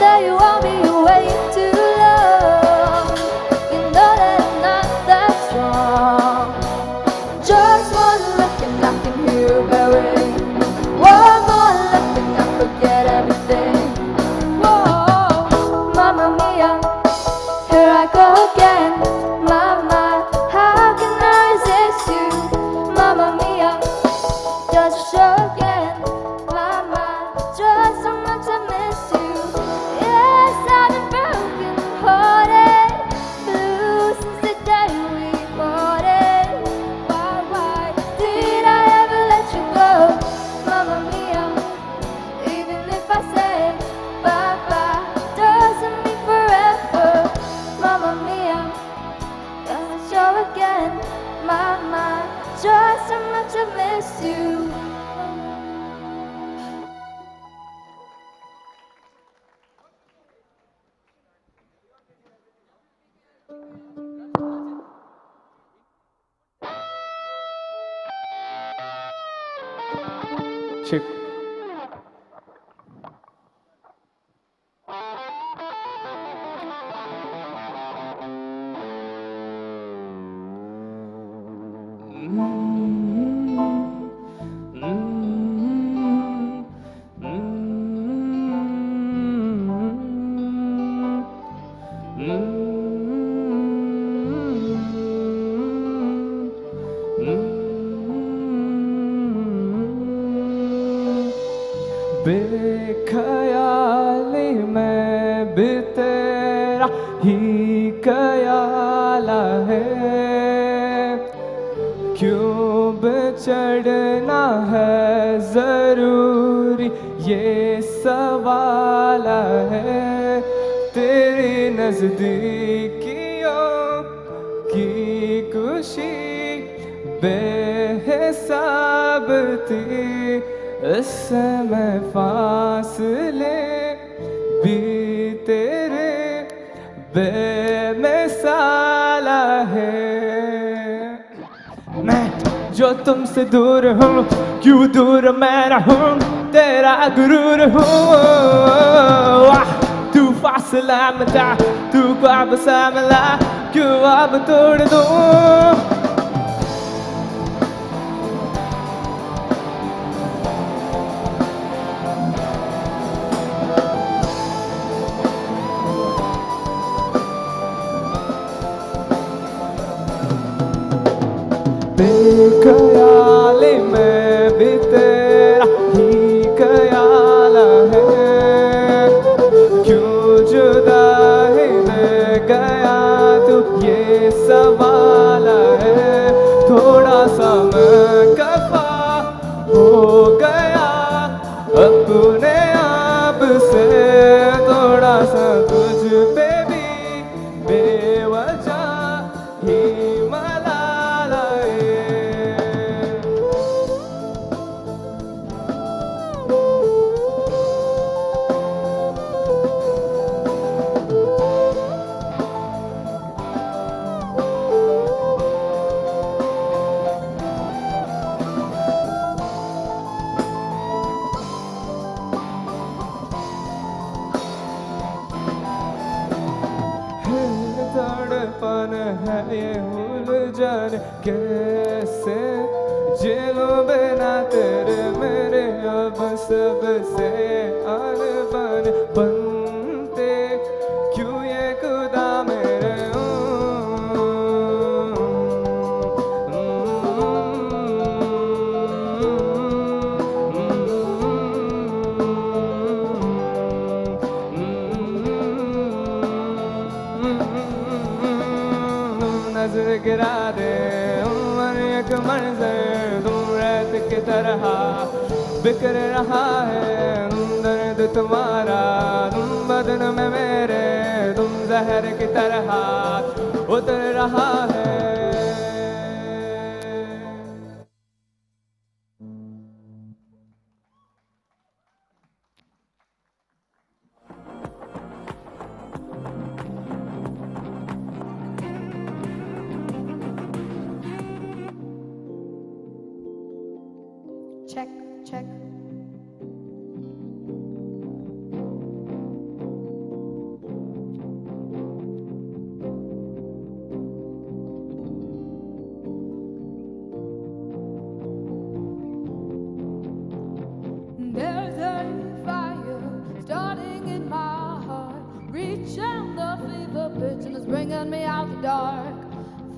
that you want me way too long. You know that I'm not that strong. Just one look and I can hear you going. One more look and I forget everything. Whoa, Mamma Mia, here I go again. Mama, how can I resist you? Mamma Mia, just show again. Mama, just so much I miss you. Yes, I've been broken hearted, blue since the day we parted. Why did I ever let you go? Mamma Mia, even if I say bye-bye, doesn't mean forever. Mamma Mia, gonna show again. Mama, just so much I miss you. Check. बेख्याली मैं भी तेरा ही ख्याला है, क्यों बिछड़ना है जरूरी ये सवाल है। तेरी नजदीकियों की खुशी बेहिसाब थी, इससे मैं फासले भी तेरे बेमिसाल है। मैं जो तुमसे दूर हूँ, क्यों दूर मैं रहूँ, तेरा गुरूर हूँ। तू फासला मिटा, तू ख्वाब सा मिला, क्यों अब तोड़ दूँ। बेख्याली मैं भी तेरा ही ख्याला है, क्यों जुदा ही दे गया तू ये सवाल है। थोड़ा सा मैं खफा हो गया अपने आप से, थोड़ा सा तुझ पे भी बेवजह ही तड़पन है ये उलझन, कैसे जिलों बिना तेरे मेरे अब सबसे अनबन बनते क्यों ये खुदा मेरे। नजर गिरा दे उम्र एक मंजर, तुम रेत की तरह बिखर रहा है दर्द तुम्हारा, तुम बदन में मेरे तुम जहर की तरह उतर रहा है। Check, check. bringing me out the dark.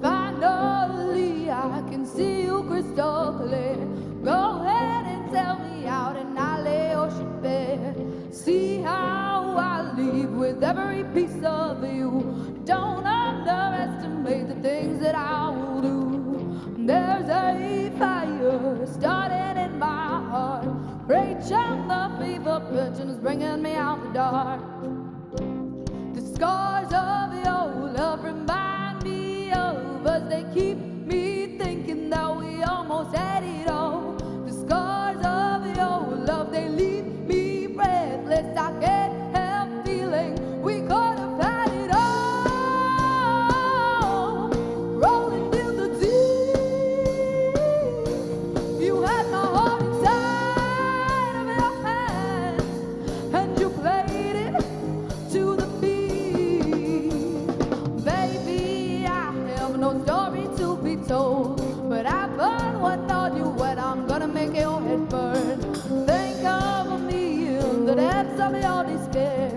Finally, I can see you crystal clear. Go ahead and tell me out, and I'll lay ocean bare. See how I leave with every piece of you. Don't underestimate the things that I will do. There's a fire starting in my heart. Rachel, the fever pitch, and it's bringing me out the dark. The scars of your love remind me of us. They keep me thinking that we almost had it all. The scars of your love, they leave me breathless. I can't help feeling we could have had it all. Rolling in the deep, you had my heart inside of your hands, and you played it to the beat. Baby, I have no story to be told, but I burn one on you and I'm gonna make your head burn. Think of me in the depths of your despair.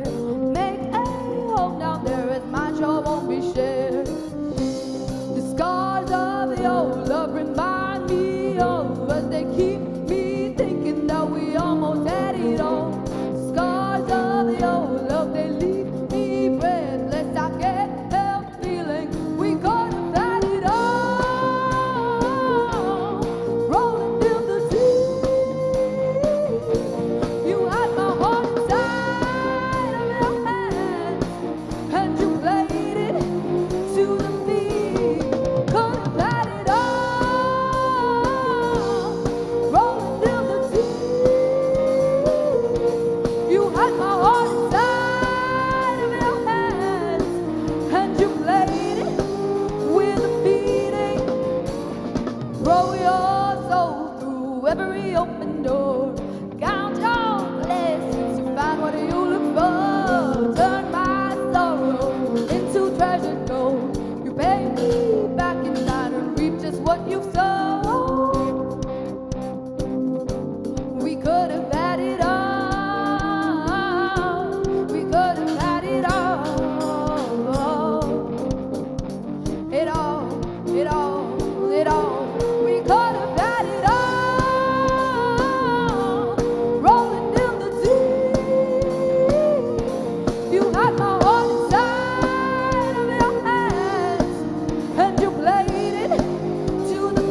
Make a home down there as my joy won't be shared. The scars of your love remind me of us. They keep me thinking that we almost had it all. The scars of your love, they leave me breathless. I can't help feeling we could have had it all. Rolling in the deep, you had my heart inside of your hands, and you played it to the beat. Could have had it all. Rolling in the deep, you had my heart inside of your hands, and you played it with a beating. Throw your soul through every open door. Count your blessings to find what you look for. Turn my sorrow into treasured gold. You pay me back in kind and reap just what you sowed. We could have had it all. We could have had it all. It all, it all, it all. We could have had it all. Rolling in the deep, you had my heart inside of your hands, and you played it to the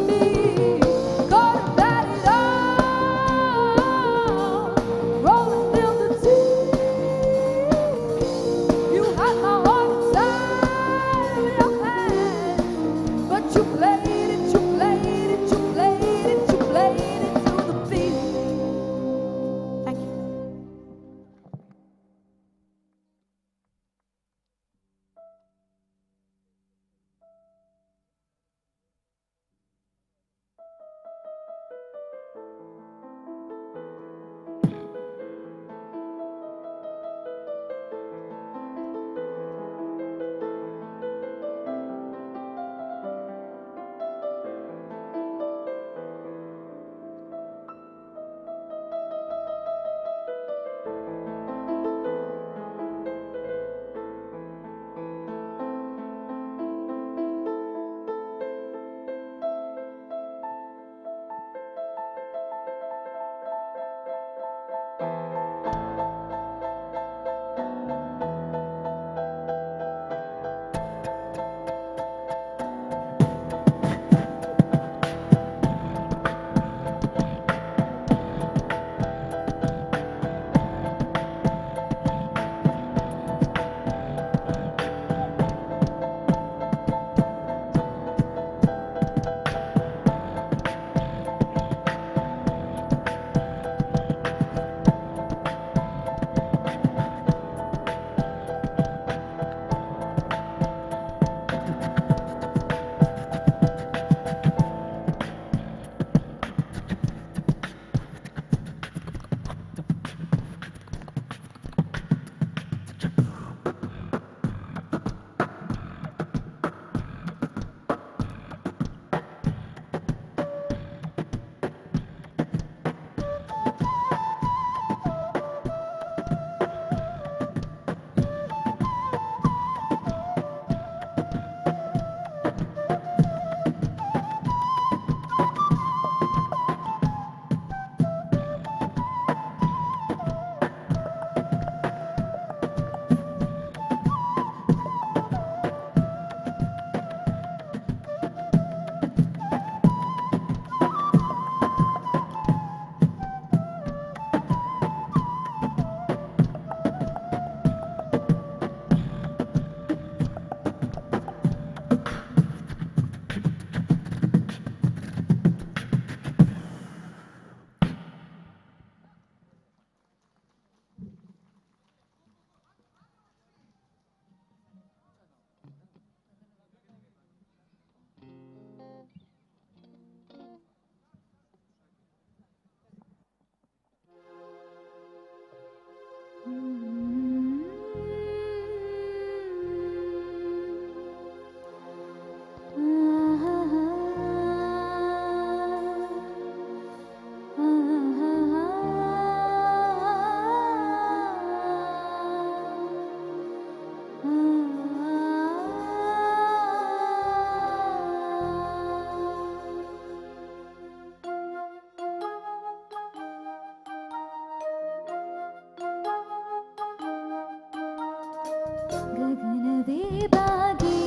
ಗಗನವಿಭಾಗಿ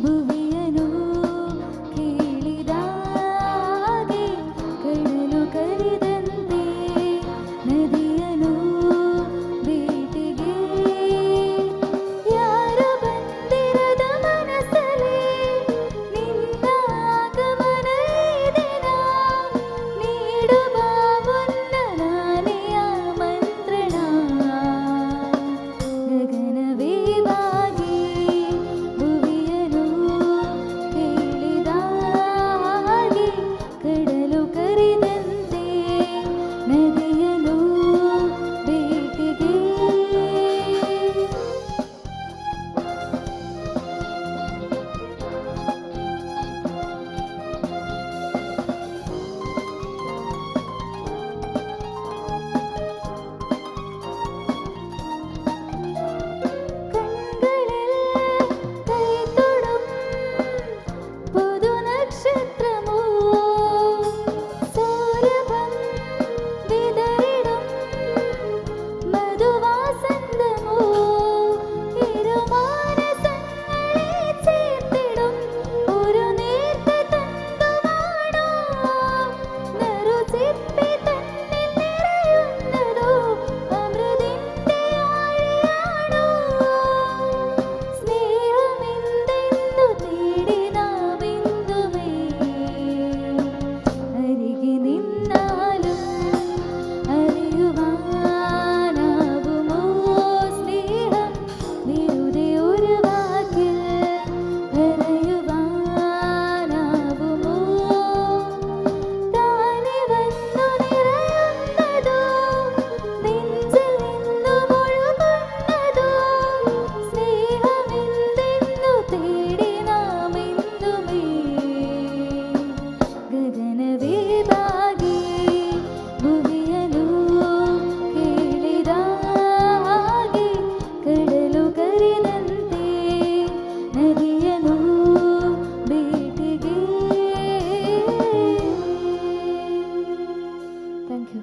ಭುವಿಯನು ಕೇಳಿದಾಗೆ ಕಡಲು ಕರೆದಂತೆ ನದಿಯನು ಬೇಟೆಗೆ ಯಾರು ಬಂದಿರದ ಮನಸ್ಸಲ್ಲಿ ನಿನ್ನ ಆಗಮನ ದಿನ ನೀಡುವ ಮುನ್ನ ನಾನೇ ಆಮಂತ್ರಣ ಗಗನವಿಭಾಗಿ ಭುವಿಯನು ಕೇಳಿದಾಗೆ ಕಡಲು ಕರೆದಂತೆ ನದಿಯನು ಬೇಟೆಗೆ കണ്ണുകളിൽ കൈതൊടും പുതുനക്ഷത്രമോ സൗരഭം വിതറിടും മധുവാസന്തമോ ഇരുമാനസങ്ങളെ ചേർത്തിടും ഒരു നേർത്ത തന്തുവാണോ നറുചിപ്പി തന്നിൽ നിറയുന്നതോ അമൃതിന്റെ ആഴിയാണോ സ്നേഹമെന്തെന്നു തേടി നാമെന്തുമേ അരികെ നിന്നാലും അറിയുവാനാവുമോ സ്നേഹം വെറുതെ ഒരു വാക്കിൽ പറയുവാനാവുമോ താനെ വന്നു നിറയുന്നതോ നെഞ്ചിൽ നിന്നു മുഴുകുന്നതോ സ്നേഹമെന്തെന്നു തേടി നാമെന്തുമേ ഗഗനവിഭാഗി ഭുവിയನು ಕೇಳಿದಾಗೆ ಕಡಲು ಕರೆದಂತೆ ನದಿಯನು ಬೇಟೆಗೆ ಥ್ಯಾಂಕ್ ಯು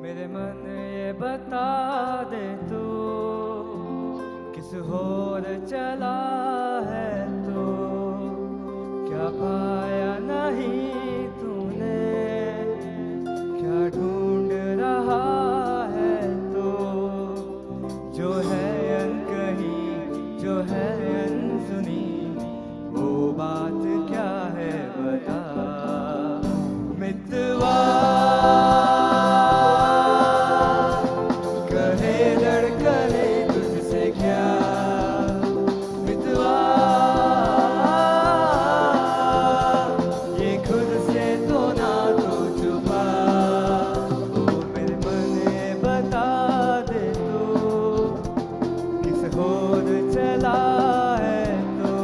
मेरे मन ये बता दे तू किस होर चला है तो क्या पाया नहीं तूने क्या ढूंढ रहा है तो जो है अनकही जो है अनसुनी वो बात क्या है बता मितवा कहे धड़कने तुझसे क्या मितवा ये खुद से तो ना तो छुपा ओ मेरे मन ये बता दे तो किस होर चला है तो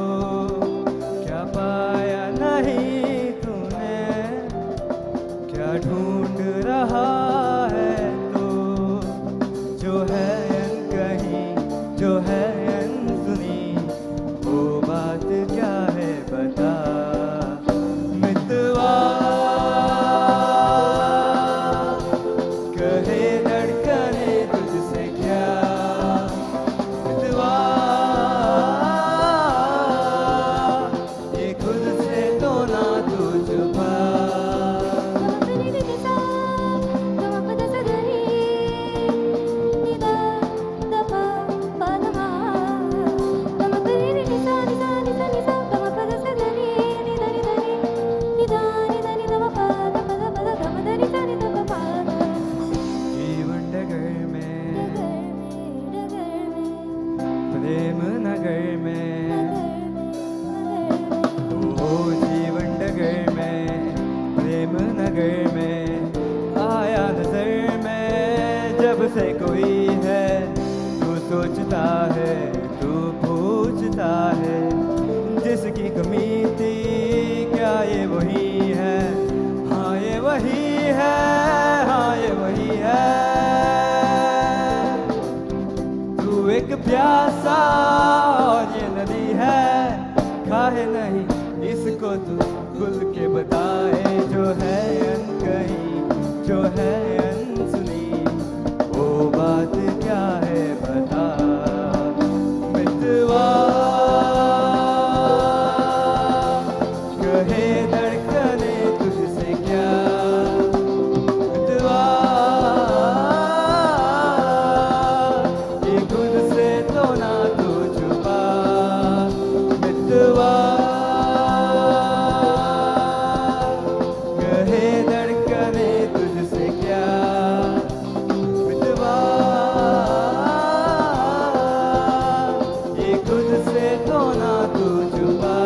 क्या पाया नहीं तूने क्या ढूंढ रहा है तो जो है अनकही जो है अनसुनी वो बात क्या है बता मितवा कहे धड़कने तुझसे क्या मितवा ये खुद से तो ना तू छुपा जीवन डगर में प्रेम नगर में ओ जीवन डगर में प्रेम नगर में आया नजर में जब से कोई है सोचता है, तू पूछता है, जिसकी कमी थी क्या ये वही है? हाँ ये वही है, हाँ ये वही है। तू एक प्यासा और ये नदी है, काहे नहीं इसको तू खुल के बताए, जो है अनकही, जो है अनसुनी, वो बात क्या है बता मितवा। कहे धड़कने तुझसे क्या मितवा, ये खुद से तो ना तू छुपा मितवा। कहे धड़कने तुझसे क्या मितवा, ये खुद से तो ना तू छुपा।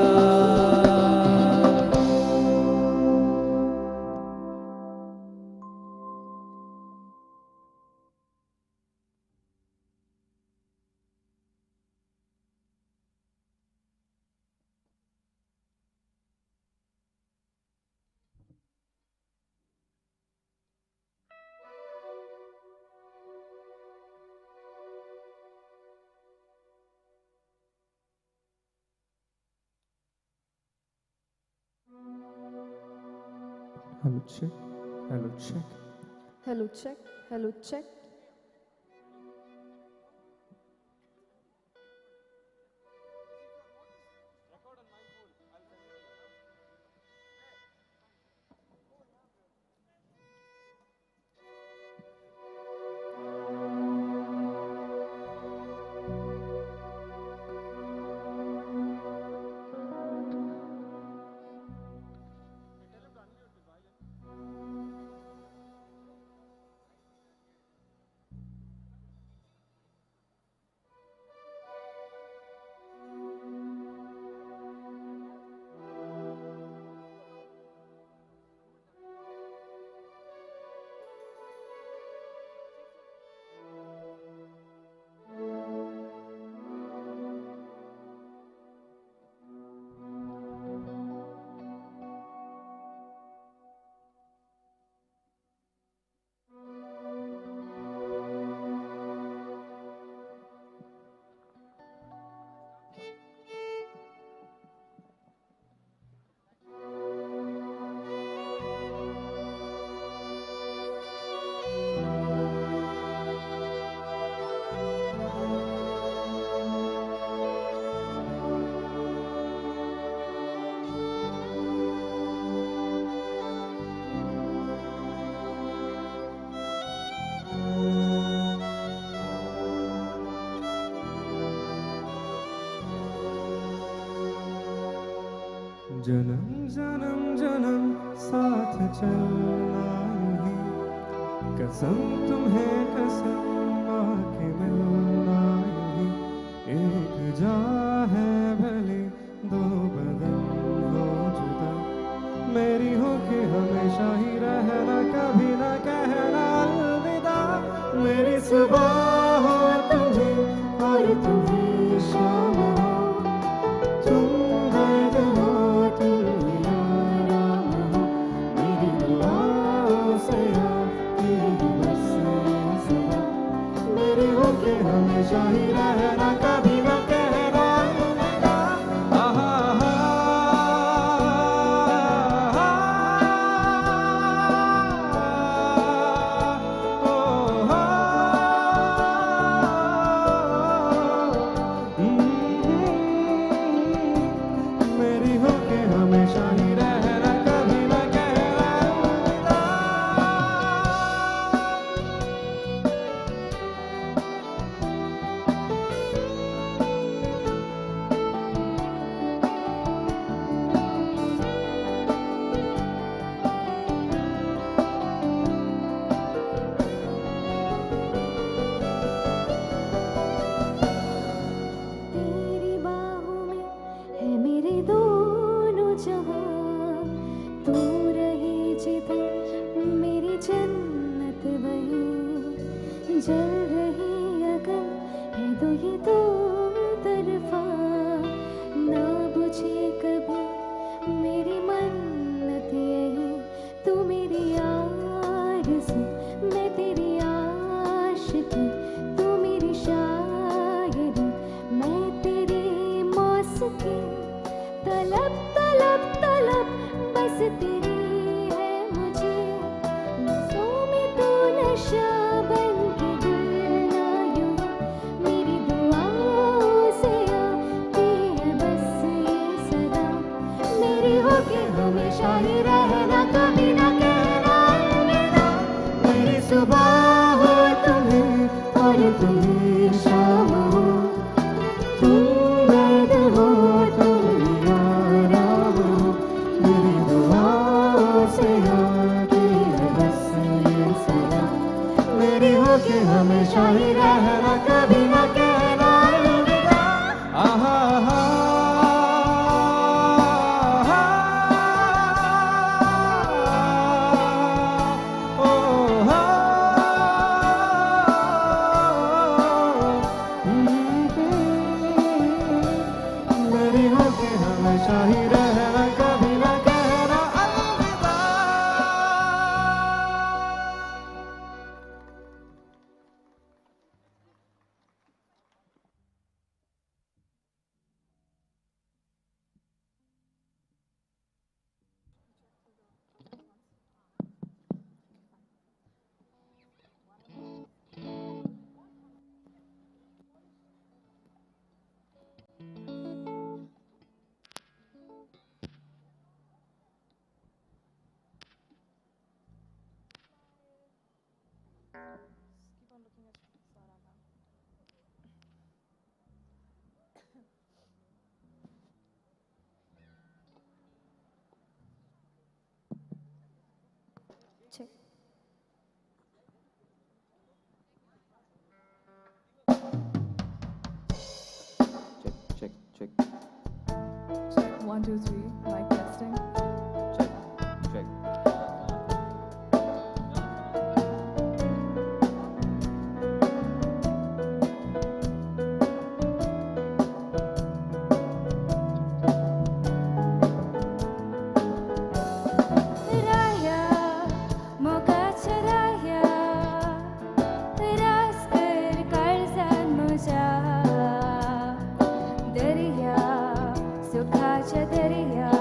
Hello check, hello check. Hello check, hello check. जन्म जन्म जन्म साथ चलना ही, कसम तुम्हें कसम आके मिलना ही। एक जा है भले दो बदन हो जुदा, मेरी हो के हमेशा ही रहना, कभी ना कहना अलविदा। मेरी सुबह हो तुम्हें और तुम्हें शाम हो, तुम दर्द हो तुम आराम हो, मेरी दुआओं से आती बस सदा। मेरे हो के हमेशा ही रहना, कभी ना कहना अलविदा। आहा मेरी हो के हमेशा ही रहना, कभी ना कहना अलविदा। तेरी बाहों में है मेरे दोनों जहां, तू रही जिधर मेरी जन्नत वही। जल रही अगर है ये दो तरफा ना बुझे कभी मेरी मन्नत यही तू मेरी आरज़ू मैं तेरी आशिकी तू मेरी शायरी मैं तेरी मौसिकी तलब तलब तलब बस तेरी है मुझे नसों में तू नशा बन के डुलना यूं मेरी दुआओं से आती है बस ये सदा मेरी होके हमेशा ही रहना कभी ना कहना अलविदा मेरी सुबह हो तुम्हें और तुम्हें शाम हो तुम दर्द हो तुम आराम हो मेरी दुआओं से आती है बस ये सदा मेरी होके हमेशा ही रहना कभी ना कहना अलविदा आहा हा ओ हा मेरी होके हमेशा ही रहना कभी ना कहना अलविदा check check check Check 1 2 3 mic testing. check check Raya moga charaya ras kar karzan muja dariya sukha cha dariya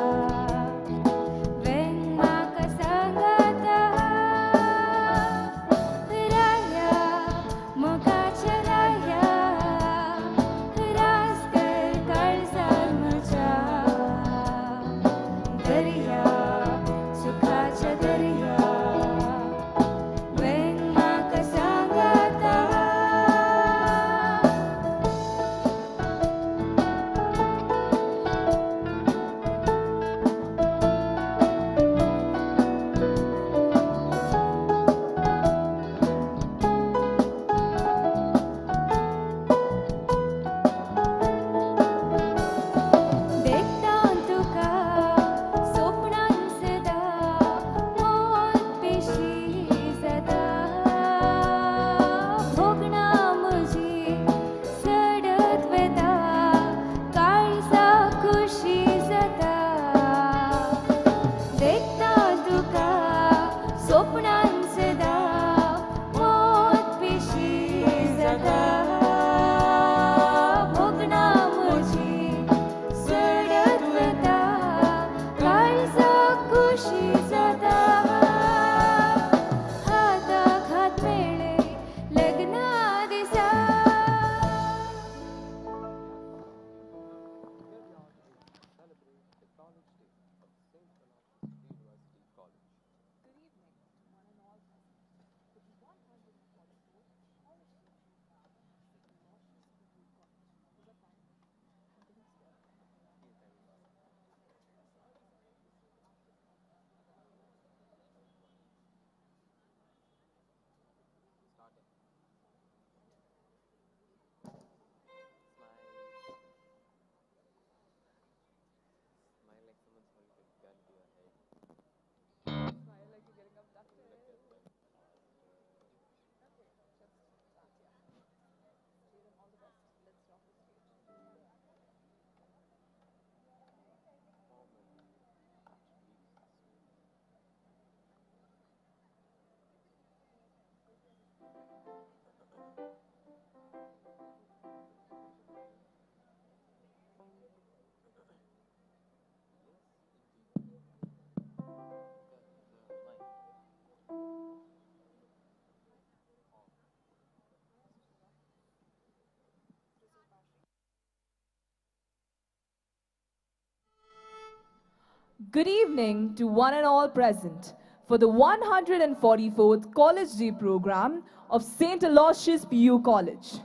Good evening to one and all present for the 144th College Day program of St. Aloysius PU College.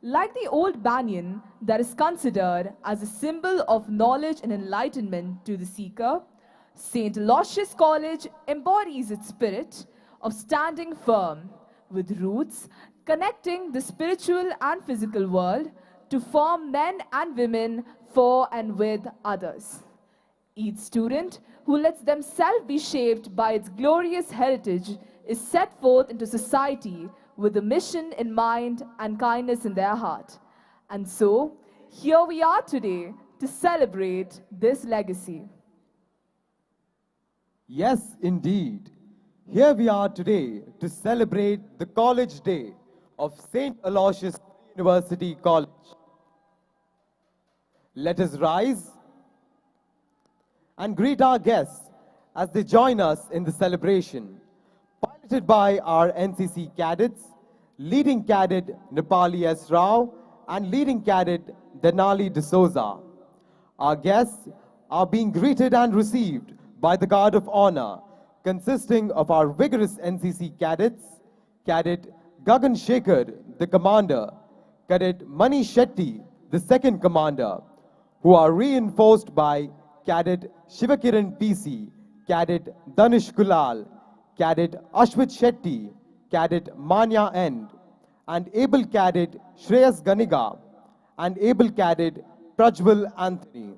Like the old banyan that is considered as a symbol of knowledge and enlightenment to the seeker, St. Aloysius College embodies its spirit of standing firm with roots connecting the spiritual and physical world to form men and women for and with others. Each student who lets themselves be shaped by its glorious heritage is set forth into society with a mission in mind and kindness in their heart. And so, here we are today to celebrate this legacy. Yes, indeed. Here we are today to celebrate the College Day of St. Aloysius University College. Let us rise and greet our guests as they join us in the celebration, piloted by our NCC cadets, leading cadet Nepali S. Rao and leading cadet Denali D'Souza. Our guests are being greeted and received by the Guard of Honor, consisting of our vigorous NCC cadets, Cadet Gagan Shekhar, the commander, Cadet Mani Shetty, the second commander, who are reinforced by Cadet Shivakiran PC, Cadet Danish Kulal, Cadet Ashwit Shetty, Cadet Manya End, and able Cadet Shreyas Ganiga, and able Cadet Prajwal Anthony.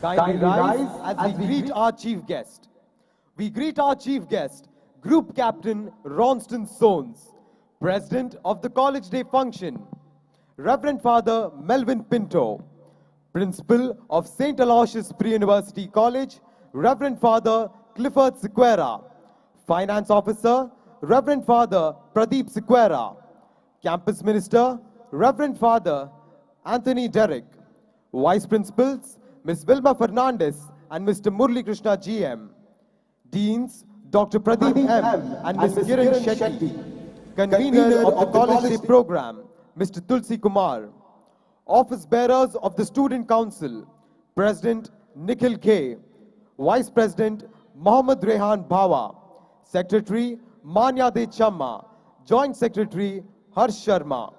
Kindly rise as we greet our chief guest. We greet our chief guest, Group Captain Ronston Sones, President of the College Day function, Reverend Father Melvin Pinto, Principal of St. Aloysius Pre-University College, Reverend Father Clifford Sequeira, Finance Officer, Reverend Father Pradeep Sequeira, Campus Minister, Reverend Father Anthony Derrick, Vice Principals, Ms. Vilma Fernandez and Mr. Murli Krishna GM, Deans, Dr. Pradeep M. and Ms. Kiran Shetty, Convener of the College Day Program, Mr. Tulsi Kumar, Office Bearers of the Student Council, President Nikhil K, Vice President Mohammad Rehan Bhawa, Secretary Manya De Chamma, Joint Secretary Harsh Sharma,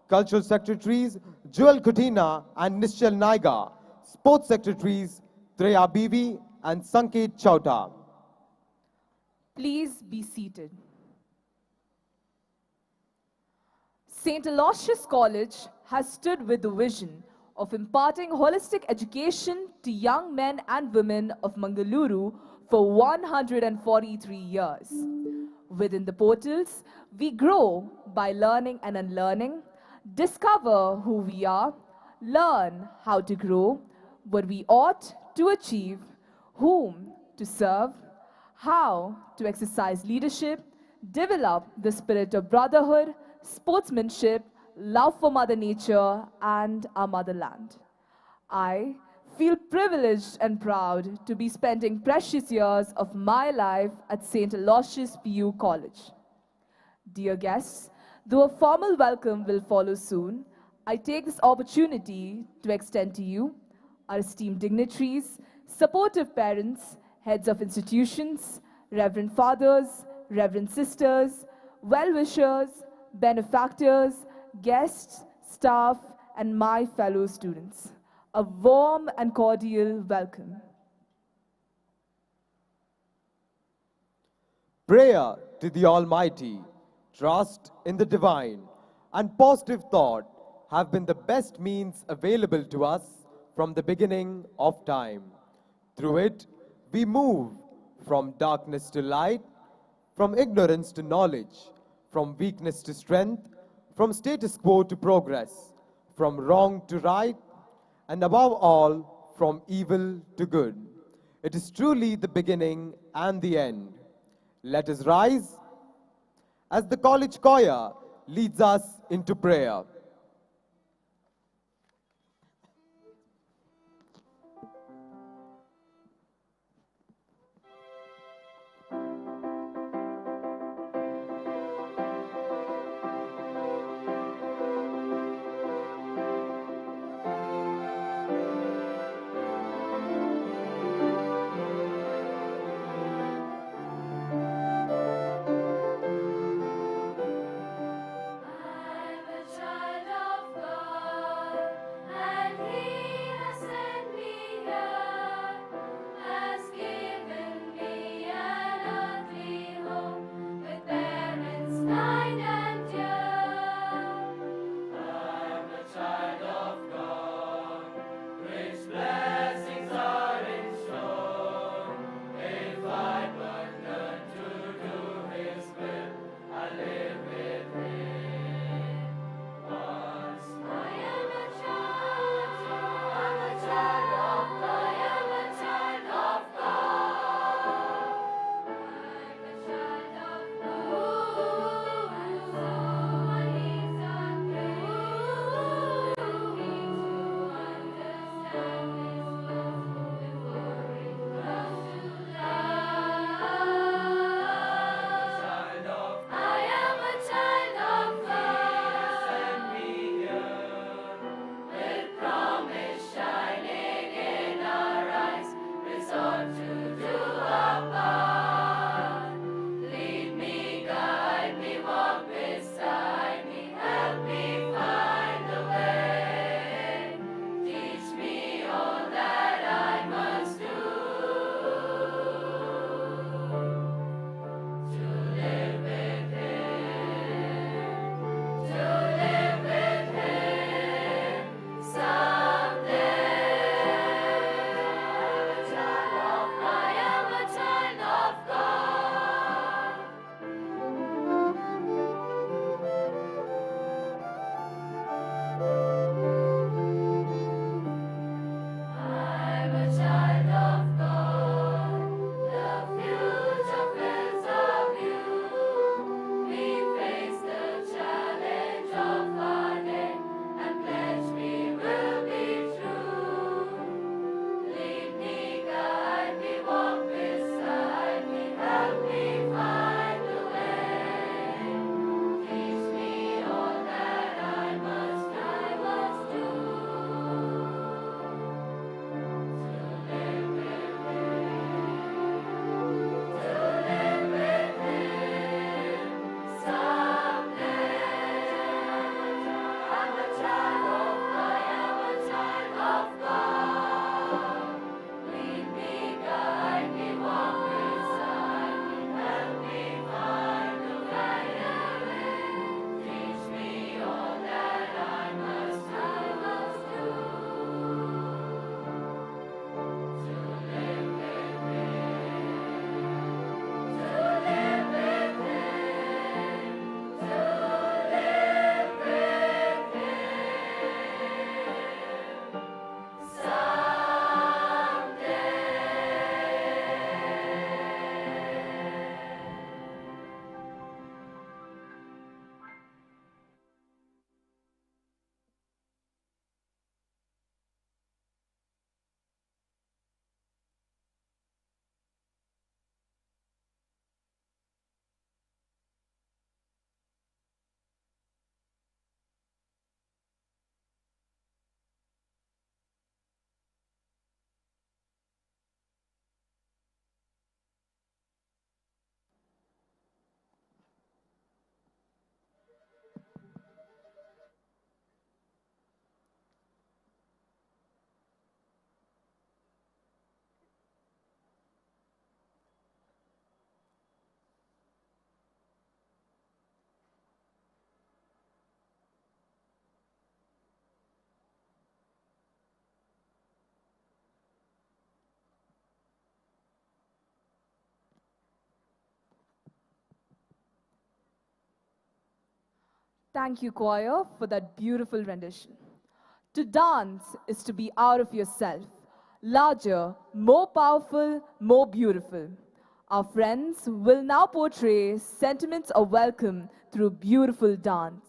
Cultural Secretaries Joel Kutina and Nischal Naiga, Sports Secretaries Treya Bibi and Sanket Chauta. Please be seated. St. Aloysius College has stood with the vision of imparting holistic education to young men and women of Mangaluru for 143 years. Within the portals, we grow by learning and unlearning, discover who we are, learn how to grow, what we ought to achieve, whom to serve, how to exercise leadership, develop the spirit of brotherhood, sportsmanship, love for Mother Nature and our motherland. I feel privileged and proud to be spending precious years of my life at St. Aloysius PU College. Dear guests, though a formal welcome will follow soon, I take this opportunity to extend to you, our esteemed dignitaries, supportive parents, heads of institutions, reverend fathers, reverend sisters, well-wishers, benefactors, guests, staff, and my fellow students. A warm and cordial welcome. Prayer to the Almighty, trust in the divine, and positive thought have been the best means available to us from the beginning of time. Through it, we move from darkness to light, from ignorance to knowledge, from weakness to strength, from status quo to progress, from wrong to right, and above all, from evil to good. It is truly the beginning and the end. Let us rise as the college choir leads us into prayer. I'm a child. Thank you, choir, for that beautiful rendition. To dance is to be out of yourself, larger, more powerful, more beautiful. Our friends will now portray sentiments of welcome through beautiful dance.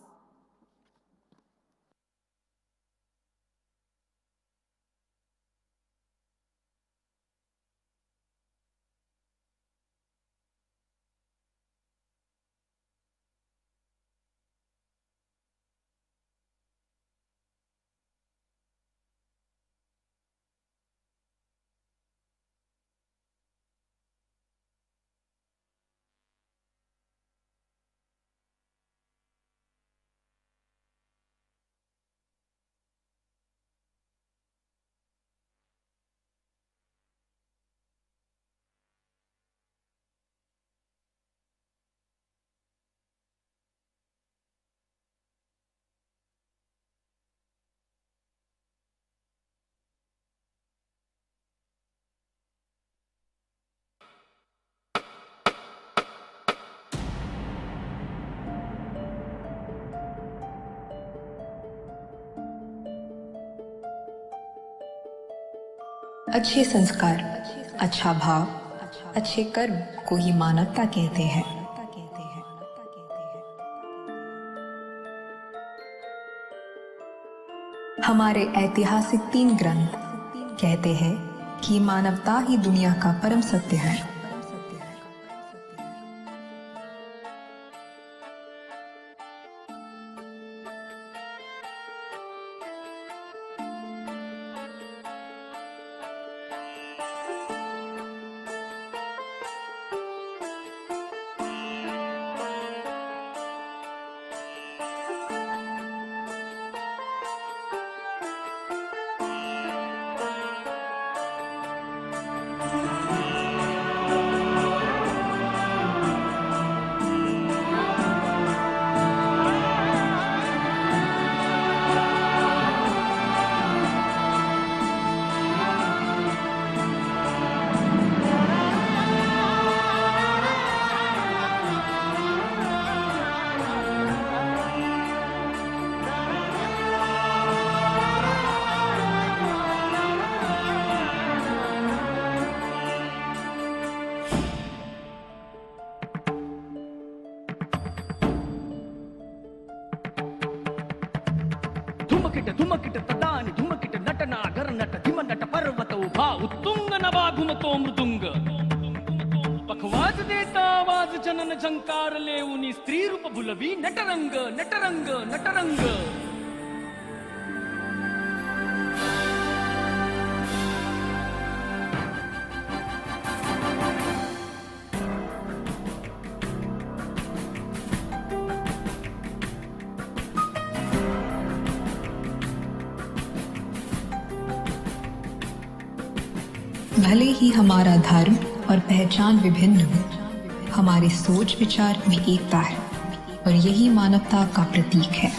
अच्छे संस्कार, अच्छा भाव, अच्छे कर्म को ही मानवता कहते हैं। हमारे ऐतिहासिक 3 ग्रंथ कहते हैं कि मानवता ही दुनिया का परम सत्य है। धुमकिट तदानि धुमकिट नटना गर नट धिम नट पर्वत उभा उत्तुंग नभा घुमतो मृदुंग पखवाज देता आवाज जनन झंकार ले उनी स्त्री रूप भुलवी नटरंग नटरंग नटरंग। भले ही हमारा धर्म और पहचान विभिन्न हो, हमारे सोच विचार में एकता है और यही मानवता का प्रतीक है।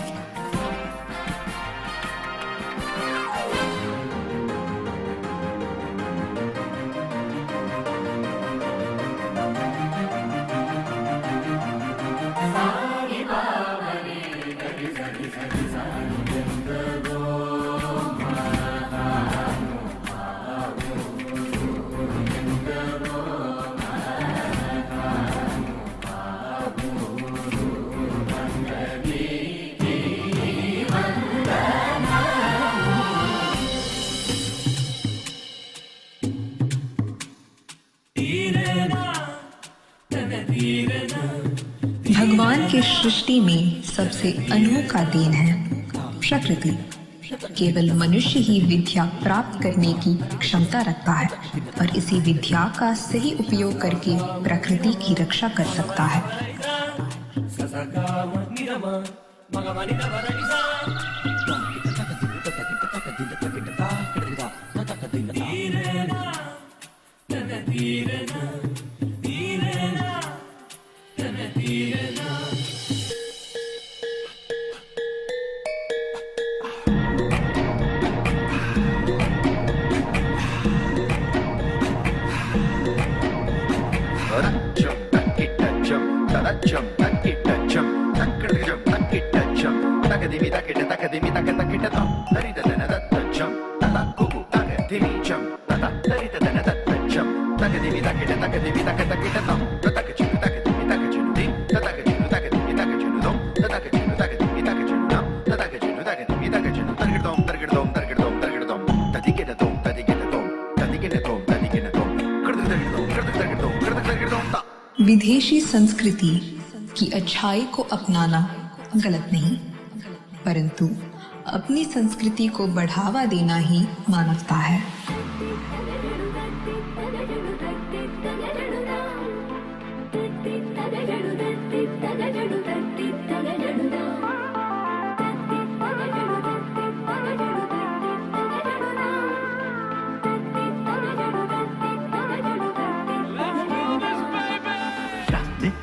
भगवान की सृष्टि में सबसे अनोखा देन है प्रकृति। केवल मनुष्य ही विद्या प्राप्त करने की क्षमता रखता है और इसी विद्या का सही उपयोग करके प्रकृति की रक्षा कर सकता है। Jump, tata tarita dana tatacham takadivi takita takadivi takatakitam tatakachinu takadivi takachinu di tatakachinu takadivi takachinu dom tatakachinu takadivi takachinu nam tatakachinu takadivi takachinu targidom targidom targidom targidom tadigedom tadigedom tadigedom tadigedom kirdigedom kirdigedom ta विदेशी संस्कृति की अच्छाई को अपनाना गलत नहीं, परंतु अपनी संस्कृति को बढ़ावा देना ही मानवता है।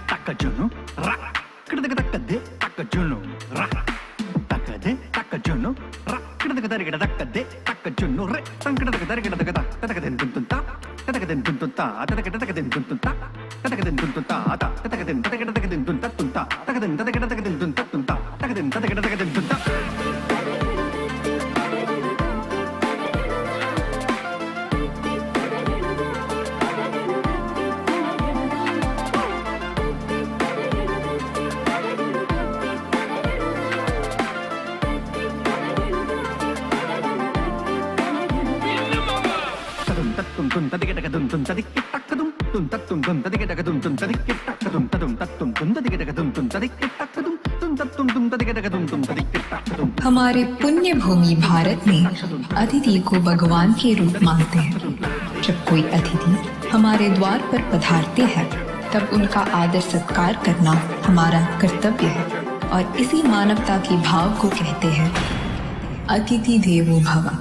takajunu ra kidaka takade takajunu ra takade takajunu ra kidaka tarigada takade takajunu re tankidaka tarigada takada tatakaden tuntunta tatakaden tuntunta tatakaden tuntunta tatakaden tuntunta tatakaden tatakaden tuntunta tunta tatakaden tatakaden tuntunta tunta tatakaden tatakaden tuntunta tum tadigedakadum tum tadiktakadum tum tatum tum tadigedakadum tum tadiktakadum tadum tatum tum tadigedakadum tum tadiktakadum tum tatum tum tadigedakadum tum tadiktakadum। हमारे पुण्य भूमि भारत में अतिथि को भगवान के रूप मानते हैं। जब कोई अतिथि हमारे द्वार पर पधारते हैं तब उनका आदर सत्कार करना हमारा कर्तव्य है और इसी मानवता के भाव को कहते हैं अतिथि देवो भव।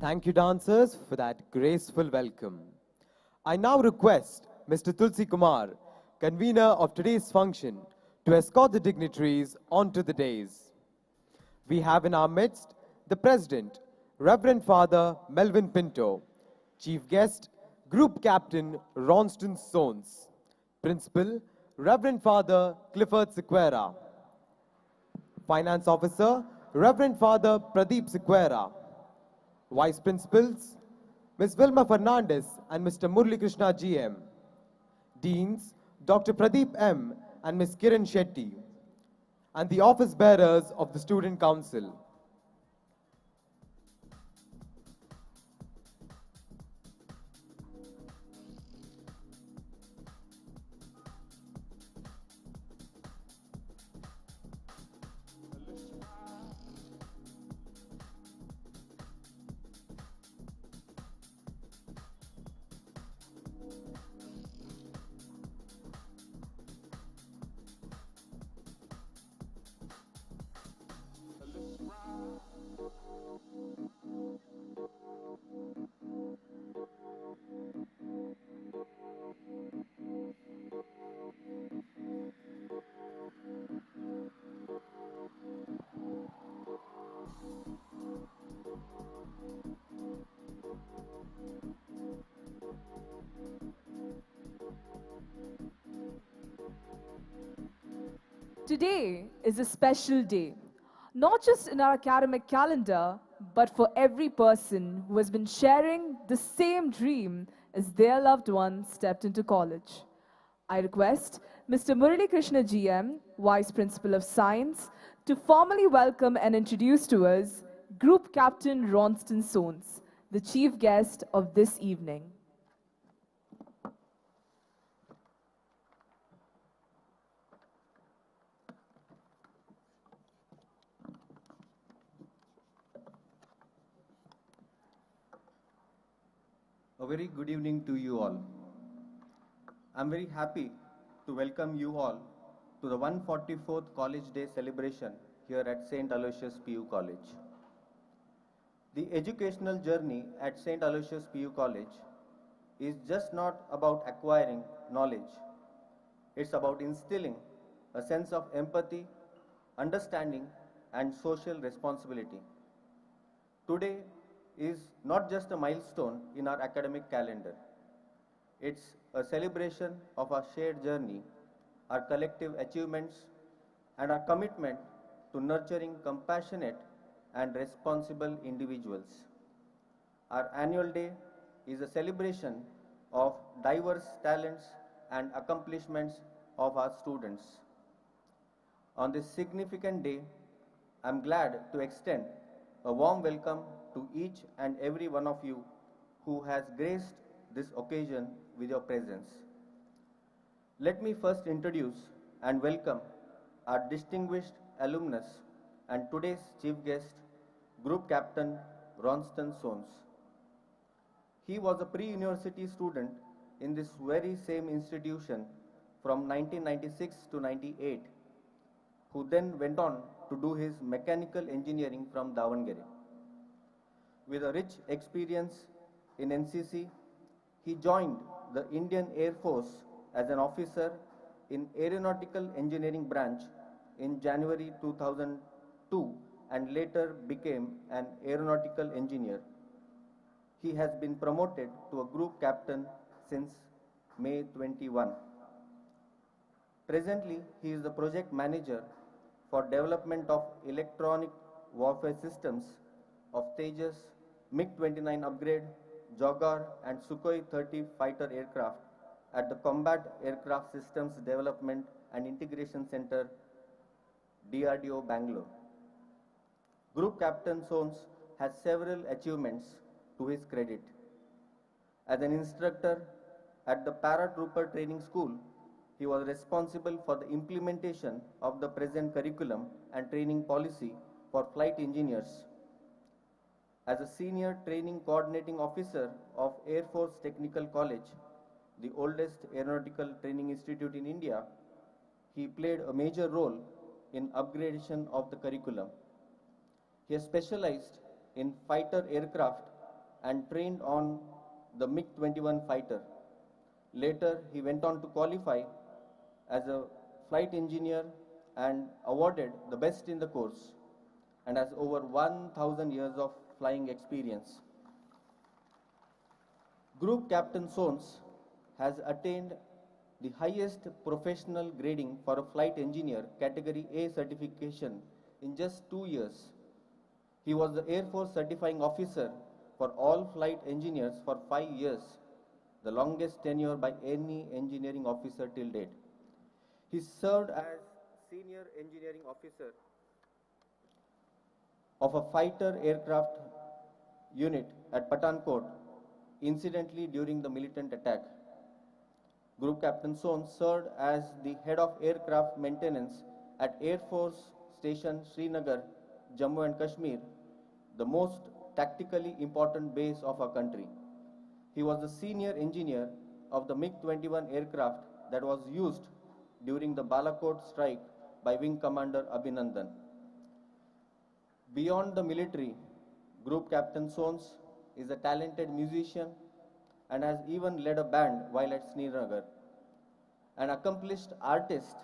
Thank you, dancers, for that graceful welcome. I now request Mr. Tulsi Kumar, convener of today's function, to escort the dignitaries onto the dais. We have in our midst the President, Reverend Father Melvin Pinto, Chief Guest, Group Captain Ronston Sones, Principal, Reverend Father Clifford Sequeira, Finance Officer, Reverend Father Pradeep Sequeira, Vice Principals, Ms. Vilma Fernandez and Mr. Murli Krishna GM, Deans, Dr. Pradeep M. and Ms. Kiran Shetty, and the office bearers of the Student Council. Today is a special day, not just in our academic calendar, but for every person who has been sharing the same dream as their loved one stepped into college. I request Mr. Murali Krishna GM, Vice Principal of Science, to formally welcome and introduce to us Group Captain Ronston Sones, the chief guest of this evening. A very good evening to you all. I'm very happy to welcome you all to the 144th College Day celebration here at St. Aloysius PU College. The educational journey at St. Aloysius PU College is just not about acquiring knowledge. It's about instilling a sense of empathy, understanding, and social responsibility. Today is not just a milestone in our academic calendar. It's a celebration of our shared journey, our collective achievements, and our commitment to nurturing compassionate and responsible individuals. Our annual day is a celebration of diverse talents and accomplishments of our students. On this significant day, I'm glad to extend a warm welcome to each and every one of you who has graced this occasion with your presence. Let me first introduce and welcome our distinguished alumnus and today's chief guest, Group Captain Ronston Sones. He was a pre-university student in this very same institution from 1996 to 98, who then went on to do his mechanical engineering from Davangere. With a rich experience in NCC, he joined the Indian Air Force as an officer in Aeronautical Engineering branch in January 2002 and later became an aeronautical engineer. He has been promoted to a group captain since May 21. Presently, he is the project manager for development of electronic warfare systems of Tejas, MiG-29 upgrade, Jaguar and Sukhoi 30 fighter aircraft at the Combat Aircraft Systems Development and Integration Center, DRDO, Bangalore. Group Captain Sones has several achievements to his credit. As an instructor at the Paratrooper Training School, he was responsible for the implementation of the present curriculum and training policy for flight engineers. As a senior training coordinating officer of Air Force Technical College, the oldest aeronautical training institute in India, he played a major role in upgradation of the curriculum. He has specialized in fighter aircraft and trained on the MiG-21 fighter. Later, he went on to qualify as a flight engineer and awarded the best in the course, and has over 1,000 years of flying experience. Group Captain Sons has attained the highest professional grading for a flight engineer category A certification in just 2 years. He was the Air Force certifying officer for all flight engineers for 5 years, the longest tenure by any engineering officer till date. He served as senior engineering officer of a fighter aircraft unit at Pathankot, incidentally during the militant attack. Group Captain Son served as the head of aircraft maintenance at Air Force Station Srinagar, Jammu and Kashmir, the most tactically important base of our country. He was the senior engineer of the MiG-21 aircraft that was used during the Balakot strike by Wing Commander Abhinandan. Beyond the military, Group Captain Sons is a talented musician and has even led a band while at Srinagar. An accomplished artist,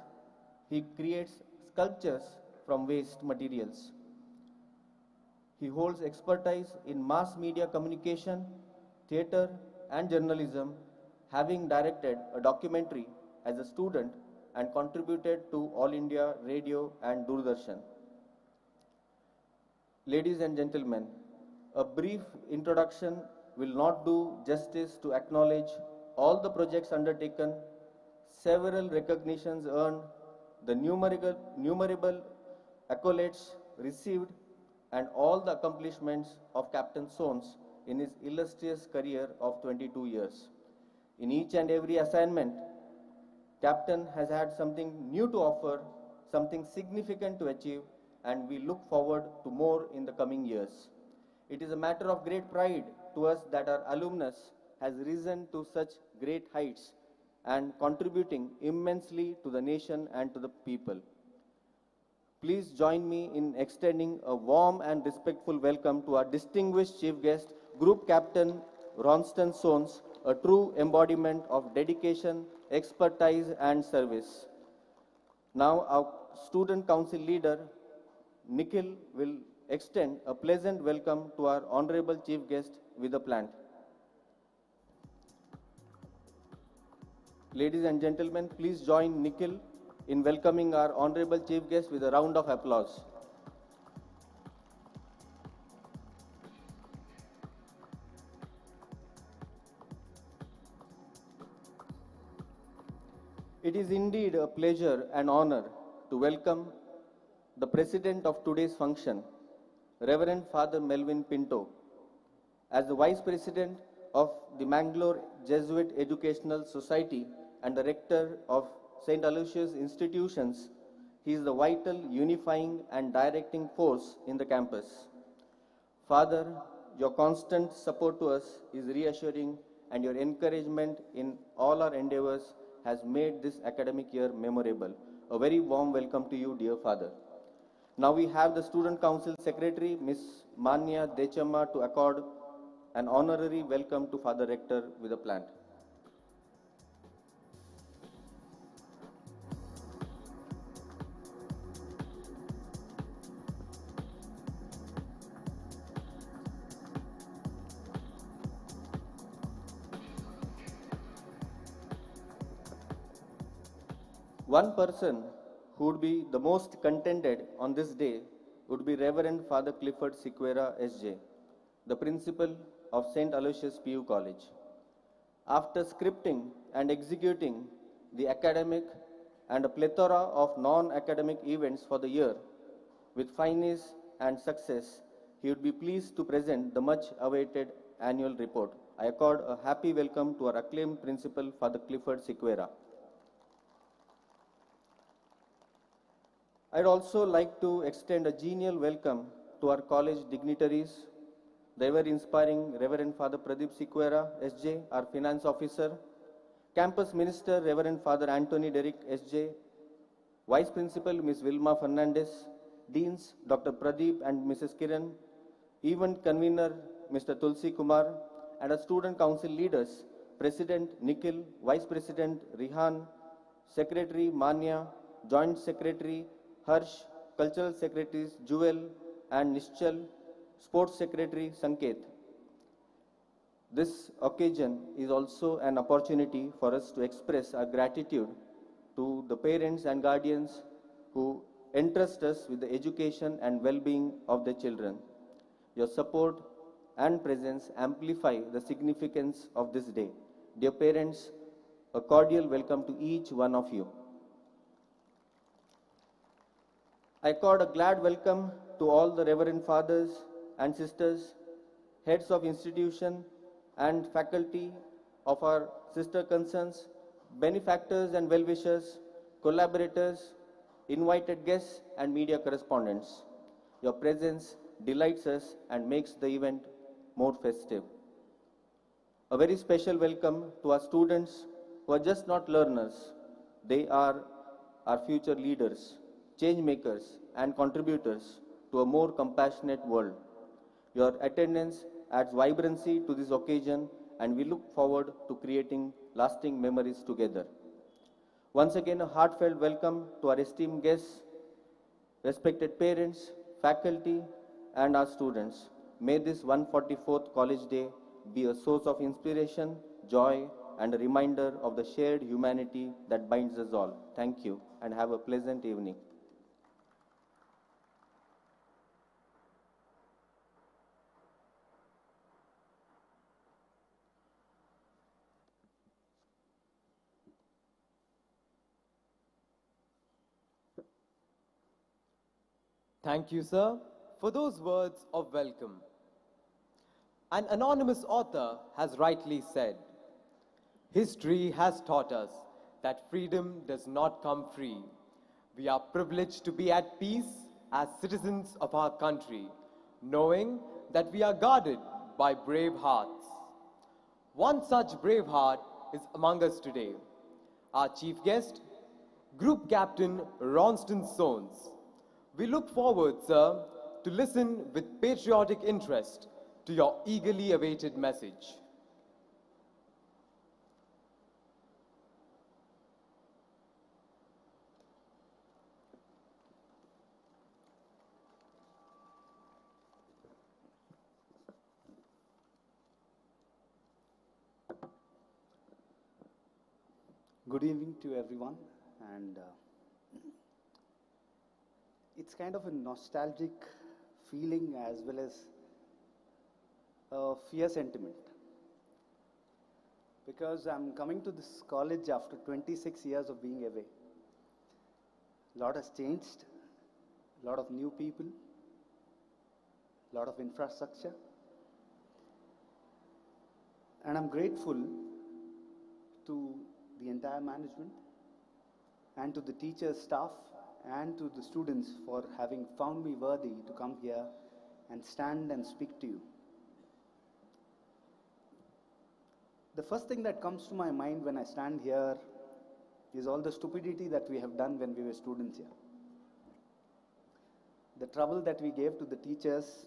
he creates sculptures from waste materials. He holds expertise in mass media communication, theatre and journalism, having directed a documentary as a student and contributed to All India Radio and Doordarshan. Ladies and gentlemen, a brief introduction will not do justice to acknowledge all the projects undertaken, several recognitions earned, the numerable accolades received, and all the accomplishments of Captain Sons in his illustrious career of 22 years. In each and every assignment, Captain has had something new to offer, something significant to achieve, and we look forward to more in the coming years. It is a matter of great pride to us that our alumnus has risen to such great heights and contributing immensely to the nation and to the people. Please join me in extending a warm and respectful welcome to our distinguished chief guest, Group Captain Ronston Sons, a true embodiment of dedication, expertise and service. Now our student council leader, Nikhil, will extend a pleasant welcome to our honorable chief guest with a plant. Ladies and gentlemen, please join Nikhil in welcoming our honorable chief guest with a round of applause. It is indeed a pleasure and honor to welcome the president of today's function, Reverend Father Melvin Pinto. As the vice president of the Mangaluru Jesuit Educational Society and the rector of St. Aloysius institutions, he is the vital, unifying and directing force in the campus. Father, your constant support to us is reassuring, and your encouragement in all our endeavors has made this academic year memorable. A very warm welcome to you, dear Father. Now we have the Student Council Secretary, Ms. Manya Dechamma, to accord an honorary welcome to Father Rector with a plant. One person who would be the most contented on this day would be Reverend Father Clifford Sequeira, S.J., the principal of St. Aloysius PU College. After scripting and executing the academic and a plethora of non-academic events for the year with fineness and success, he would be pleased to present the much-awaited annual report. I accord a happy welcome to our acclaimed principal, Father Clifford Sequeira. I'd also like to extend a genial welcome to our college dignitaries, the ever-inspiring Reverend Father Pradeep Sequeira, S.J., our finance officer, campus minister, Reverend Father Anthony Derrick, S.J., vice principal, Ms. Vilma Fernandez, deans, Dr. Pradeep and Mrs. Kiran, event convener, Mr. Tulsi Kumar, and our student council leaders, President Nikhil, Vice President Rihan, Secretary Manya, Joint Secretary Harsh, Cultural Secretaries Jewel and Nischal, Sports Secretary Sanket. This occasion is also an opportunity for us to express our gratitude to the parents and guardians who entrust us with the education and well-being of their children. Your support and presence amplify the significance of this day. Dear parents, a cordial welcome to each one of you. I accord a glad welcome to all the Reverend Fathers and Sisters, heads of institution and faculty of our sister concerns, benefactors and well-wishers, collaborators, invited guests and media correspondents. Your presence delights us and makes the event more festive. A very special welcome to our students who are just not learners. They are our future leaders, change makers and contributors to a more compassionate world. Your attendance adds vibrancy to this occasion and we look forward to creating lasting memories together. Once again, a heartfelt welcome to our esteemed guests, respected parents, faculty, and our students. May this 144th College Day be a source of inspiration, joy, and a reminder of the shared humanity that binds us all. Thank you, and have a pleasant evening. Thank you, sir, for those words of welcome. An anonymous author has rightly said, "History has taught us that freedom does not come free. We are privileged to be at peace as citizens of our country, knowing that we are guarded by brave hearts." One such brave heart is among us today. Our chief guest, Group Captain Ronston Sones. We look forward, sir, to listen with patriotic interest to your eagerly awaited message. Good evening to everyone, and it's kind of a nostalgic feeling as well as a fear sentiment, because I'm coming to this college after 26 years of being away. A lot has changed, a lot of new people, a lot of infrastructure, and I'm grateful to the entire management and to the teachers, staff, and to the students for having found me worthy to come here and stand and speak to you. The first thing that comes to my mind when I stand here is all the stupidity that we have done when we were students here. The trouble that we gave to the teachers,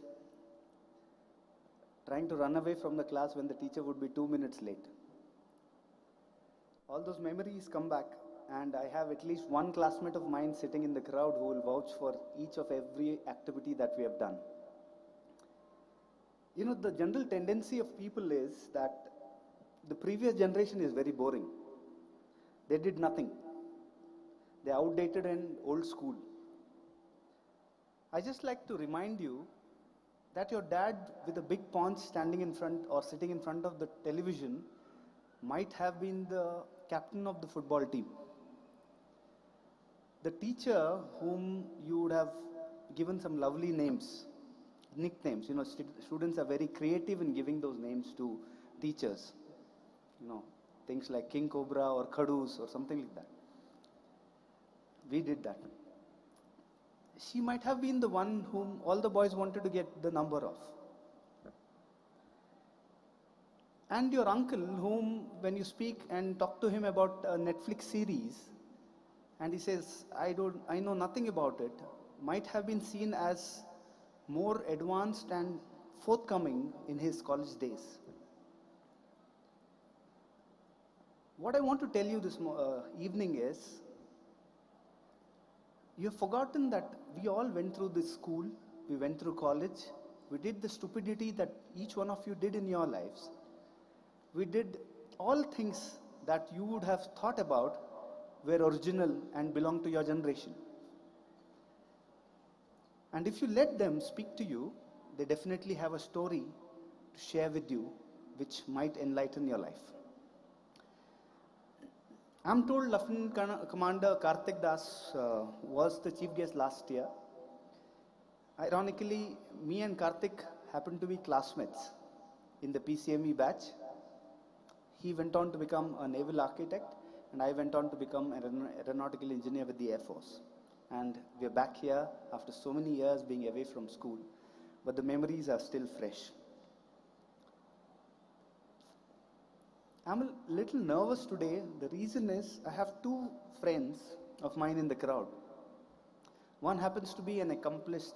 trying to run away from the class when the teacher would be 2 minutes late. All those memories come back, and I have at least one classmate of mine sitting in the crowd who will vouch for each of every activity that we have done. You know, the general tendency of people is that the previous generation is very boring. They did nothing. They are outdated and old school. I just like to remind you that your dad with a big paunch standing in front or sitting in front of the television might have been the captain of the football team. The teacher whom you would have given some lovely names, nicknames. You know, students are very creative in giving those names to teachers. You know, things like King Cobra or Khadus or something like that. We did that. She might have been the one whom all the boys wanted to get the number of. And your uncle, whom when you speak and talk to him about a Netflix series, and he says, I know nothing about it, might have been seen as more advanced and forthcoming in his college days. What I want to tell you this evening is, you have forgotten that we all went through this school, we went through college, we did the stupidity that each one of you did in your lives. We did all things that you would have thought about were original and belong to your generation. And if you let them speak to you, they definitely have a story to share with you which might enlighten your life. I'm told Lieutenant Commander Karthik Das was the chief guest last year. Ironically, me and Karthik happened to be classmates in the PCME batch. He went on to become a naval architect, and I went on to become an aeronautical engineer with the Air Force. And we're back here after so many years being away from school, but the memories are still fresh. I'm a little nervous today. The reason is I have two friends of mine in the crowd. One happens to be an accomplished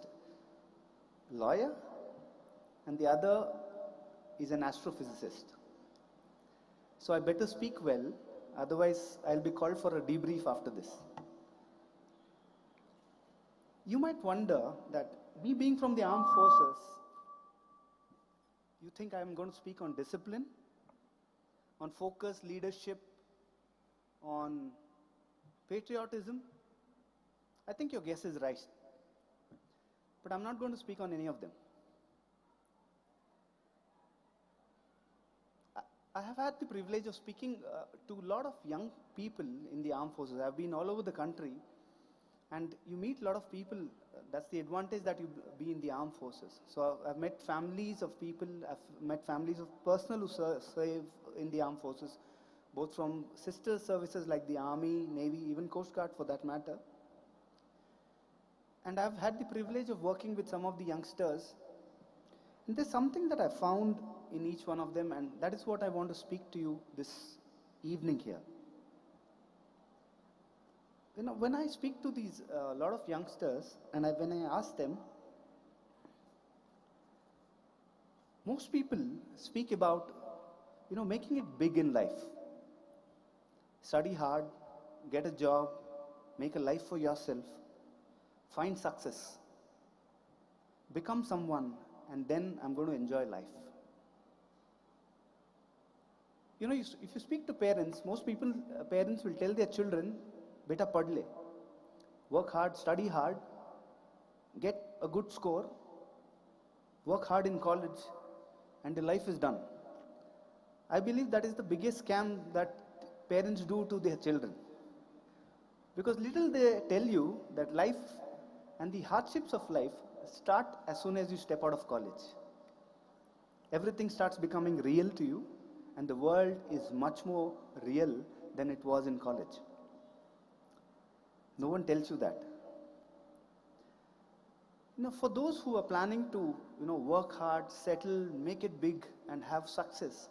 lawyer, and the other is an astrophysicist. So I better speak well, otherwise I'll be called for a debrief after this. You might wonder that me being from the armed forces, you think I'm going to speak on discipline, on focus, leadership, on patriotism? I think your guess is right. But I'm not going to speak on any of them. I have had the privilege of speaking to a lot of young people in the armed forces. I've been all over the country, and you meet a lot of people. That's the advantage that you be in the armed forces. So I've met families of people, I've met families of personnel who serve in the armed forces, both from sister services like the Army, Navy, even Coast Guard for that matter. And I've had the privilege of working with some of the youngsters. And there's something that I found in each one of them, and that is what I want to speak to you this evening here. You know, when I speak to these lot of youngsters, and when I ask them, most people speak about, you know, making it big in life. Study hard, get a job, make a life for yourself, find success, become someone, and then I'm going to enjoy life. You know, if you speak to parents, most people, parents will tell their children, beta pad le, work hard, study hard, get a good score, work hard in college, and your life is done. I believe that is the biggest scam that parents do to their children. Because little they tell you that life and the hardships of life start as soon as you step out of college. Everything starts becoming real to you, and the world is much more real than it was in college. No one tells you that. You know, for those who are planning to, you know, work hard, settle, make it big, and have success,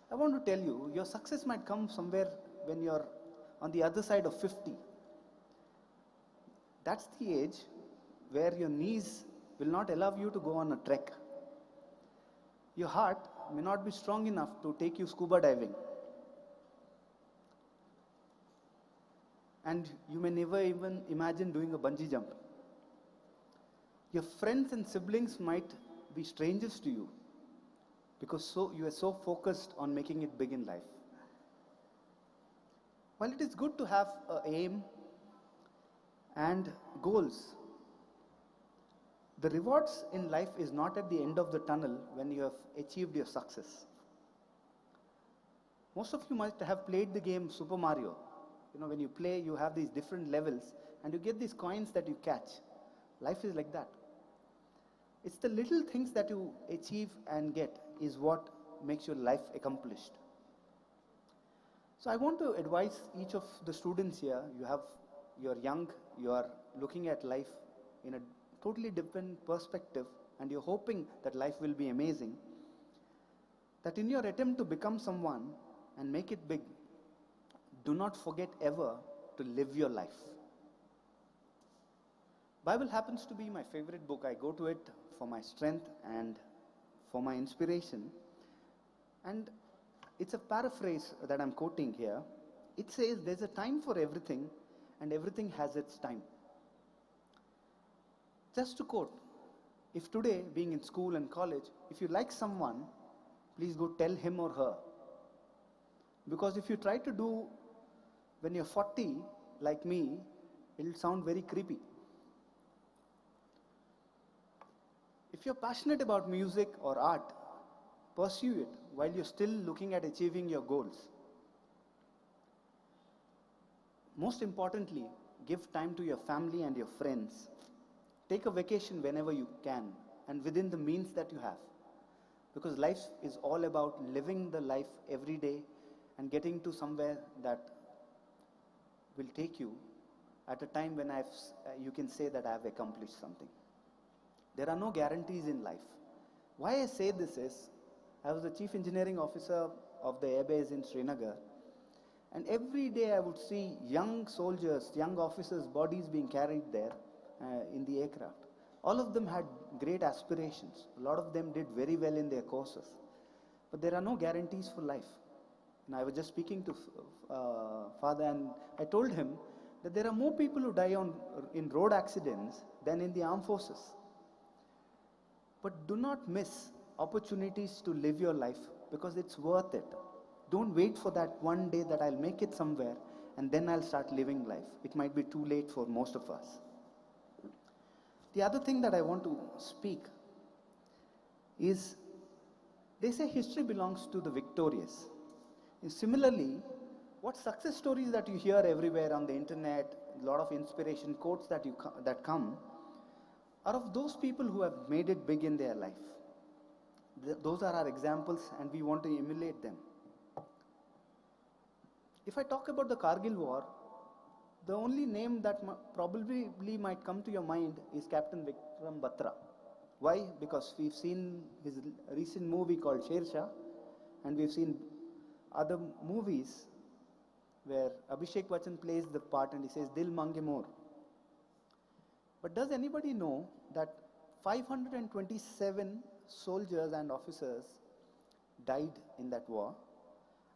I want to tell you, your success might come somewhere when you're on the other side of 50. That's the age where your knees will not allow you to go on a trek. Your heart may not be strong enough to take you scuba diving. And you may never even imagine doing a bungee jump. Your friends and siblings might be strangers to you because you are so focused on making it big in life. While it is good to have an aim and goals, the rewards in life is not at the end of the tunnel when you have achieved your success. Most of you might have played the game Super Mario. You know, when you play, you have these different levels and you get these coins that you catch. Life is like that. It's the little things that you achieve and get is what makes your life accomplished. So I want to advise each of the students here, you're young, you are looking at life in a totally different perspective, and you're hoping that life will be amazing, that in your attempt to become someone and make it big, do not forget ever to live your life. Bible happens to be my favorite book. I go to it for my strength and for my inspiration. And it's a paraphrase that I'm quoting here. It says, there's a time for everything, and everything has its time. Just to quote, if today, being in school and college, if you like someone, please go tell him or her. Because if you try to do when you're 40, like me, it'll sound very creepy. If you're passionate about music or art, pursue it while you're still looking at achieving your goals. Most importantly, give time to your family and your friends. Take a vacation whenever you can and within the means that you have. Because life is all about living the life every day and getting to somewhere that will take you at a time when you can say that I have accomplished something. There are no guarantees in life. Why I say this is, I was the chief engineering officer of the airbase in Srinagar, and every day I would see young soldiers, young officers' bodies being carried there in the aircraft. All of them had great aspirations. A lot of them did very well in their courses. But there are no guarantees for life. And I was just speaking to father, and I told him that there are more people who die in road accidents than in the armed forces. But do not miss opportunities to live your life, because it's worth it. Don't wait for that one day that I'll make it somewhere and then I'll start living life. It might be too late for most of us. The other thing that I want to speak is, they say history belongs to the victorious. And similarly, what success stories that you hear everywhere on the internet, a lot of inspiration quotes that come, are of those people who have made it big in their life. Those are our examples, and we want to emulate them. If I talk about the Kargil War, the only name that probably might come to your mind is Captain Vikram Batra. Why? Because we've seen his recent movie called Sher Shah, and we've seen other movies where Abhishek Bachchan plays the part and he says, Dil Mange More. But does anybody know that 527 soldiers and officers died in that war,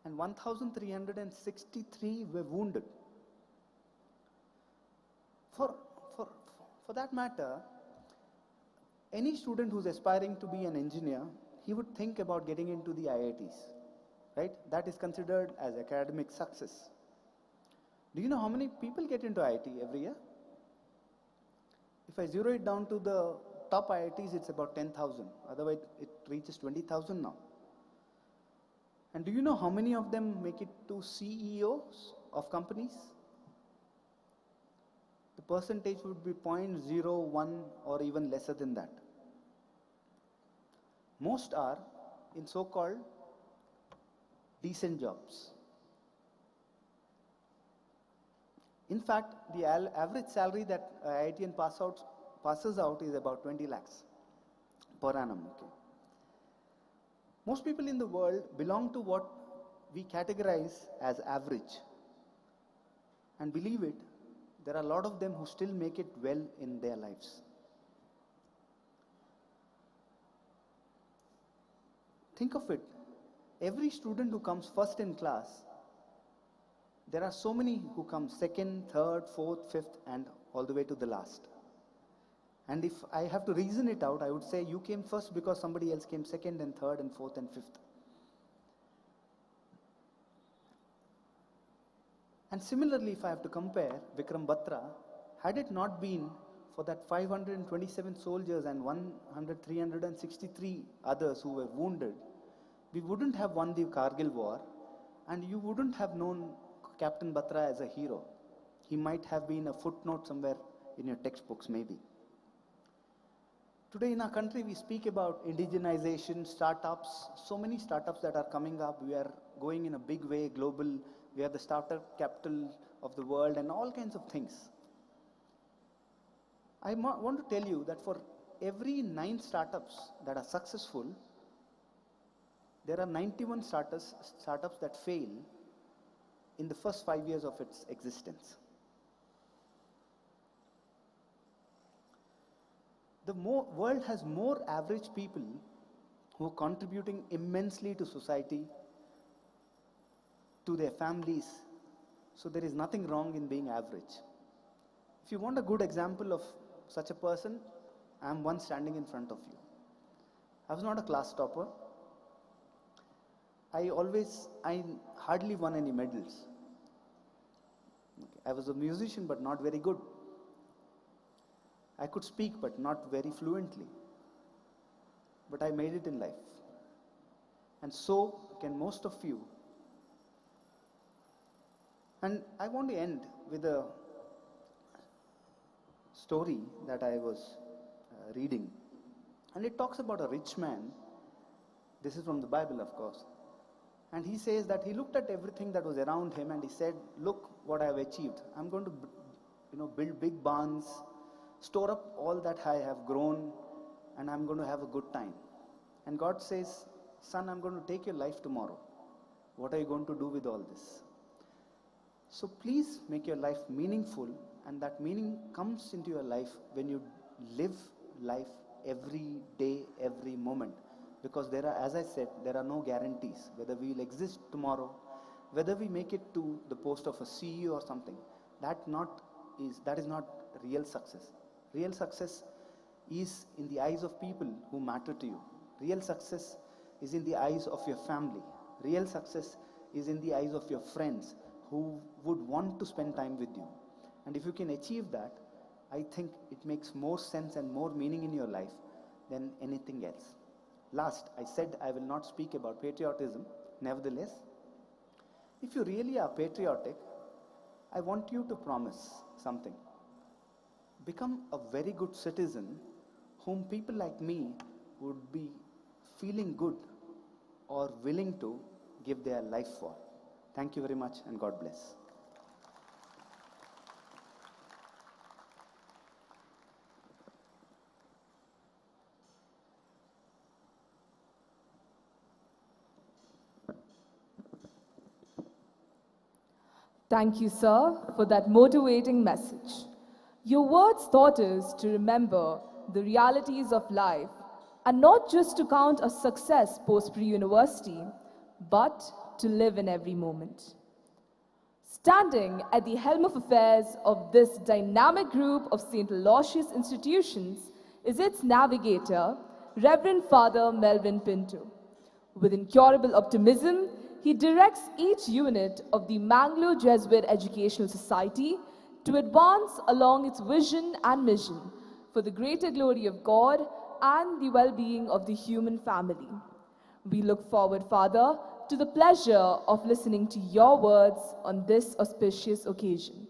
and 1,363 were wounded? For that matter, any student who's aspiring to be an engineer, he would think about getting into the IITs, right? That is considered as academic success. Do you know how many people get into IIT every year? If I zero it down to the top IITs, it's about 10,000. Otherwise, it reaches 20,000 now. And do you know how many of them make it to CEOs of companies? The percentage would be 0.01 or even lesser than that. Most are in so-called decent jobs. In fact, the average salary that IITian passes out is about 20 lakhs per annum. Okay. Most people in the world belong to what we categorize as average. And believe it, there are a lot of them who still make it well in their lives. Think of it. Every student who comes first in class, there are so many who come second, third, fourth, fifth, and all the way to the last. And if I have to reason it out, I would say you came first because somebody else came second and third and fourth and fifth. And similarly, if I have to compare Vikram Batra, had it not been for that 527 soldiers and 363 others who were wounded, we wouldn't have won the Kargil War, and you wouldn't have known Captain Batra as a hero. He might have been a footnote somewhere in your textbooks, maybe. Today in our country, we speak about indigenization, startups, so many startups that are coming up. We are going in a big way global. We are the startup capital of the world and all kinds of things. I want to tell you that for every 9 startups that are successful, there are 91 startups that fail in the first 5 years of its existence. The world has more average people who are contributing immensely to society, to their families. So there is nothing wrong in being average. If you want a good example of such a person, I am one standing in front of you. I was not a class topper. I hardly won any medals. Okay. I was a musician but not very good. I could speak but not very fluently. But I made it in life. And so can most of you. And I want to end with a story that I was reading. And it talks about a rich man. This is from the Bible, of course. And he says that he looked at everything that was around him and he said, look what I have achieved. I'm going to build big barns, store up all that I have grown, and I'm going to have a good time. And God says, son, I'm going to take your life tomorrow. What are you going to do with all this? So please make your life meaningful, and that meaning comes into your life when you live life every day, every moment. Because there are, as I said, there are no guarantees whether we will exist tomorrow, whether we make it to the post of a CEO or something. That is not real success. Real success is in the eyes of people who matter to you. Real success is in the eyes of your family. Real success is in the eyes of your friends who would want to spend time with you. And if you can achieve that, I think it makes more sense and more meaning in your life than anything else. Last, I said I will not speak about patriotism. Nevertheless, if you really are patriotic, I want you to promise something. Become a very good citizen whom people like me would be feeling good or willing to give their life for. Thank you very much, and God bless. Thank you, sir, for that motivating message. Your words taught us to remember the realities of life and not just to count a success post-pre-university, but to live in every moment. Standing at the helm of affairs of this dynamic group of St. Aloysius institutions is its navigator, Reverend Father Melvin Pinto. With incurable optimism, he directs each unit of the Mangaluru Jesuit Educational Society to advance along its vision and mission for the greater glory of God and the well-being of the human family. We look forward, Father, to the pleasure of listening to your words on this auspicious occasion.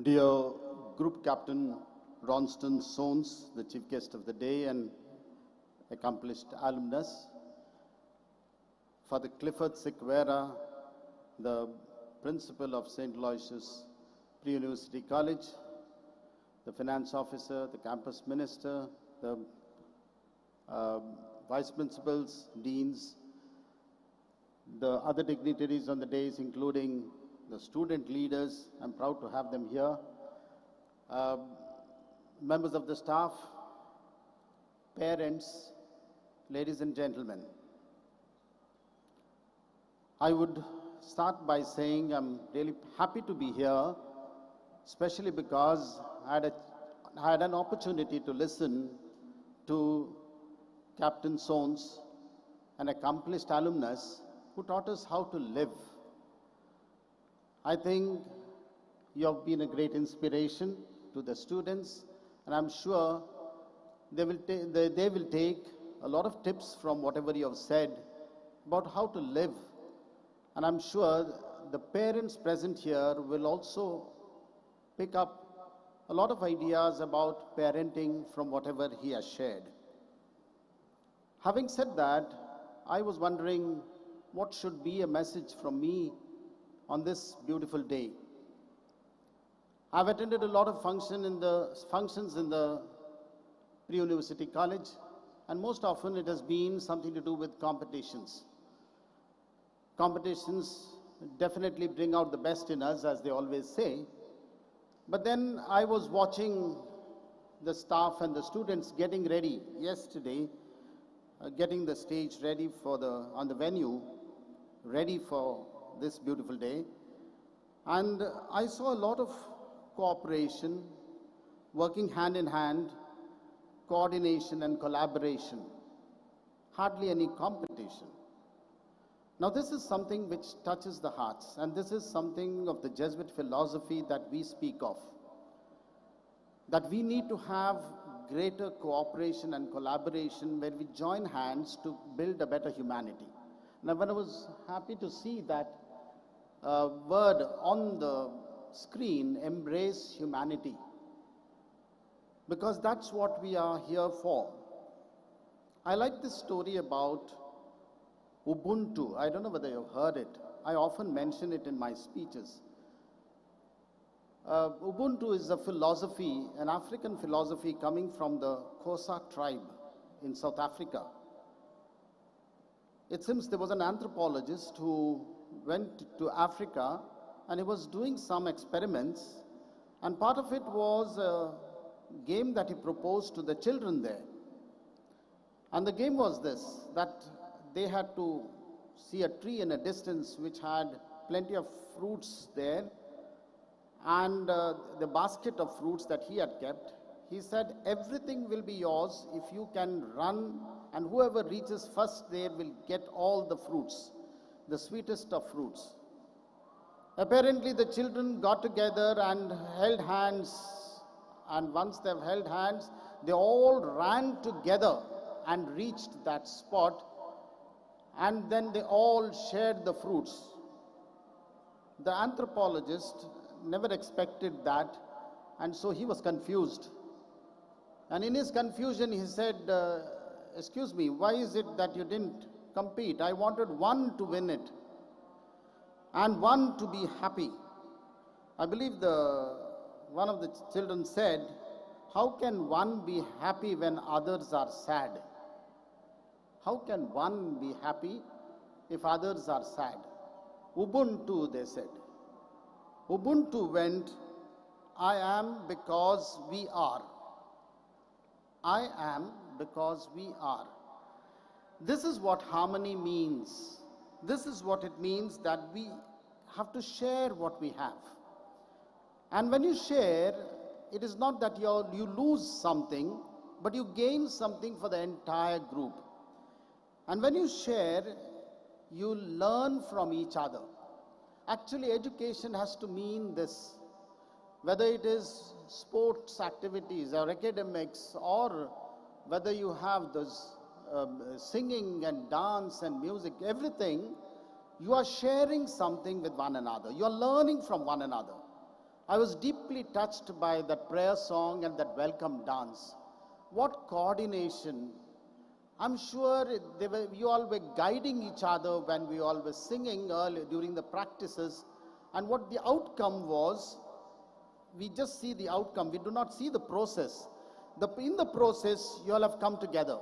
Dear Group Captain Ronston Sones, the chief guest of the day and accomplished alumnus, Father Clifford Siqueira, the principal of St. Aloysius Pre-University College, the finance officer, the campus minister, the vice principals, deans, the other dignitaries on the days, including the student leaders. I'm proud to have them here. Members of the staff, parents, ladies and gentlemen. I would start by saying I'm really happy to be here, especially because I had an opportunity to listen to Captain Sones, an accomplished alumnus who taught us how to live. I think you have been a great inspiration to the students, and I'm sure they will take a lot of tips from whatever you have said about how to live. And I'm sure the parents present here will also pick up a lot of ideas about parenting from whatever he has shared. Having said that, I was wondering what should be a message from me on this beautiful day. I've attended a lot of functions in the pre-university college, and most often it has been something to do with competitions. Competitions definitely bring out the best in us, as they always say. But then I was watching the staff and the students getting ready yesterday, getting the stage ready on the venue, ready for this beautiful day. And I saw a lot of cooperation, working hand in hand, coordination and collaboration. Hardly any competition. Now this is something which touches the hearts, and this is something of the Jesuit philosophy that we speak of. That we need to have greater cooperation and collaboration where we join hands to build a better humanity. Now when I was happy to see that word on the screen, embrace humanity, because that's what we are here for. I like this story about Ubuntu. I don't know whether you've heard it. I often mention it in my speeches. Ubuntu is a philosophy, an African philosophy coming from the Xhosa tribe in South Africa. It seems there was an anthropologist who went to Africa and he was doing some experiments, and part of it was a game that he proposed to the children there. And the game was this, that they had to see a tree in a distance which had plenty of fruits there, and the basket of fruits that he had kept. He said, everything will be yours if you can run, and whoever reaches first there will get all the fruits, the sweetest of fruits. Apparently the children got together and held hands, and once they've held hands, they all ran together and reached that spot, and then they all shared the fruits. The anthropologist never expected that, and so he was confused. And in his confusion he said, excuse me, why is it that you didn't compete? I wanted one to win it and one to be happy. I believe one of the children said, how can one be happy when others are sad? How can one be happy if others are sad? Ubuntu, they said. Ubuntu went, I am because we are. I am because we are. This is what harmony means. This is what it means, that we have to share what we have. And when you share, it is not that you lose something, but you gain something for the entire group. And when you share, you learn from each other. Actually, education has to mean this. Whether it is sports activities or academics, or whether you have those singing and dance and music, everything, you are sharing something with one another. You are learning from one another. I was deeply touched by that prayer song and that welcome dance. What coordination! I'm sure you all were guiding each other when we all were singing earlier during the practices, and what the outcome was, we just see the outcome. We do not see the process. In the process, you all have come together.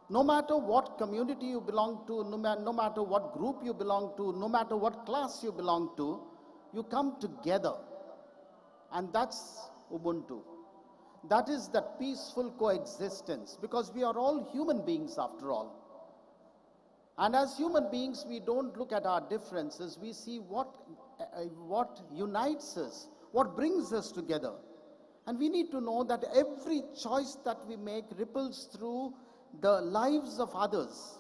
No matter what community you belong to, no matter what group you belong to, no matter what class you belong to, you come together. And that's Ubuntu. That is that peaceful coexistence, because we are all human beings after all. And as human beings, we don't look at our differences. We see what unites us, what brings us together. And we need to know that every choice that we make ripples through the lives of others.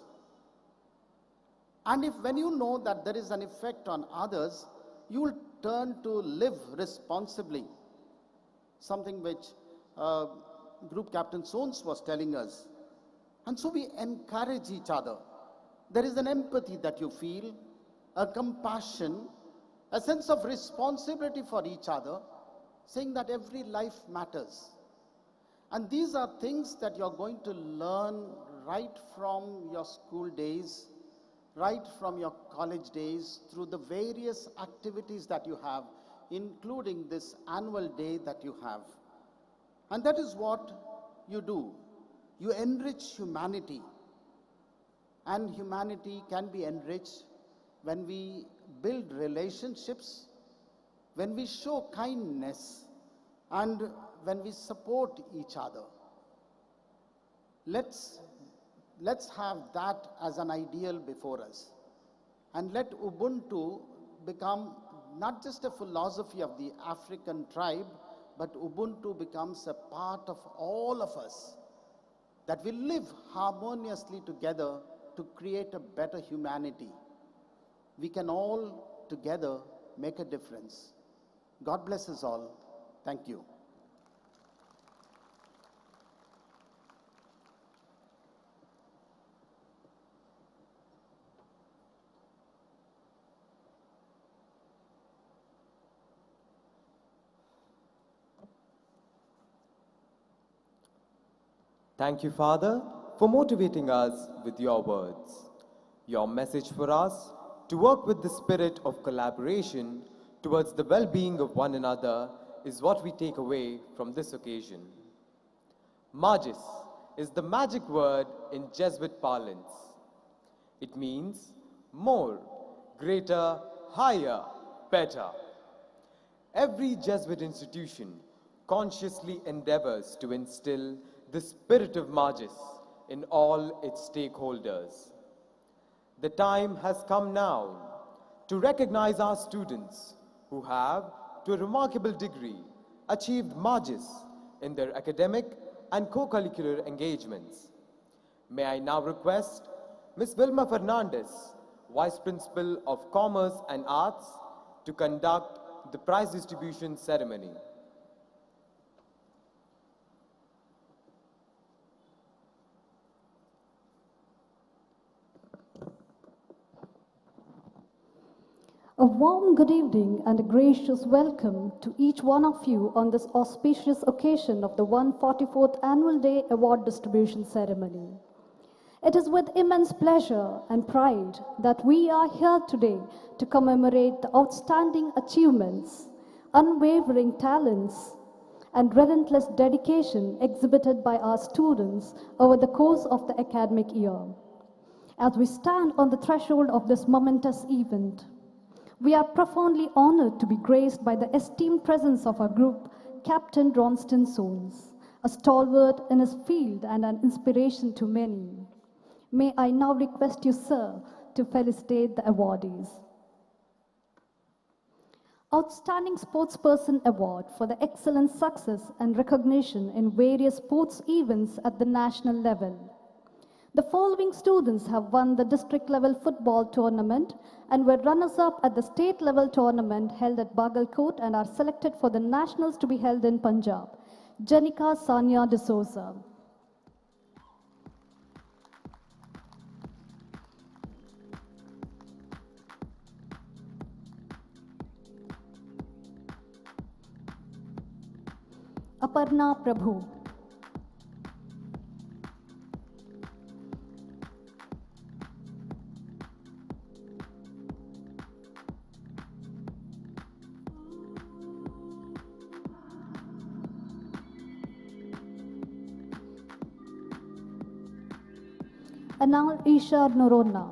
And when you know that there is an effect on others, you will turn to live responsibly. Something which Group Captain Sones was telling us. And so we encourage each other. There is an empathy that you feel, a compassion, a sense of responsibility for each other, saying that every life matters. And these are things that you're going to learn right from your school days, right from your college days, through the various activities that you have, including this annual day that you have. And that is what you do. You enrich humanity. And humanity can be enriched when we build relationships, when we show kindness, and when we support each other. Let's have that as an ideal before us. And let Ubuntu become not just a philosophy of the African tribe, but Ubuntu becomes a part of all of us, that we live harmoniously together to create a better humanity. We can all together make a difference. God bless us all. Thank you. Thank you, Father, for motivating us with your words. Your message for us to work with the spirit of collaboration towards the well-being of one another is what we take away from this occasion. Majis is the magic word in Jesuit parlance. It means more, greater, higher, better. Every Jesuit institution consciously endeavors to instill the spirit of Majis in all its stakeholders. The time has come now to recognize our students who have, to a remarkable degree, achieved Majis in their academic and co-curricular engagements. May I now request Ms. Vilma Fernandez, Vice Principal of Commerce and Arts, to conduct the prize distribution ceremony. A warm good evening and a gracious welcome to each one of you on this auspicious occasion of the 144th Annual Day Award Distribution Ceremony. It is with immense pleasure and pride that we are here today to commemorate the outstanding achievements, unwavering talents, and relentless dedication exhibited by our students over the course of the academic year. As we stand on the threshold of this momentous event, we are profoundly honored to be graced by the esteemed presence of our group, Captain Ronston Sones, a stalwart in his field and an inspiration to many. May I now request you, sir, to felicitate the awardees. Outstanding Sportsperson Award for the excellent success and recognition in various sports events at the national level. The following students have won the district-level football tournament and were runners-up at the state-level tournament held at Bagalkot and are selected for the nationals to be held in Punjab. Janika Sanya D'Souza. Aparna Prabhu. Anal Isha Norona.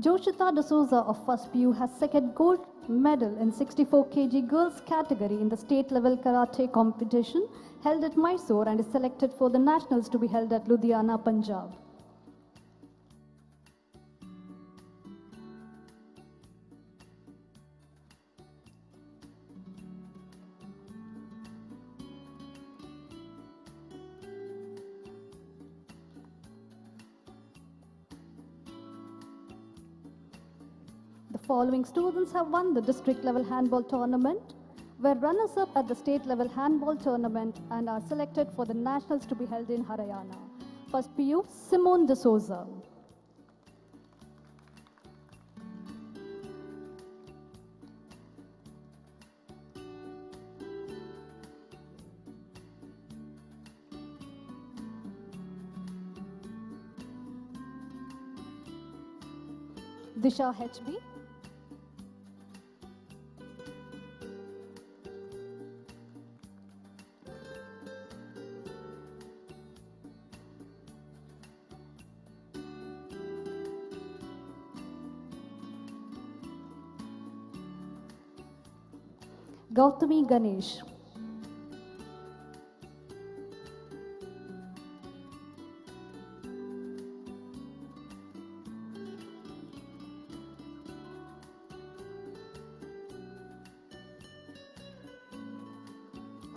Joshita D'Souza of First PU has second gold medal in 64 kg girls category in the state level karate competition held at Mysore and is selected for the nationals to be held at Ludhiana, Punjab. The following students have won the district level handball tournament, were runners up at the state level handball tournament and are selected for the nationals to be held in Haryana. First PU, Simone D'Souza. Disha HB. Gautami Ganesh.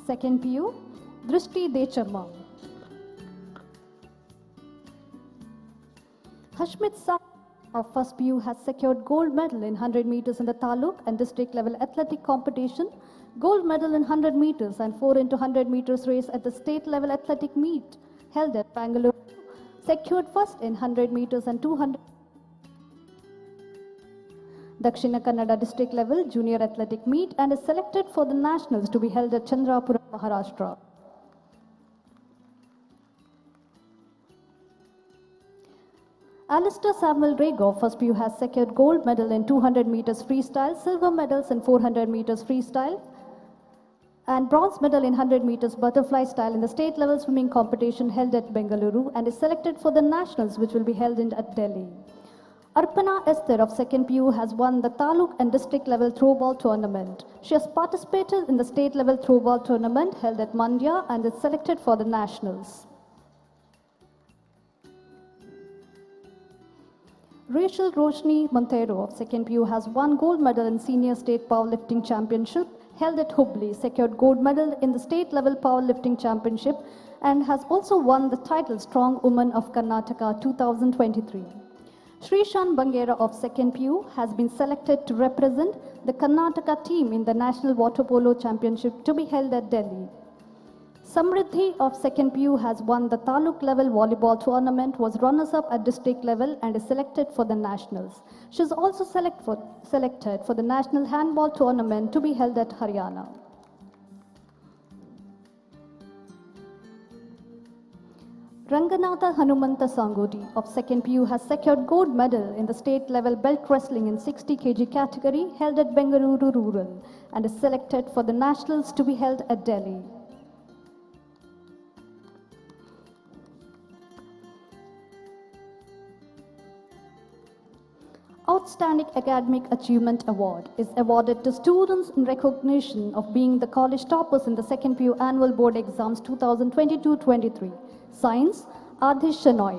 Second PU, Drishti Dechama. Hashmit Sa of first PU has secured gold medal in 100 meters in the Taluk and district level athletic competition, gold medal in 100 meters and 4 into 100 meters race at the state level athletic meet held at Mangaluru, secured first in 100 meters and 200 Dakshina Kannada district level junior athletic meet and is selected for the nationals to be held at Chandrapura, Maharashtra. Alistair Samuel Rego, first PU, has secured gold medal in 200 meters freestyle, silver medals in 400 meters freestyle, and bronze medal in 100 meters butterfly style in the state level swimming competition held at Bengaluru and is selected for the nationals which will be held at Delhi. Arpana Esther of second PU has won the Taluk and district level throwball tournament. She has participated in the state level throwball tournament held at Mandya and is selected for the nationals. Rachel Roshni Montero of second PU has won gold medal in senior state powerlifting championship held at Hubli, secured gold medal in the state level powerlifting championship and has also won the title Strong Woman of Karnataka 2023. Srishan Bangera of second PU has been selected to represent the Karnataka team in the National Water Polo Championship to be held at Delhi. Samriddhi of second PU has won the Taluk level volleyball tournament, was runners-up at district level and is selected for the nationals. She is also selected for the national handball tournament to be held at Haryana. Ranganatha Hanumanta Sangodi of second PU has secured gold medal in the state level belt wrestling in 60 kg category held at Bengaluru Rural and is selected for the nationals to be held at Delhi. Outstanding Academic Achievement Award is awarded to students in recognition of being the college toppers in the second PU annual board exams 2022-23. Science, Adhish Shenoy.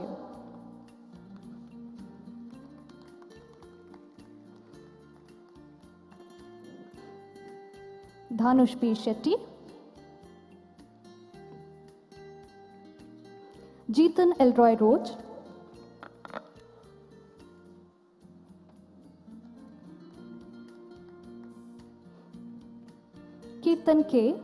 Dhanush P. Shetty. Jeetan Elroy Roach. Keertan K.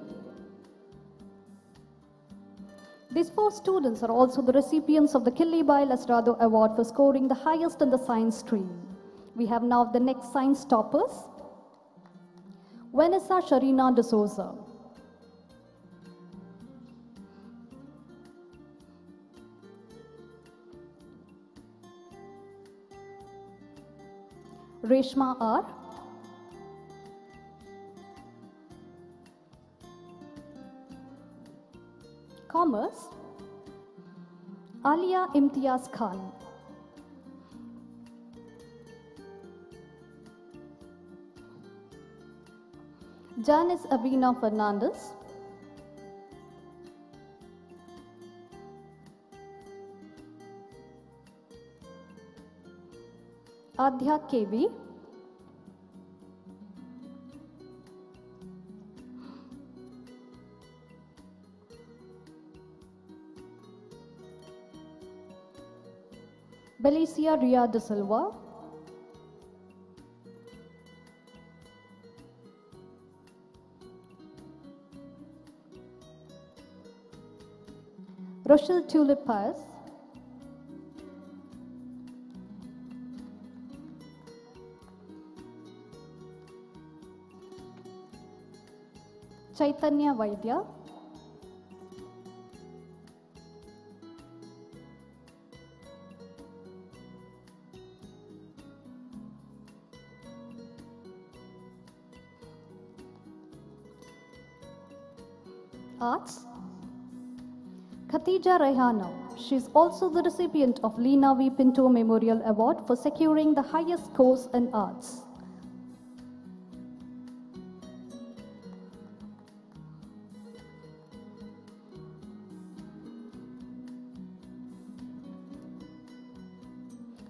These 4 students are also the recipients of the Killibai Lasrado Award for scoring the highest in the science stream. We have now the next science toppers. Vanessa Sharina De Souza. Reshma R. Commerce, Alia Imtiaz Khan. Janice Abina Fernandez. Adhya KV. Belicia Ria de Silva. Rochelle Tulip Paez. Chaitanya Vaidya. Arts, Khatija Rehana. She is also the recipient of Lina V. Pinto Memorial Award for securing the highest scores in arts.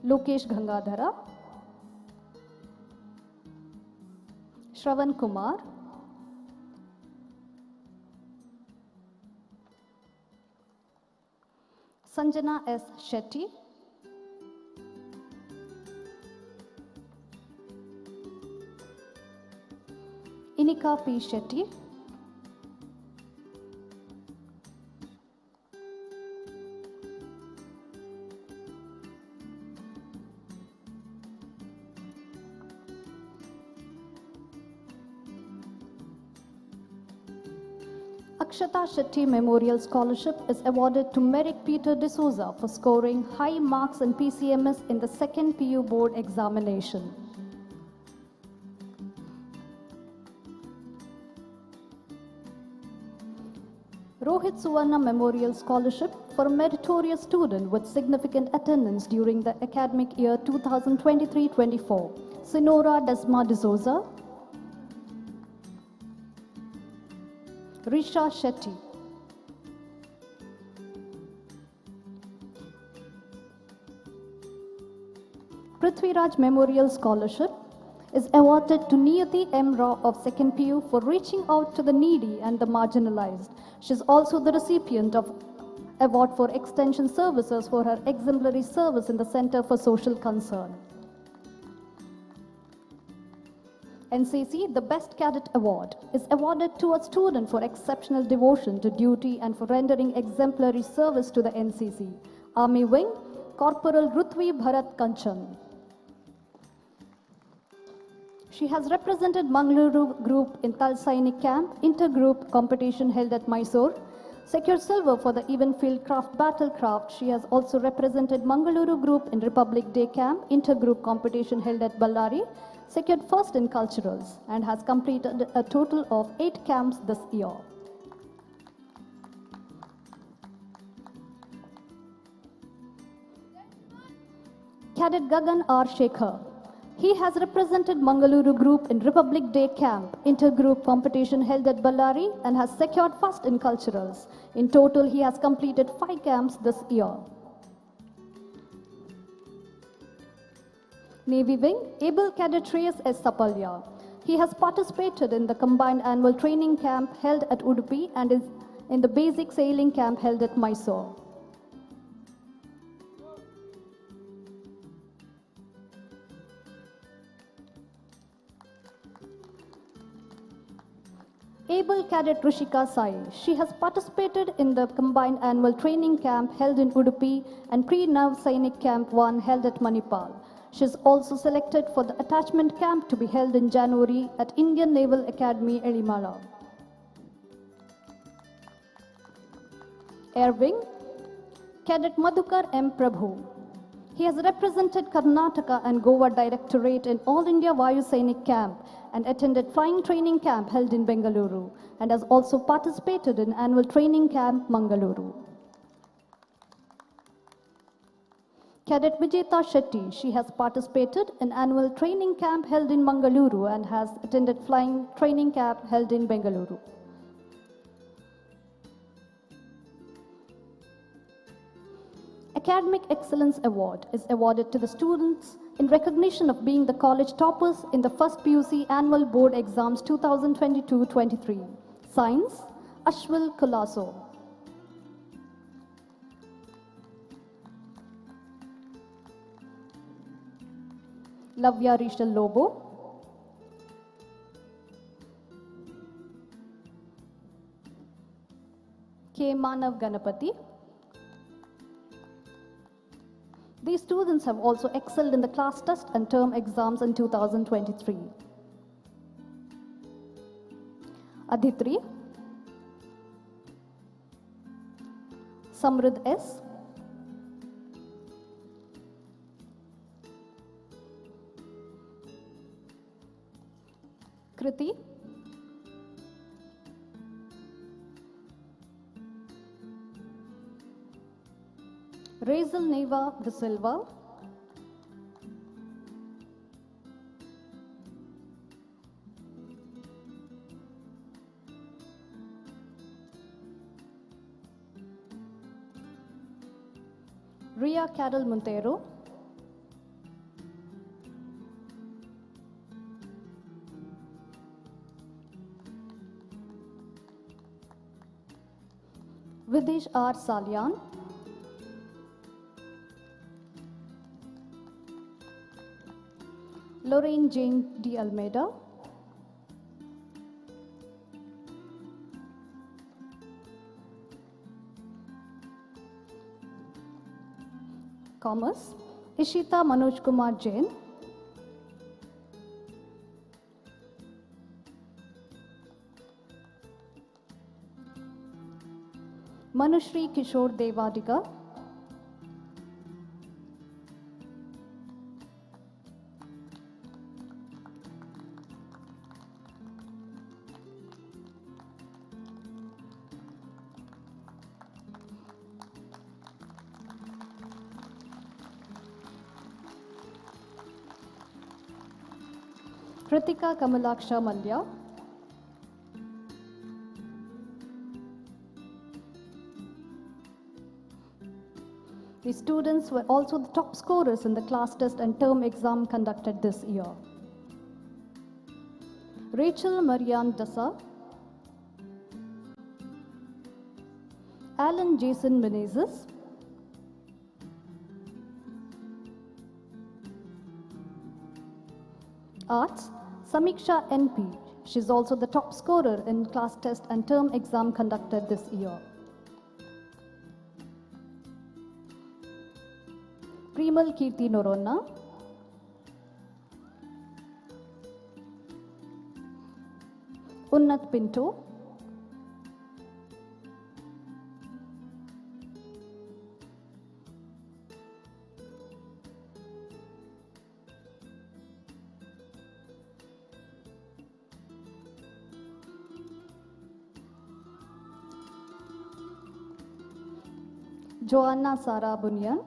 Lokesh Gangadhara, Shravan Kumar, Sanjana S. Shetty, Inika P. Shetty, Akshata Shetty Memorial Scholarship is awarded to Merrick Peter D'Souza for scoring high marks in PCMS in the second PU board examination. Rohit Suvarna Memorial Scholarship for a meritorious student with significant attendance during the academic year 2023-24. Sinora Desma D'Souza, Risha Shetty, Prithviraj Memorial Scholarship is awarded to Niyati M. Rao of 2nd PU for reaching out to the needy and the marginalized. She is also the recipient of award for extension services for her exemplary service in the Center for Social Concern. NCC, the Best Cadet Award, is awarded to a student for exceptional devotion to duty and for rendering exemplary service to the NCC. Army Wing, Corporal Ruthvi Bharat Kanchan. She has represented Mangaluru Group in Tal Sainik Camp, intergroup competition held at Mysore. Secured silver for the event field craft battlecraft. She has also represented Mangaluru Group in Republic Day Camp, intergroup competition held at Ballari. Secured first in culturals and has completed a total of 8 camps this year. Cadet Gagan R. Shekhar. He has represented Mangaluru Group in Republic Day Camp, intergroup competition held at Ballari and has secured first in culturals. In total, he has completed 5 camps this year. Navy Wing, Able Cadet Reyes S. Sapalya. He has participated in the combined annual training camp held at Udupi and is in the basic sailing camp held at Mysore. Able Cadet Rishika Sai. She has participated in the combined annual training camp held in Udupi and pre-Nav Sainik Camp 1 held at Manipal. She is also selected for the attachment camp to be held in January at Indian Naval Academy, Elimala. Air Wing, Cadet Madhukar M. Prabhu. He has represented Karnataka and Goa Directorate in All India Vayu Sainik Camp and attended flying training camp held in Bengaluru and has also participated in annual training camp Mangaluru. Cadet Vijeta Shetty. She has participated in annual training camp held in Mangaluru and has attended flying training camp held in Bengaluru. Academic Excellence Award is awarded to the students in recognition of being the college toppers in the first PUC annual board exams 2022-23. Science, Ashwil Kulaso. Lavya Rishal Lobo. K. Manav Ganapati. These students have also excelled in the class test and term exams in 2023. Adhitri, Samrid S, Kriti, Razel Neva De Silva, Ria Carol Montero, Videsh R. Salyan, Lorraine Jane D. Almeida, Commerce, Ishita Manoj Kumar Jain, Manushri Kishore Devadiga, Kritika Kamalaksha Malya, the students were also the top scorers in the class test and term exam conducted this year. Rachel Marianne Dasa, Alan Jason Menezes, Arts, Samiksha NP. She's also the top scorer in class test and term exam conducted this year. Premal Kirti Noronna, Unnat Pinto, Joanna Sara Bunyan,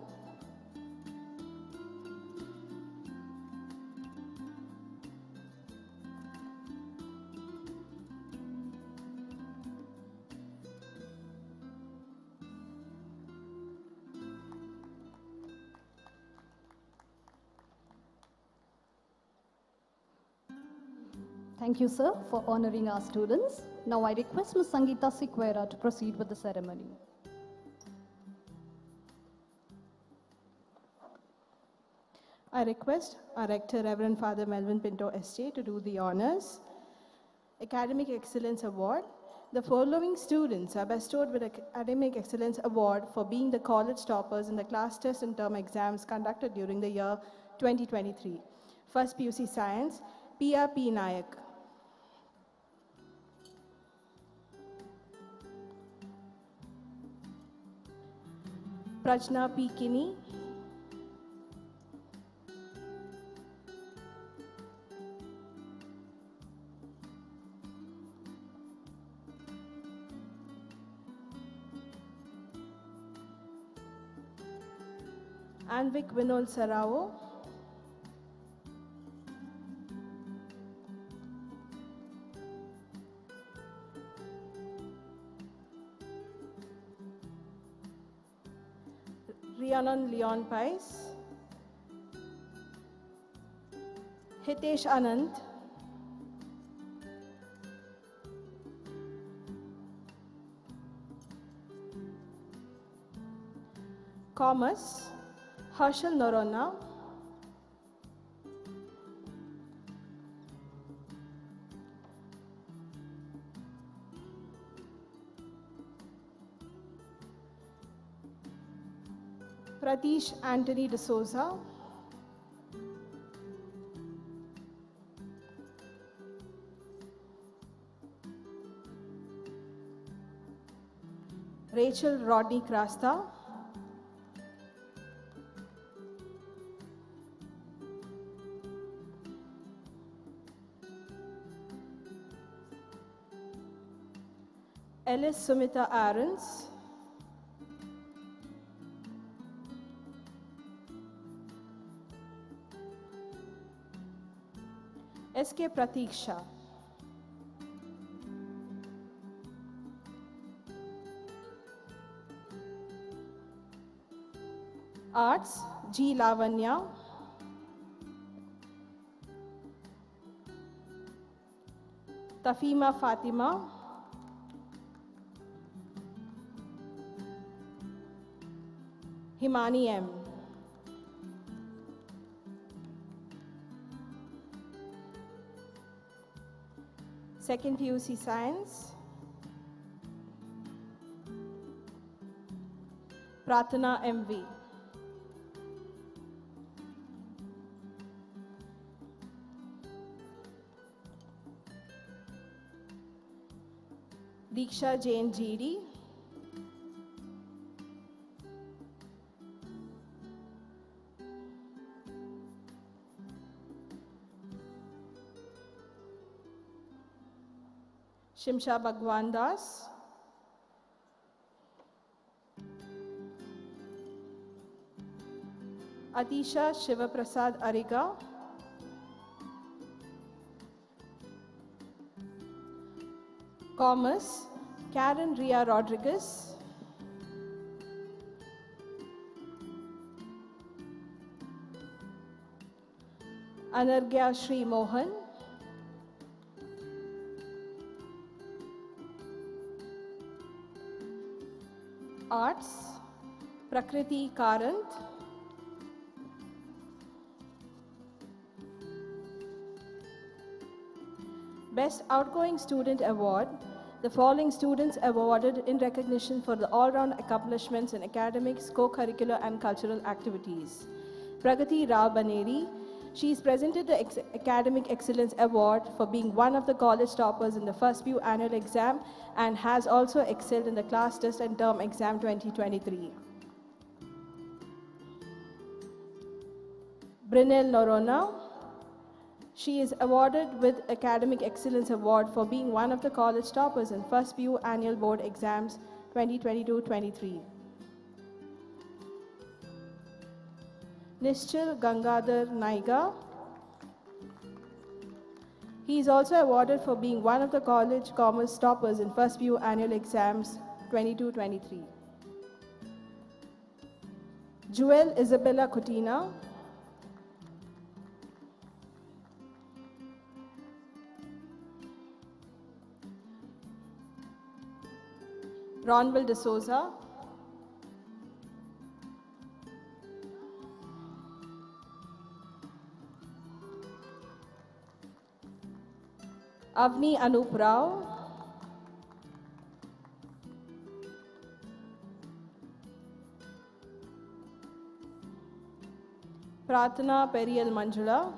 Thank you, sir, for honoring our students. Now I request Ms. Sangeeta Sikwera to proceed with the ceremony. I request our Rector, Reverend Father Melvin Pinto SJ, to do the honors. Academic Excellence Award. The following students are bestowed with Academic Excellence Award for being the college toppers in the class test and term exams conducted during the year 2023. First PUC Science, P.R. P. Nayak. Prajna P. Kinney. Anvik Vinod Sarao. Rhiannon Leon Pais. Hitesh Anand. Commerce, Harshal Noronna. Pratish Anthony D'Souza. Rachel Rodney Krasta. Ellis Sumita Aarons. S.K. Pratiksha. Arts, G. Lavanya. Tafima Fatima. Himani M. Second PUC Science, Pratana MV. Diksha Jain GD. Shimsha Bhagwan Das. Atisha Shivaprasad Ariga. Commerce, Karen Ria Rodriguez. Anargya Sri Mohan. Arts, Prakriti Karant. Best Outgoing Student Award. The following students awarded in recognition for the all-round accomplishments in academics, co-curricular and cultural activities. Pragati Rao Baneri. She is presented the Academic Excellence Award for being one of the college toppers in the first PU annual exam and has also excelled in the class test and term exam 2023. Brynel Norona. She is awarded with Academic Excellence Award for being one of the college toppers in first PU annual board exams 2022-23. Nischal Gangadhar Naiga. He is also awarded for being one of the college commerce toppers in first PU annual exams 22-23. Jewel Isabella Coutina. Ronville D'Souza. Avni Anup Rao. Pratana Periyal Manjula.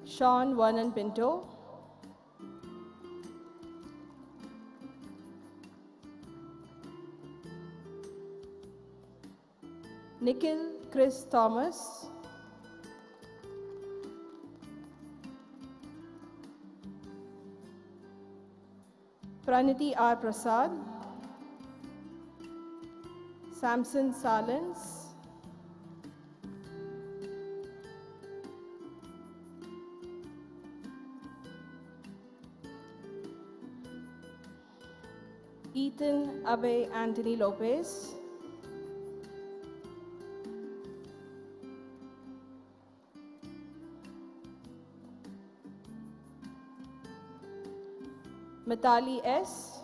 Sean Vernon Pinto. Nikhil Chris Thomas. Praniti R. Prasad. Samson Salins. Ethan Abe Anthony Lopez. Mitali S.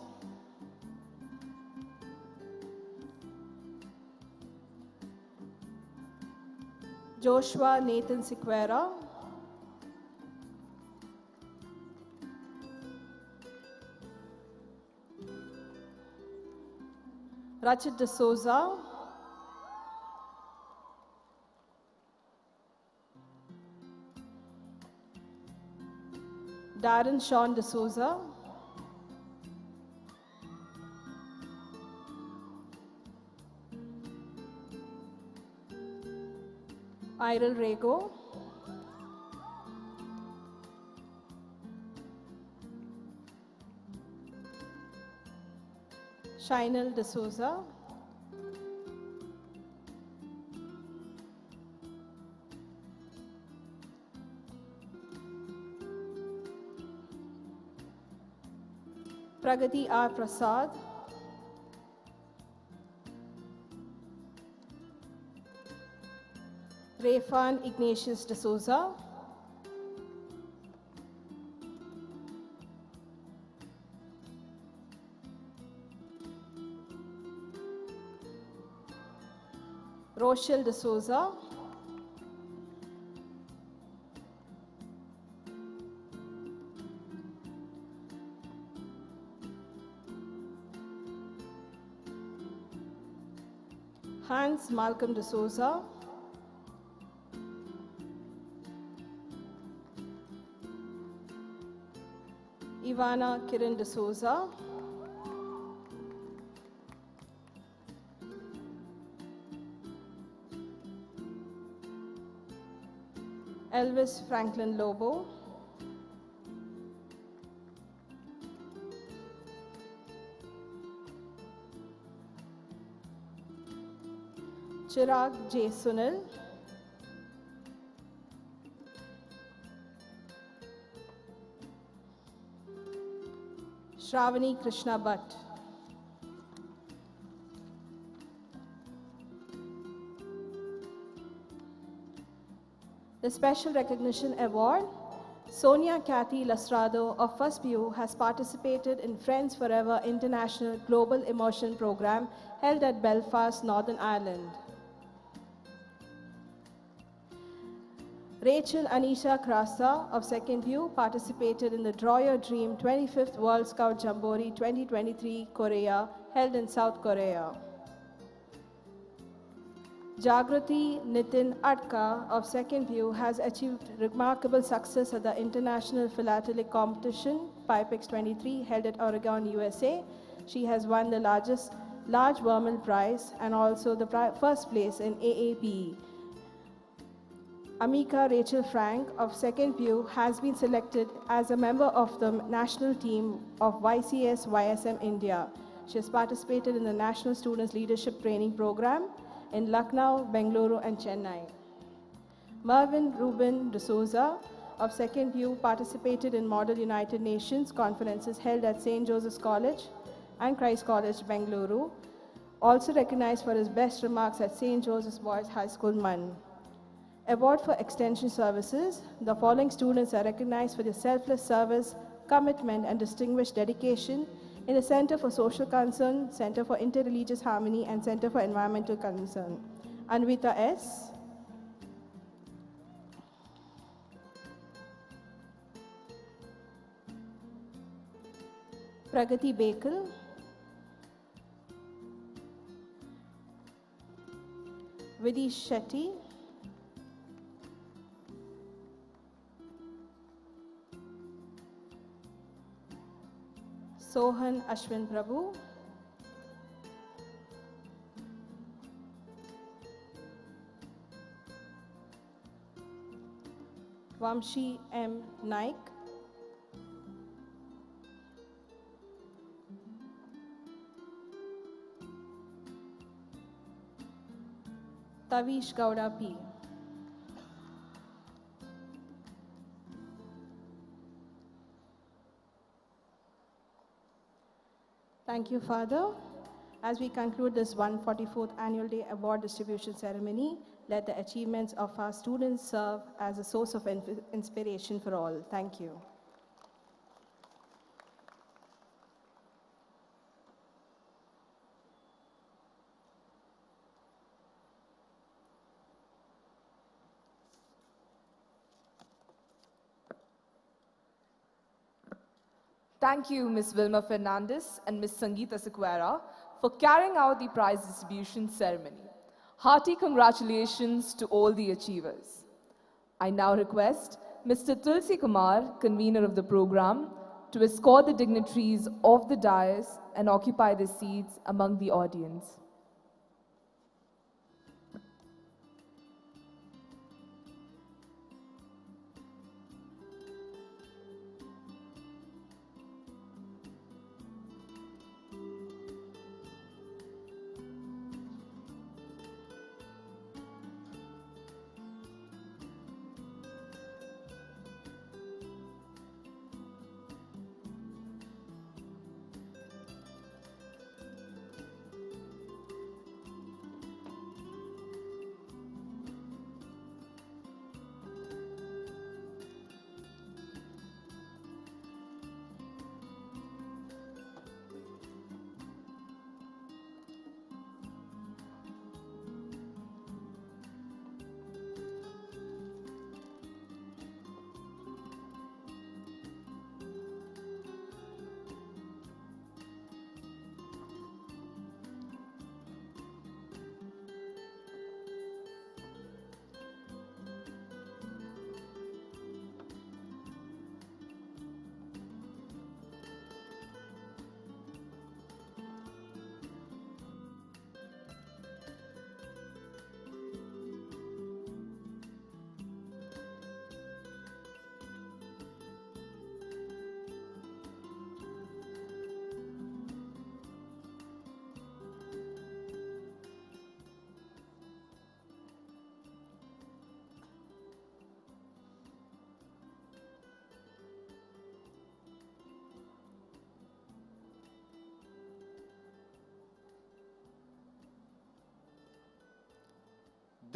Joshua Nathan Sequeira. Rachit D'Souza. Darren Sean D'Souza. Irel Rego. Shinal D'Souza. Pragati R. Prasad. Refan Ignatius D'Souza. Rochelle D'Souza, Hans Malcolm D'Souza, Ivana Kiran D'Souza, Elvis Franklin Lobo, Chirag J. Sunil, Shravani Krishna Bhatt, the Special Recognition Award, Sonia Kathy Lastrado of First PU has participated in Friends Forever International Global Immersion Program held at Belfast, Northern Ireland. Rachel Anisha Krasa of Second PU participated in the Draw Your Dream 25th World Scout Jamboree 2023 Korea held in South Korea. Jagrati Nitin Adka of Second PU has achieved remarkable success at the International Philatelic Competition, PIPEX 23, held at Oregon, USA. She has won the large Vermal Prize and also the first place in AAPE. Amika Rachel Frank of Second PU has been selected as a member of the national team of YCS YSM India. She has participated in the National Students Leadership Training Program in Lucknow, Mangaluru, and Chennai. Mervyn Ruben D'Souza of Second PU participated in Model United Nations conferences held at St. Joseph's College and Christ College, Bengaluru, also recognized for his best remarks at St. Joseph's Boys High School, Mann. Award for Extension Services. The following students are recognized for their selfless service, commitment, and distinguished dedication in the Center for Social Concern, Center for Interreligious Harmony, and Center for Environmental Concern. Anvita S., Pragati Bekal, Vidish Shetty, Sohan Ashwin Prabhu, Vamshi M. Naik, Tavish Gowda P. Thank you, Father. As we conclude this 144th Annual Day Award Distribution Ceremony, let the achievements of our students serve as a source of inspiration for all. Thank you. Thank you, Ms. Wilma Fernandez and Ms. Sangeeta Sequeira, for carrying out the prize distribution ceremony. Hearty congratulations to all the achievers. I now request Mr. Tulsi Kumar, convener of the program, to escort the dignitaries off the dais and occupy their seats among the audience.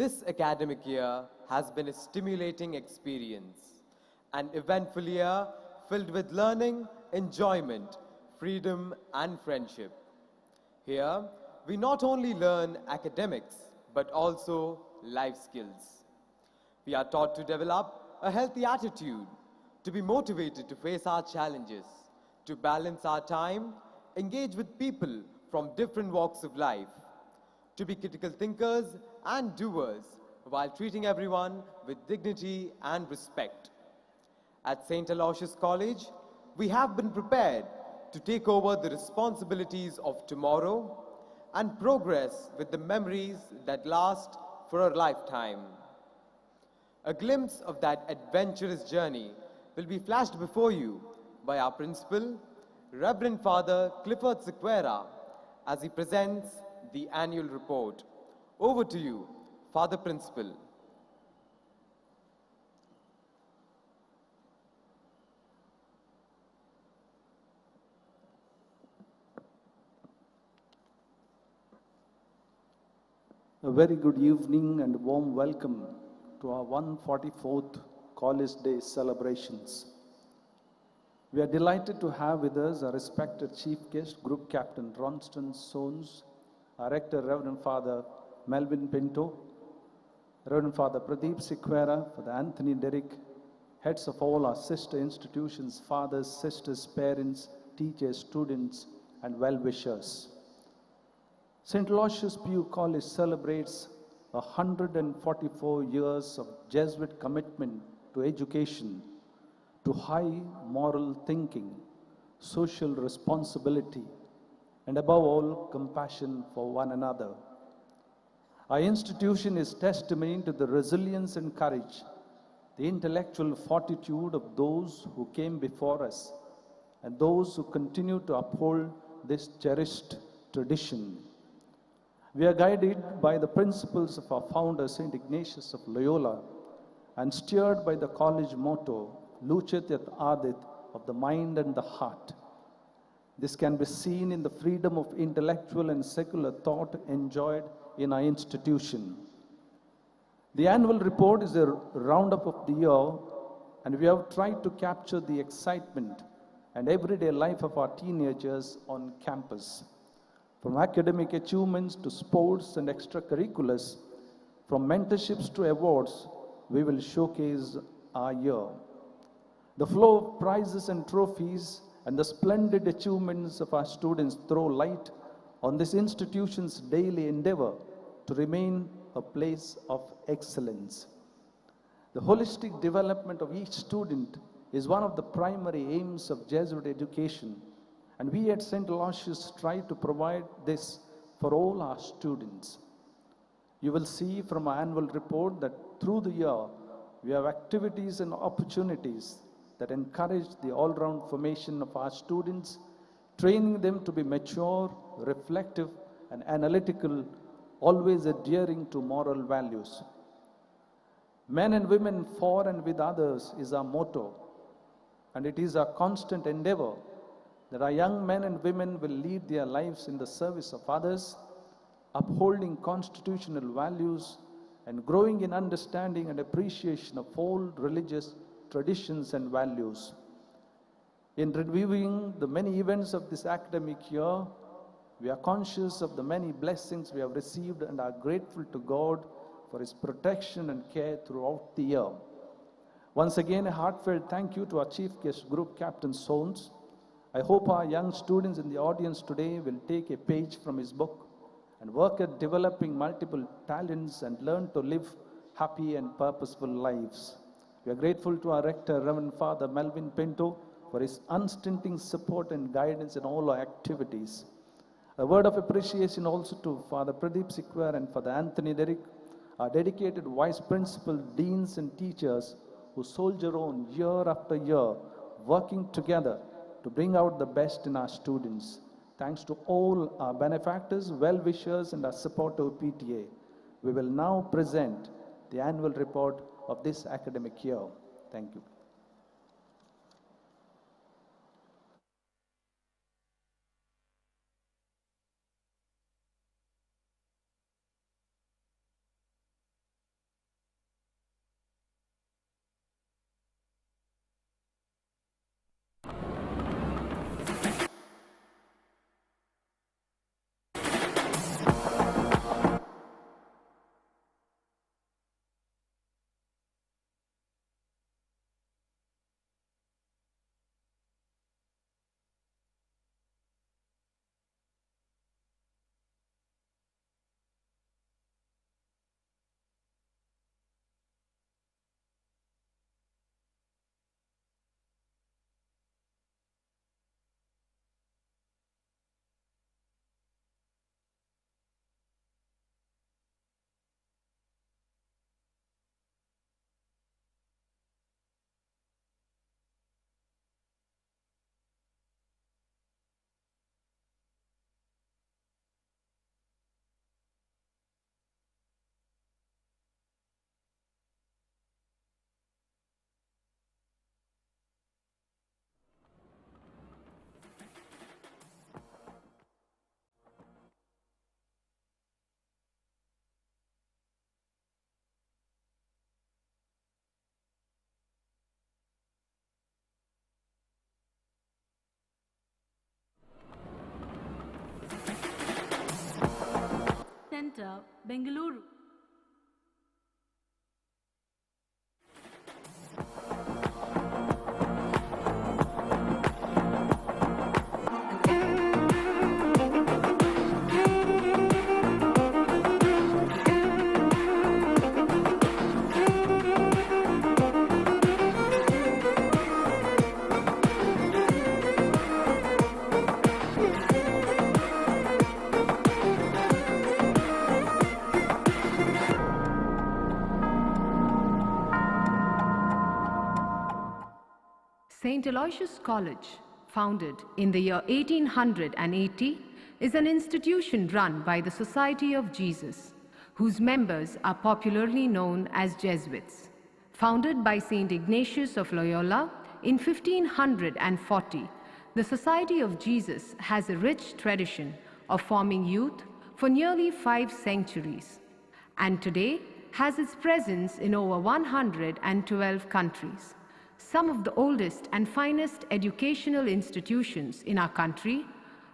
This academic year has been a stimulating experience, an eventful year filled with learning, enjoyment, freedom, and friendship. Here, we not only learn academics, but also life skills. We are taught to develop a healthy attitude, to be motivated to face our challenges, to balance our time, engage with people from different walks of life, to be critical thinkers and doers while treating everyone with dignity and respect. At St. Aloysius College, we have been prepared to take over the responsibilities of tomorrow and progress with the memories that last for a lifetime. A glimpse of that adventurous journey will be flashed before you by our principal, Reverend Father Clifford Sequeira, as he presents the annual report. Over to you, Father Principal. A very good evening and warm welcome to our 144th College Day celebrations. We are delighted to have with us our respected Chief Guest, Group Captain Ronston Sones, our Rector Reverend Father Melvin Pinto, Reverend Father Pradeep Sequeira, Father Anthony Derrick, heads of all our sister institutions, fathers, sisters, parents, teachers, students, and well-wishers. St. Aloysius PU College celebrates 144 years of Jesuit commitment to education, to high moral thinking, social responsibility, and above all, compassion for one another. Our institution is testimony to the resilience and courage, the intellectual fortitude of those who came before us, and those who continue to uphold this cherished tradition. We are guided by the principles of our founder, St. Ignatius of Loyola, and steered by the college motto, Lucet et Ardit, of the mind and the heart. This can be seen in the freedom of intellectual and secular thought enjoyed in our institution. The annual report is a roundup of the year, and we have tried to capture the excitement and everyday life of our teenagers on campus. From academic achievements to sports and extracurriculars, from mentorships to awards, we will showcase our year. The flow of prizes and trophies and the splendid achievements of our students throw light on this institution's daily endeavor to remain a place of excellence. The holistic development of each student is one of the primary aims of Jesuit education, and we at St. Aloysius try to provide this for all our students. You will see from our annual report that through the year, we have activities and opportunities that encourage the all-round formation of our students, training them to be mature, reflective, and analytical, always adhering to moral values. Men and women for and with others is our motto, and it is our constant endeavor that our young men and women will lead their lives in the service of others, upholding constitutional values and growing in understanding and appreciation of all religious traditions and values. In reviewing the many events of this academic year, we are conscious of the many blessings we have received and are grateful to God for His protection and care throughout the year. Once again, a heartfelt thank you to our Chief Guest Group Captain Sones. I hope our young students in the audience today will take a page from his book and work at developing multiple talents and learn to live happy and purposeful lives. We are grateful to our Rector, Reverend Father Melvin Pinto, for his unstinting support and guidance in all our activities. A word of appreciation also to Father Pradeep Sequeira and Father Anthony Derrick, our dedicated Vice Principal, Deans and teachers who soldier on year after year, working together to bring out the best in our students. Thanks to all our benefactors, well-wishers, and our supportive PTA. We will now present the annual report of this academic year. Thank you. Center, Mangaluru. St. Aloysius College, founded in the year 1880, is an institution run by the Society of Jesus, whose members are popularly known as Jesuits. Founded by St. Ignatius of Loyola in 1540, the Society of Jesus has a rich tradition of forming youth for nearly 5 centuries, and today has its presence in over 112 countries. Some of the oldest and finest educational institutions in our country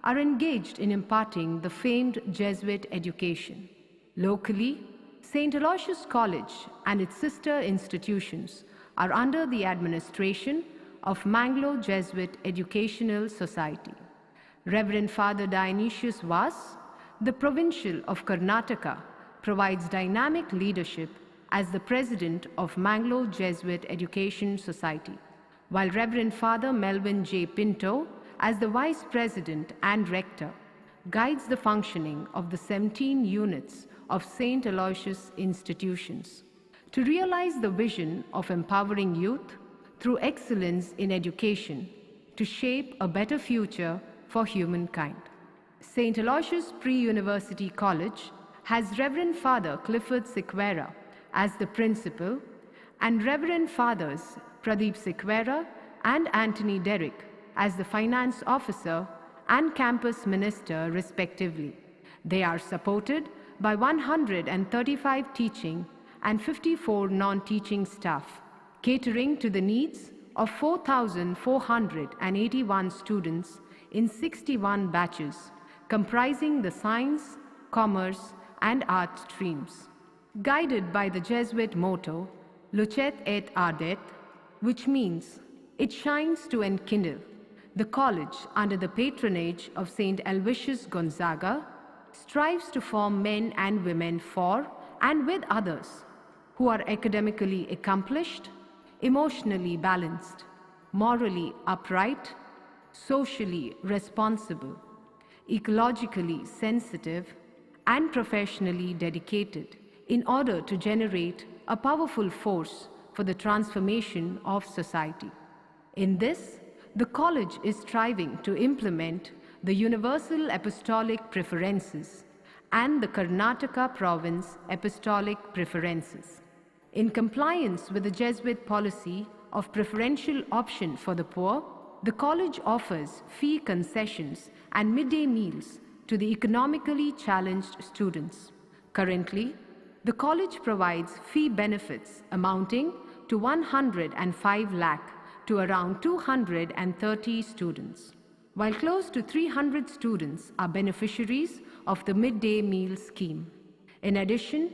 are engaged in imparting the famed Jesuit education. Locally, St. Aloysius College and its sister institutions are under the administration of Mangaluru Jesuit Educational Society. Reverend Father Dionysius Vas, the Provincial of Karnataka, provides dynamic leadership as the President of Mangaluru Jesuit Education Society, while Reverend Father Melvin J. Pinto, as the Vice President and Rector, guides the functioning of the 17 units of St. Aloysius institutions. To realize the vision of empowering youth through excellence in education to shape a better future for humankind. St. Aloysius Pre-University College has Reverend Father Clifford Sequeira as the principal, and Reverend Fathers Pradeep Sequeira and Anthony Derrick as the finance officer and campus minister respectively. They are supported by 135 teaching and 54 non-teaching staff, catering to the needs of 4,481 students in 61 batches, comprising the science, commerce, and art streams. Guided by the Jesuit motto, Lucet et ardet, which means, it shines to enkindle, the college, under the patronage of St. Aloysius Gonzaga, strives to form men and women for and with others who are academically accomplished, emotionally balanced, morally upright, socially responsible, ecologically sensitive, and professionally dedicated, in order to generate a powerful force for the transformation of society. In this, the college is striving to implement the Universal Apostolic Preferences and the Karnataka Province Apostolic Preferences. In compliance with the Jesuit policy of preferential option for the poor, the college offers fee concessions and midday meals to the economically challenged students. Currently, the college provides fee benefits amounting to 105 lakh to around 230 students, while close to 300 students are beneficiaries of the midday meal scheme. In addition,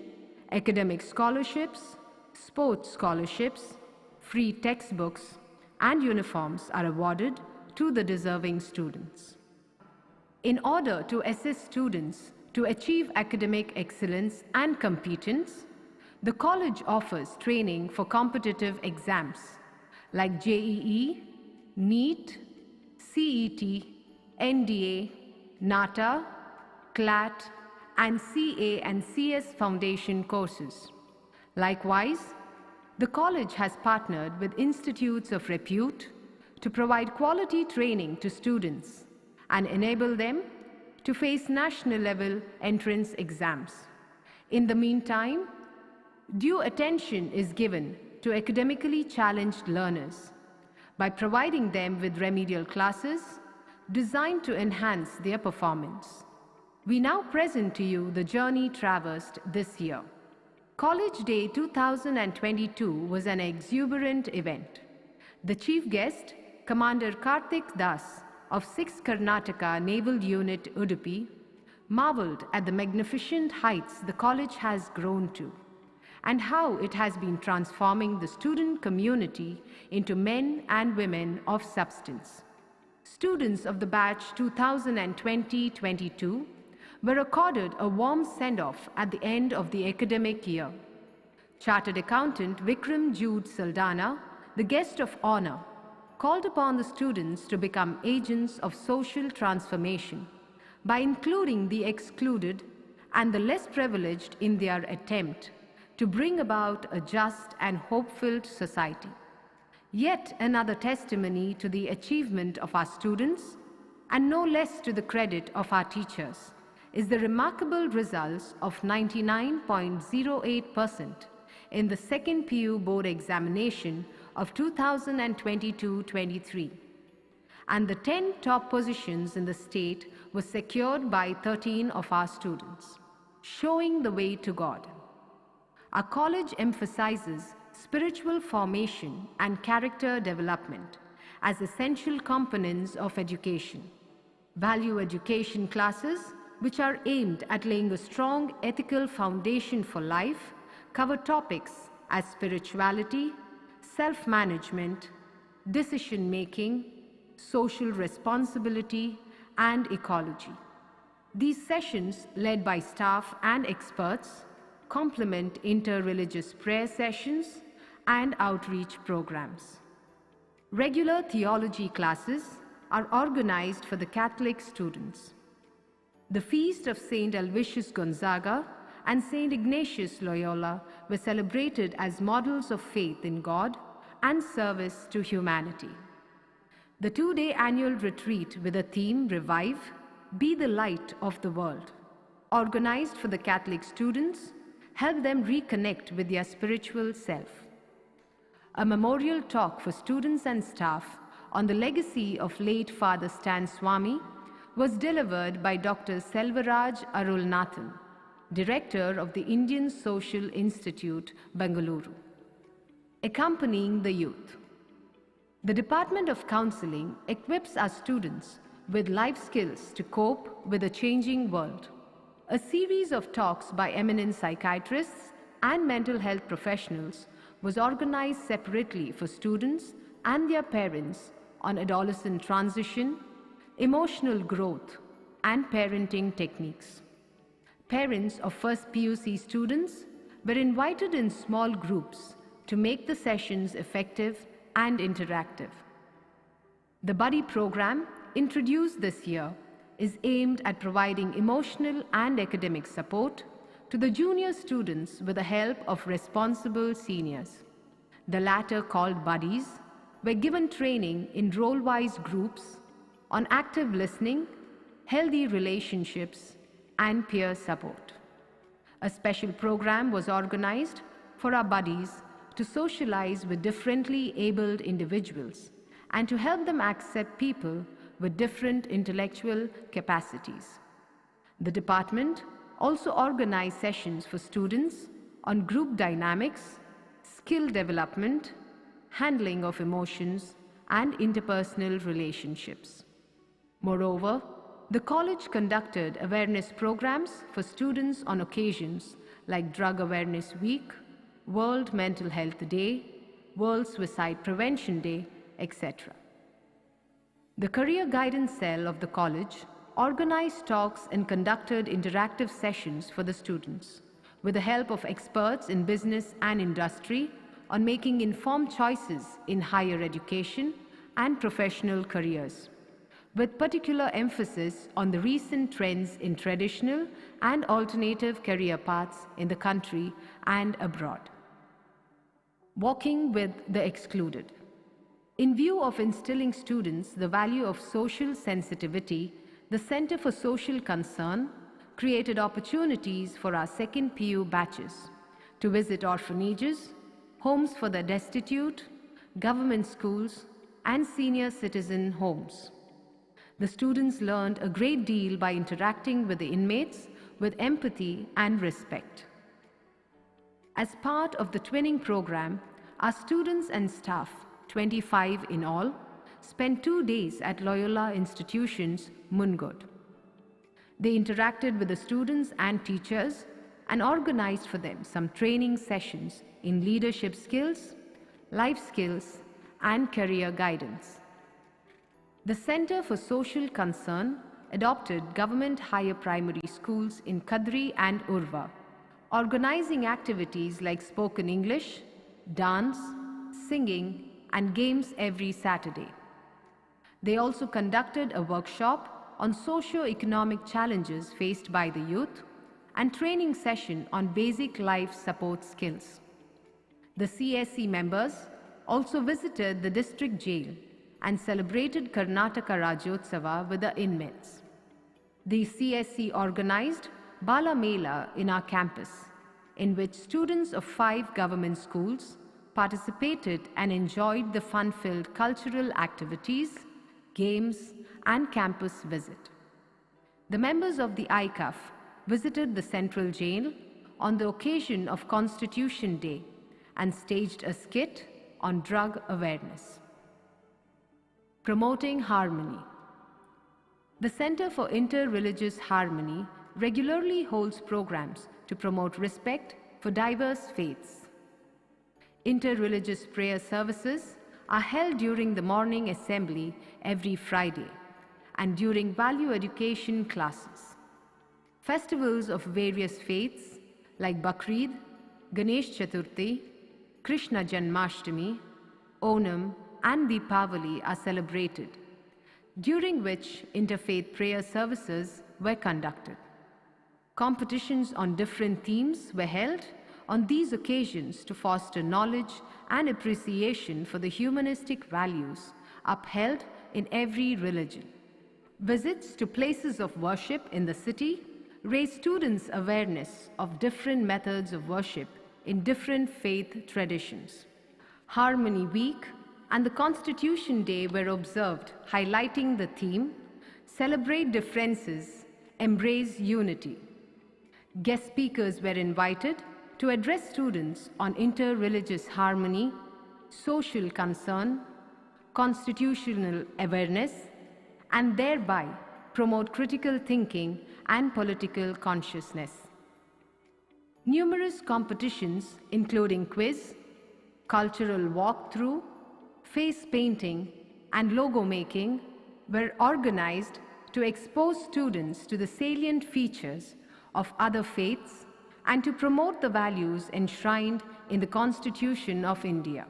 academic scholarships, sports scholarships, free textbooks, and uniforms are awarded to the deserving students. In order to assist students to achieve academic excellence and competence, the college offers training for competitive exams like JEE, NEET, CET, NDA, NATA, CLAT, and CA and CS foundation courses. Likewise, the college has partnered with institutes of repute to provide quality training to students and enable them to face national-level entrance exams. In the meantime, due attention is given to academically challenged learners by providing them with remedial classes designed to enhance their performance. We now present to you the journey traversed this year. College Day 2022 was an exuberant event. The chief guest, Commander Karthik Das of 6th Karnataka Naval Unit Udupi, marveled at the magnificent heights the college has grown to, and how it has been transforming the student community into men and women of substance. Students of the batch 2020-22 were accorded a warm send-off at the end of the academic year. Chartered Accountant Vikram Jude Saldana, the guest of honor, called upon the students to become agents of social transformation by including the excluded and the less privileged in their attempt to bring about a just and hope-filled society. Yet another testimony to the achievement of our students, and no less to the credit of our teachers, is the remarkable results of 99.08% in the second PU board examination of 2022-23. And the 10 top positions in the state were secured by 13 of our students, showing the way to God. Our college emphasizes spiritual formation and character development as essential components of education. Value education classes, which are aimed at laying a strong ethical foundation for life, cover topics as spirituality, self-management, decision-making, social responsibility, and ecology. These sessions, led by staff and experts, complement inter-religious prayer sessions and outreach programs. Regular theology classes are organized for the Catholic students. The feast of Saint Aloysius Gonzaga and Saint Ignatius Loyola were celebrated as models of faith in God and service to humanity. The two-day annual retreat with the theme Revive, Be the Light of the World, organized for the Catholic students, helped them reconnect with their spiritual self. A memorial talk for students and staff on the legacy of late Father Stan Swami was delivered by Dr. Selvaraj Arulnathan, Director of the Indian Social Institute, Mangaluru. Accompanying the youth. The Department of Counseling equips our students with life skills to cope with a changing world. A series of talks by eminent psychiatrists and mental health professionals was organized separately for students and their parents on adolescent transition, emotional growth, and parenting techniques. Parents of first PUC students were invited in small groups to make the sessions effective and interactive. The Buddy program, introduced this year, is aimed at providing emotional and academic support to the junior students with the help of responsible seniors. The latter, called Buddies, were given training in role-wise groups on active listening, healthy relationships, and peer support. A special program was organized for our buddies to socialize with differently abled individuals and to help them accept people with different intellectual capacities. The department also organized sessions for students on group dynamics, skill development, handling of emotions, and interpersonal relationships. Moreover, the college conducted awareness programs for students on occasions like Drug Awareness Week, World Mental Health Day, World Suicide Prevention Day, etc. The Career Guidance Cell of the college organized talks and conducted interactive sessions for the students with the help of experts in business and industry on making informed choices in higher education and professional careers, with particular emphasis on the recent trends in traditional and alternative career paths in the country and abroad. Walking with the excluded. In view of instilling students the value of social sensitivity, the Center for Social Concern created opportunities for our second PU batches to visit orphanages, homes for the destitute, government schools, and senior citizen homes. The students learned a great deal by interacting with the inmates with empathy and respect. As part of the twinning program, our students and staff, 25 in all, spent 2 days at Loyola institutions, Mungod. They interacted with the students and teachers and organized for them some training sessions in leadership skills, life skills, and career guidance. The Center for Social Concern adopted government higher primary schools in Kadri and Urva, organizing activities like spoken English, dance, singing, and games every Saturday. They also conducted a workshop on socio-economic challenges faced by the youth and training session on basic life support skills. The CSC members also visited the district jail and celebrated Karnataka Rajyotsava with the inmates. The CSC organized Bala Mela in our campus, in which students of 5 government schools participated and enjoyed the fun-filled cultural activities, games, and campus visit. The members of the ICAF visited the Central Jail on the occasion of Constitution Day and staged a skit on drug awareness. Promoting harmony. The Center for Inter-Religious Harmony regularly holds programs to promote respect for diverse faiths. Inter-religious prayer services are held during the morning assembly every Friday and during value education classes. Festivals of various faiths like Bakrid, Ganesh Chaturthi, Krishna Janmashtami, Onam, and Deepavali are celebrated, during which interfaith prayer services were conducted. Competitions on different themes were held on these occasions to foster knowledge and appreciation for the humanistic values upheld in every religion. Visits to places of worship in the city raise students' awareness of different methods of worship in different faith traditions. Harmony Week and the Constitution Day were observed, highlighting the theme, Celebrate Differences, Embrace Unity. Guest speakers were invited to address students on inter-religious harmony, social concern, constitutional awareness, and thereby promote critical thinking and political consciousness. Numerous competitions, including quiz, cultural walkthrough, face painting, and logo making, were organized to expose students to the salient features of other faiths and to promote the values enshrined in the Constitution of India.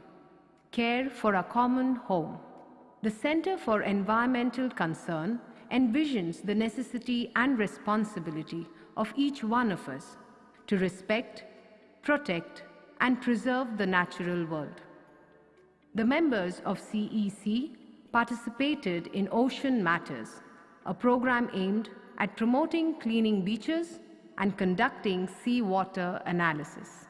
Care for a common home. The Center for Environmental Concern envisions the necessity and responsibility of each one of us to respect, protect, and preserve the natural world. The members of CEC participated in Ocean Matters, a program aimed at promoting cleaning beaches and conducting seawater analysis.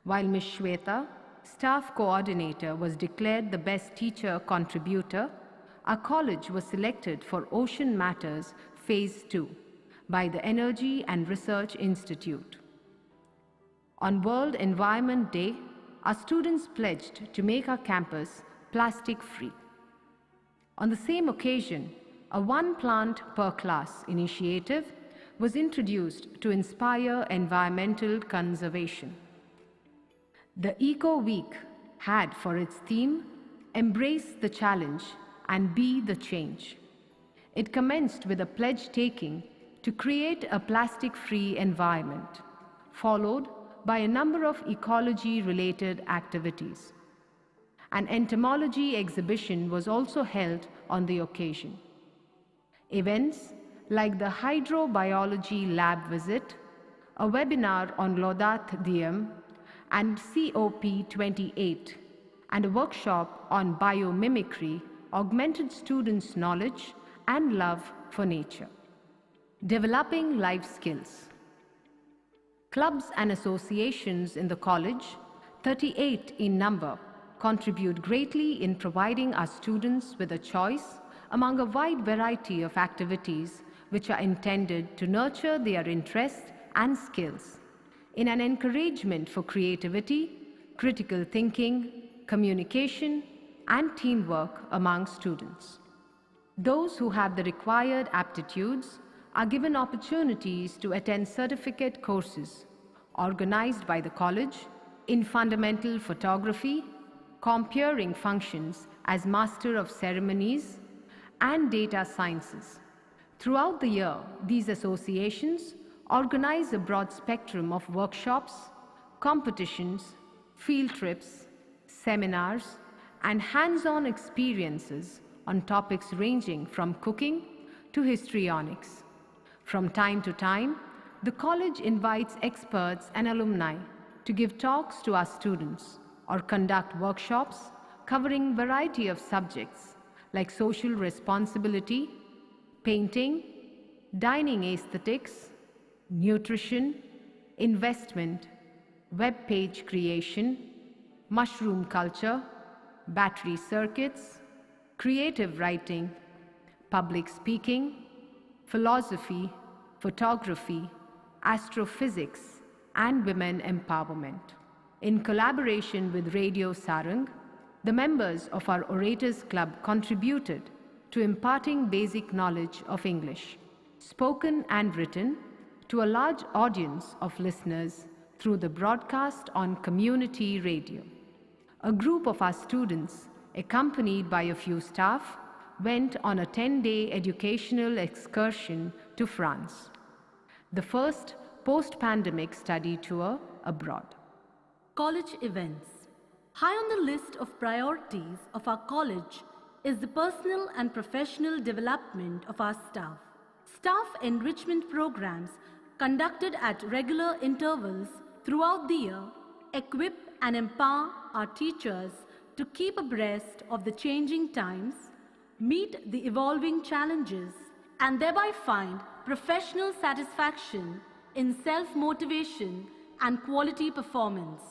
While Ms. Shweta, staff coordinator, was declared the best teacher contributor, our college was selected for Ocean Matters Phase 2 by the Energy and Research Institute. On World Environment Day, our students pledged to make our campus plastic-free. On the same occasion, a one plant per class initiative was introduced to inspire environmental conservation. The Eco Week had for its theme, Embrace the Challenge and Be the Change. It commenced with a pledge taking to create a plastic-free environment, followed by a number of ecology-related activities. An entomology exhibition was also held on the occasion. Events like the hydrobiology lab visit, a webinar on Lodath Diem and COP28, and a workshop on biomimicry augmented students' knowledge and love for nature. Developing life skills. Clubs and associations in the college, 38 in number, contribute greatly in providing our students with a choice among a wide variety of activities which are intended to nurture their interests and skills, in an encouragement for creativity, critical thinking, communication, and teamwork among students. Those who have the required aptitudes are given opportunities to attend certificate courses organized by the college in fundamental photography, comparing functions as Master of Ceremonies, and data sciences. Throughout the year, these associations organize a broad spectrum of workshops, competitions, field trips, seminars, and hands-on experiences on topics ranging from cooking to histrionics. From time to time, the college invites experts and alumni to give talks to our students or conduct workshops covering a variety of subjects like social responsibility, painting, dining aesthetics, nutrition, investment, web page creation, mushroom culture, battery circuits, creative writing, public speaking, philosophy, photography, astrophysics, and women empowerment. In collaboration with Radio Sarang, the members of our Orators Club contributed to imparting basic knowledge of English, spoken and written, to a large audience of listeners through the broadcast on community radio. A group of our students, accompanied by a few staff, went on a 10-day educational excursion to France, the first post-pandemic study tour abroad. College events. High on the list of priorities of our college is the personal and professional development of our staff. Staff enrichment programs conducted at regular intervals throughout the year equip and empower our teachers to keep abreast of the changing times, meet the evolving challenges, and thereby find professional satisfaction in self-motivation and quality performance.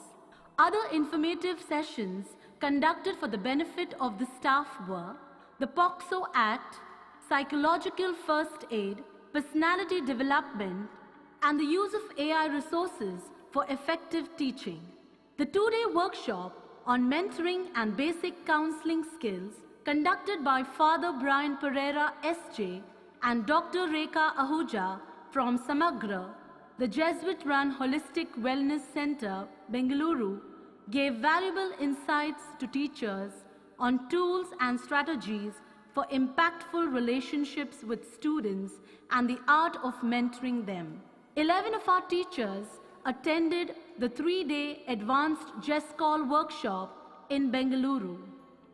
Other informative sessions conducted for the benefit of the staff were the POXO Act, psychological first aid, personality development, and the use of AI resources for effective teaching. The two-day workshop on mentoring and basic counseling skills conducted by Father Brian Pereira SJ and Dr. Rekha Ahuja from Samagra, the Jesuit-run Holistic Wellness Center, Mangaluru, gave valuable insights to teachers on tools and strategies for impactful relationships with students and the art of mentoring them. 11 of our teachers attended the 3-day Advanced JESCOL workshop in Bengaluru.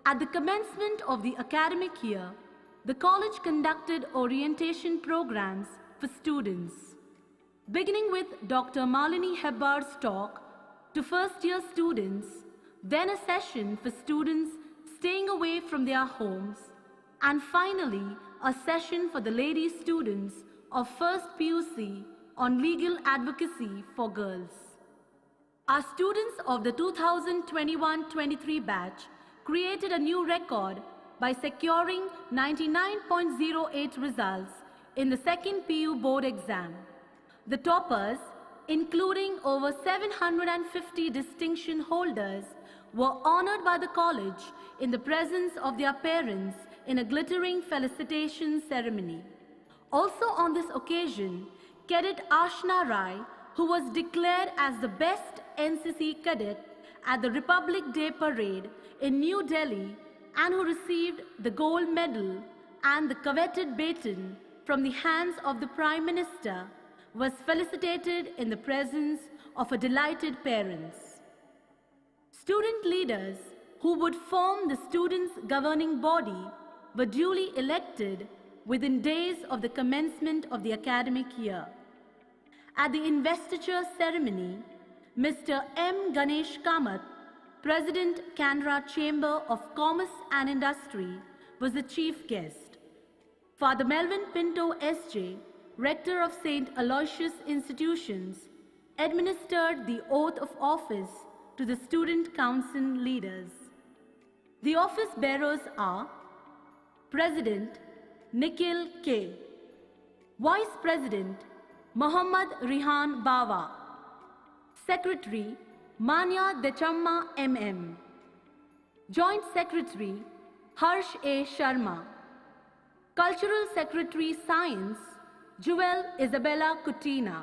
At the commencement of the academic year, the college conducted orientation programs for students, beginning with Dr. Malini Hebbar's talk to first-year students, then a session for students staying away from their homes, and finally a session for the lady students of first PUC on legal advocacy for girls. Our students of the 2021-23 batch created a new record by securing 99.08 results in the second PU board exam. The toppers, including over 750 distinction holders, were honored by the college in the presence of their parents in a glittering felicitation ceremony. Also on this occasion, Cadet Ashna Rai, who was declared as the best NCC cadet at the Republic Day Parade in New Delhi and who received the gold medal and the coveted baton from the hands of the Prime Minister, was felicitated in the presence of her delighted parents. Student leaders who would form the students' governing body were duly elected within days of the commencement of the academic year. At the investiture ceremony, Mr. M. Ganesh Kamath, President, Canara Chamber of Commerce and Industry, was the chief guest. Father Melvin Pinto SJ, Rector of St. Aloysius Institutions, administered the oath of office to the student council leaders. The office bearers are President Nikhil K, Vice President Muhammad Rihan Bawa, Secretary Manya Dechamma MM, Joint Secretary Harsh A. Sharma, Cultural Secretary Science Jewel Isabella Kutina.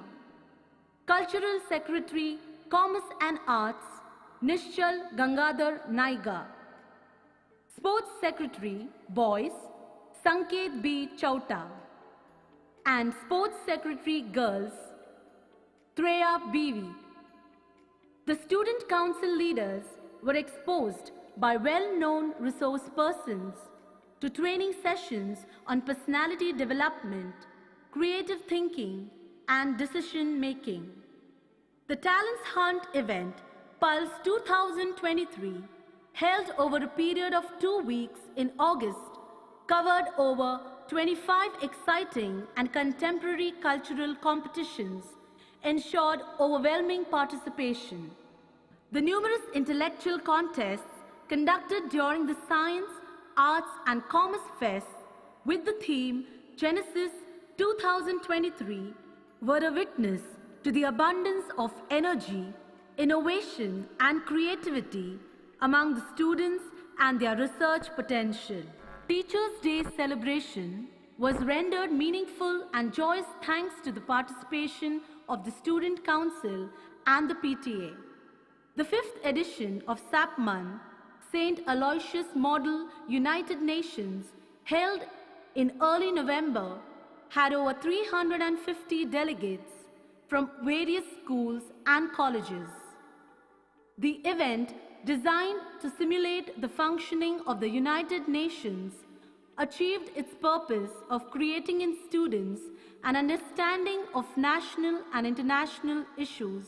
Cultural Secretary, Commerce and Arts, Nishchal Gangadhar Naiga. Sports Secretary, Boys, Sanket B. Chauta. And Sports Secretary, Girls, Treya Bivi. The Student Council leaders were exposed by well-known resource persons to training sessions on personality development, creative thinking, and decision-making. The Talents Hunt event, Pulse 2023, held over a period of 2 weeks in August, covered over 25 exciting and contemporary cultural competitions, ensured overwhelming participation. The numerous intellectual contests conducted during the Science, Arts and Commerce Fest with the theme Genesis 2023 were a witness to the abundance of energy, innovation and creativity among the students and their research potential. Teachers' Day celebration was rendered meaningful and joyous thanks to the participation of the Student Council and the PTA. The 5th edition of SAPMAN, St. Aloysius Model United Nations, held in early November, had over 350 delegates from various schools and colleges. The event, designed to simulate the functioning of the United Nations, achieved its purpose of creating in students an understanding of national and international issues,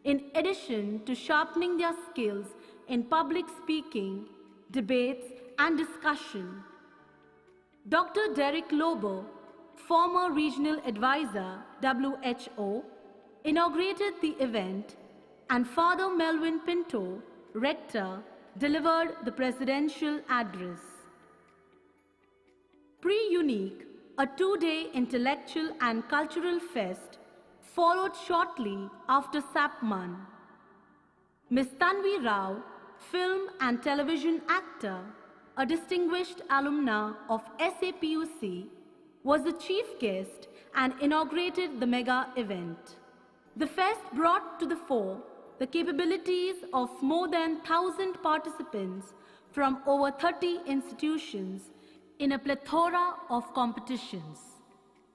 in addition to sharpening their skills in public speaking, debates, and discussion. Dr. Derek Lobo, former regional advisor, WHO, inaugurated the event, and Father Melvin Pinto, rector, delivered the presidential address. Pre-Unique, a 2-day intellectual and cultural fest, followed shortly after SAPMAN. Ms. Tanvi Rao, film and television actor, a distinguished alumna of SAPUC, was the chief guest and inaugurated the mega event. The fest brought to the fore the capabilities of more than 1,000 participants from over 30 institutions in a plethora of competitions.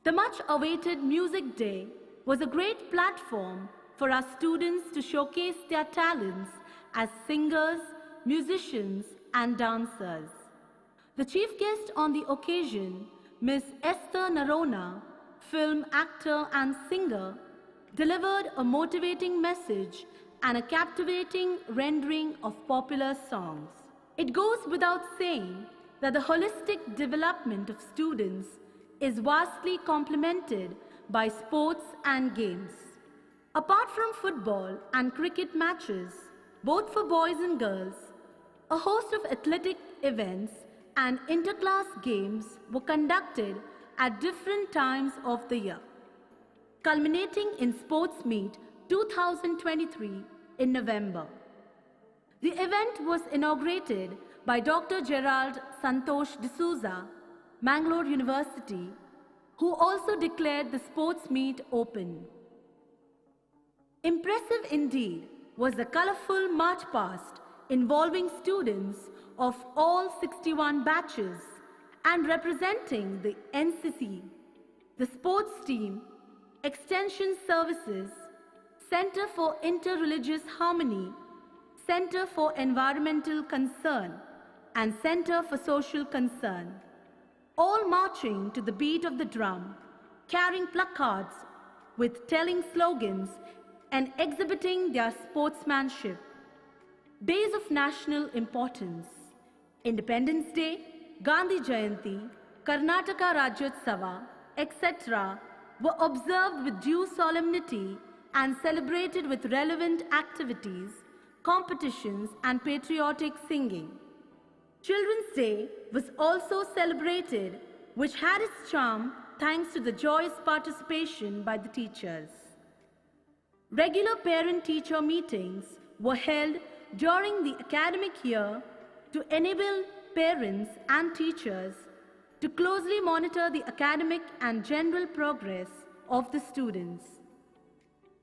The much-awaited Music Day was a great platform for our students to showcase their talents as singers, musicians, and dancers. The chief guest on the occasion, Ms. Esther Narona, film actor and singer, delivered a motivating message and a captivating rendering of popular songs. It goes without saying that the holistic development of students is vastly complemented by sports and games. Apart from football and cricket matches, both for boys and girls, a host of athletic events and interclass games were conducted at different times of the year, culminating in Sports Meet 2023 in November. The event was inaugurated by Dr. Gerald Santosh D'Souza, Mangaluru University, who also declared the sports meet open. Impressive indeed was the colorful march past involving students of all 61 batches and representing the NCC, the sports team, Extension Services, Center for Interreligious Harmony, Center for Environmental Concern, and Center for Social Concern, all marching to the beat of the drum, carrying placards with telling slogans and exhibiting their sportsmanship. Days of national importance, Independence Day, Gandhi Jayanti, Karnataka Rajyotsava, etc. were observed with due solemnity and celebrated with relevant activities, competitions, and patriotic singing. Children's Day was also celebrated, which had its charm thanks to the joyous participation by the teachers. Regular parent-teacher meetings were held during the academic year to enable parents and teachers to closely monitor the academic and general progress of the students.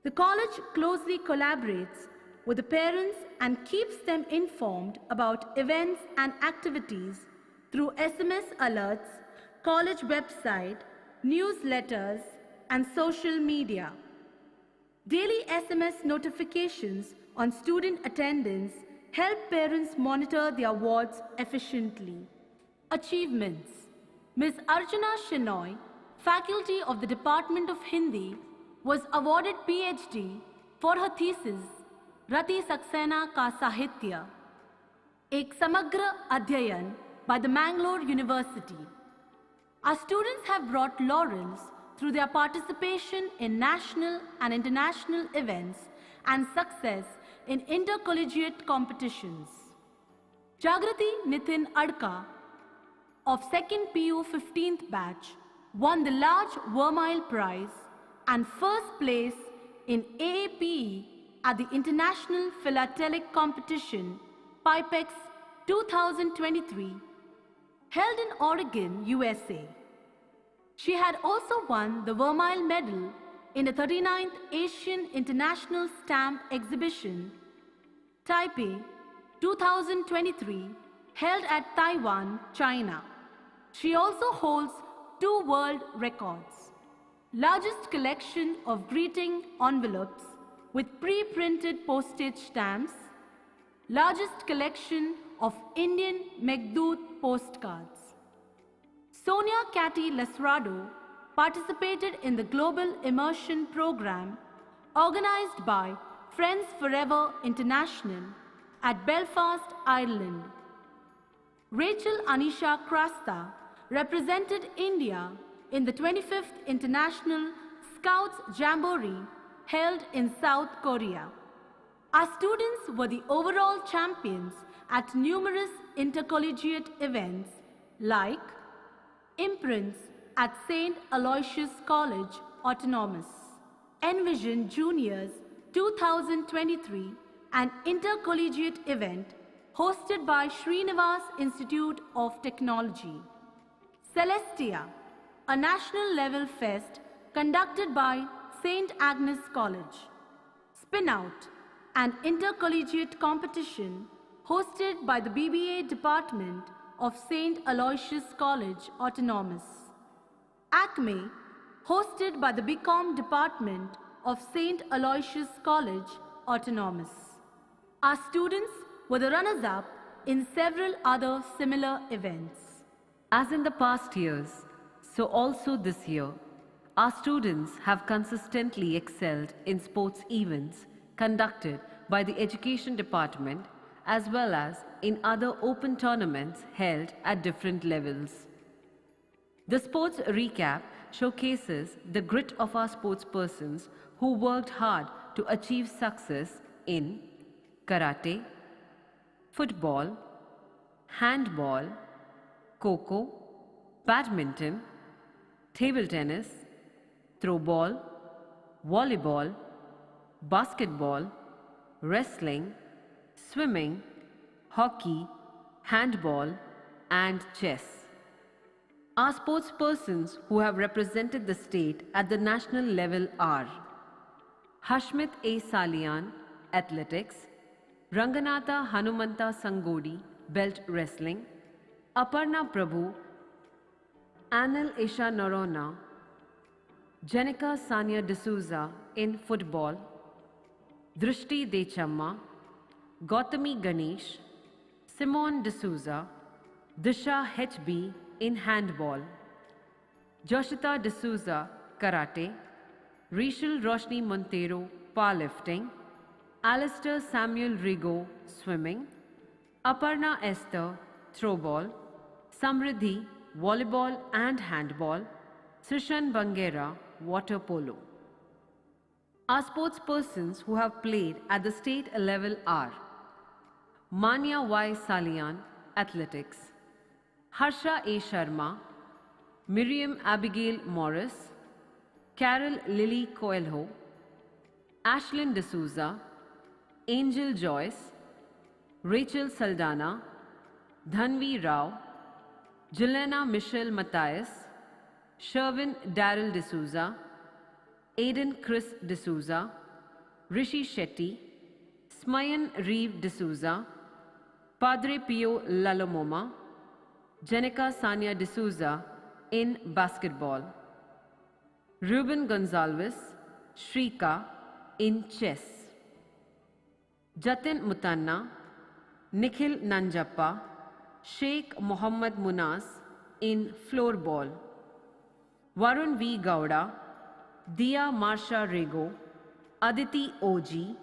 The college closely collaborates with the parents and keeps them informed about events and activities through SMS alerts, college website, newsletters, and social media. Daily SMS notifications on student attendance help parents monitor their wards efficiently. Achievements. Ms. Archana Shenoy, faculty of the Department of Hindi, was awarded PhD for her thesis, Rati Saxena Ka Sahitya, Ek Samagra Adhyayan by the Mangaluru University. Our students have brought laurels through their participation in national and international events and success in intercollegiate competitions. Jagrati Nitin Adka of 2nd PU 15th batch won the large Vermeil Prize and first place in AAPE at the International Philatelic Competition, Pipex 2023, held in Oregon, USA. She had also won the Vermeil Medal in the 39th Asian International Stamp Exhibition, Taipei 2023, held at Taiwan, China. She also holds 2 world records: largest collection of greeting envelopes with pre-printed postage stamps, largest collection of Indian Meghdoot postcards. Sonia Catty Lesrado participated in the Global Immersion Program organized by Friends Forever International at Belfast, Ireland. Rachel Anisha Krasta represented India in the 25th International Scouts Jamboree held in South Korea. Our students were the overall champions at numerous intercollegiate events like Imprints at St. Aloysius College, Autonomous, Envision Juniors 2023, an intercollegiate event hosted by Srinivas Institute of Technology. Celestia, a national level fest conducted by St. Agnes College. Spin Out, an intercollegiate competition hosted by the BBA Department of St. Aloysius College, Autonomous. Acme, hosted by the BCom Department of St. Aloysius College, Autonomous. Our students were the runners-up in several other similar events. As in the past years, so also this year, our students have consistently excelled in sports events conducted by the Education Department as well as in other open tournaments held at different levels. The sports recap showcases the grit of our sportspersons who worked hard to achieve success in karate, football, handball, kho-kho, badminton, table tennis, throwball, volleyball, basketball, wrestling, swimming, hockey, handball, and chess. Our sportspersons who have represented the state at the national level are Hashmit A. Salian, Athletics, Ranganatha Hanumanta Sangodi, Belt Wrestling, Aparna Prabhu, Anil Isha Norona, Janika Sania D'Souza in football, Drishti Dechamma, Gautami Ganesh, Simone D'Souza, Disha HB in handball, Joshita D'Souza, karate, Rishal Roshni Montero, powerlifting, Alistair Samuel Rigo, swimming, Aparna Esther, throwball, Samriddhi, volleyball and handball, Srishan Bangera, water polo. Our sportspersons who have played at the state level are Manya Y. Salian, athletics, Harsha A. Sharma, Miriam Abigail Morris, Carol Lily Coelho, Ashlyn D'Souza, Angel Joyce, Rachel Saldana, Dhanvi Rao, Jelena Michelle Matthias, Sherwin Daryl D'Souza, Aiden Chris D'Souza, Rishi Shetty, Smayan Reeve D'Souza, Padre Pio Lalomoma, Jenica Sanya D'Souza in basketball, Ruben Gonzalez, Shrika in chess, Jatin Mutanna, Nikhil Nanjappa, Sheikh Mohammad Munas in floorball, Varun V. Gowda, Dia Marsha Rego, Aditi Oji,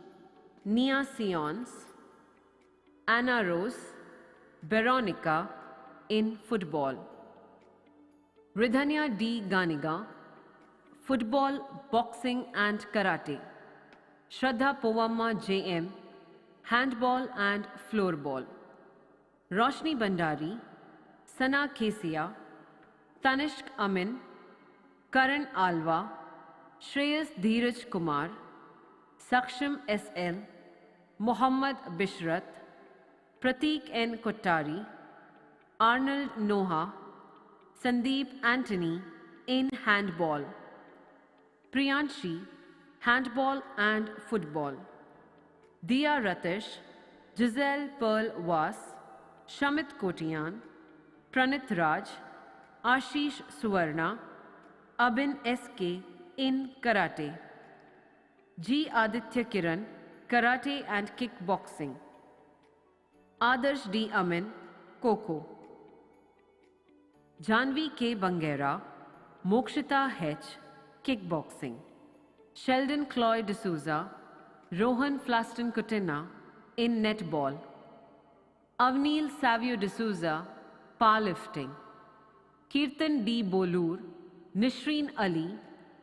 Nia Sions, Anna Rose, Veronica in football, Ridhanya D. Ganiga, football, boxing and karate, Shraddha Powamma JM, handball and floorball, Roshni Bandari, Sana Kesia, Tanishq Amin, Karan Alva, Shreyas Dheeraj Kumar, Saksham SL, Mohammad Bishrat, Prateek N. Kottari, Arnold Noha, Sandeep Anthony in handball, Priyanshi, handball and football, Diya Ratish, Giselle Pearl Was, Shamit Kotiyan, Pranit Raj, Ashish Suvarna, Abin SK in karate, G. Aditya Kiran, karate and kickboxing, Adarsh D. Amin, Kho-Kho, Janvi K. Bangera, Mokshita H, kickboxing, Sheldon Cloy D'Souza, Rohan Flaston Kutina in netball, Avnil Savio D'Souza, powerlifting, Kirtan D. Bolur, Nishreen Ali,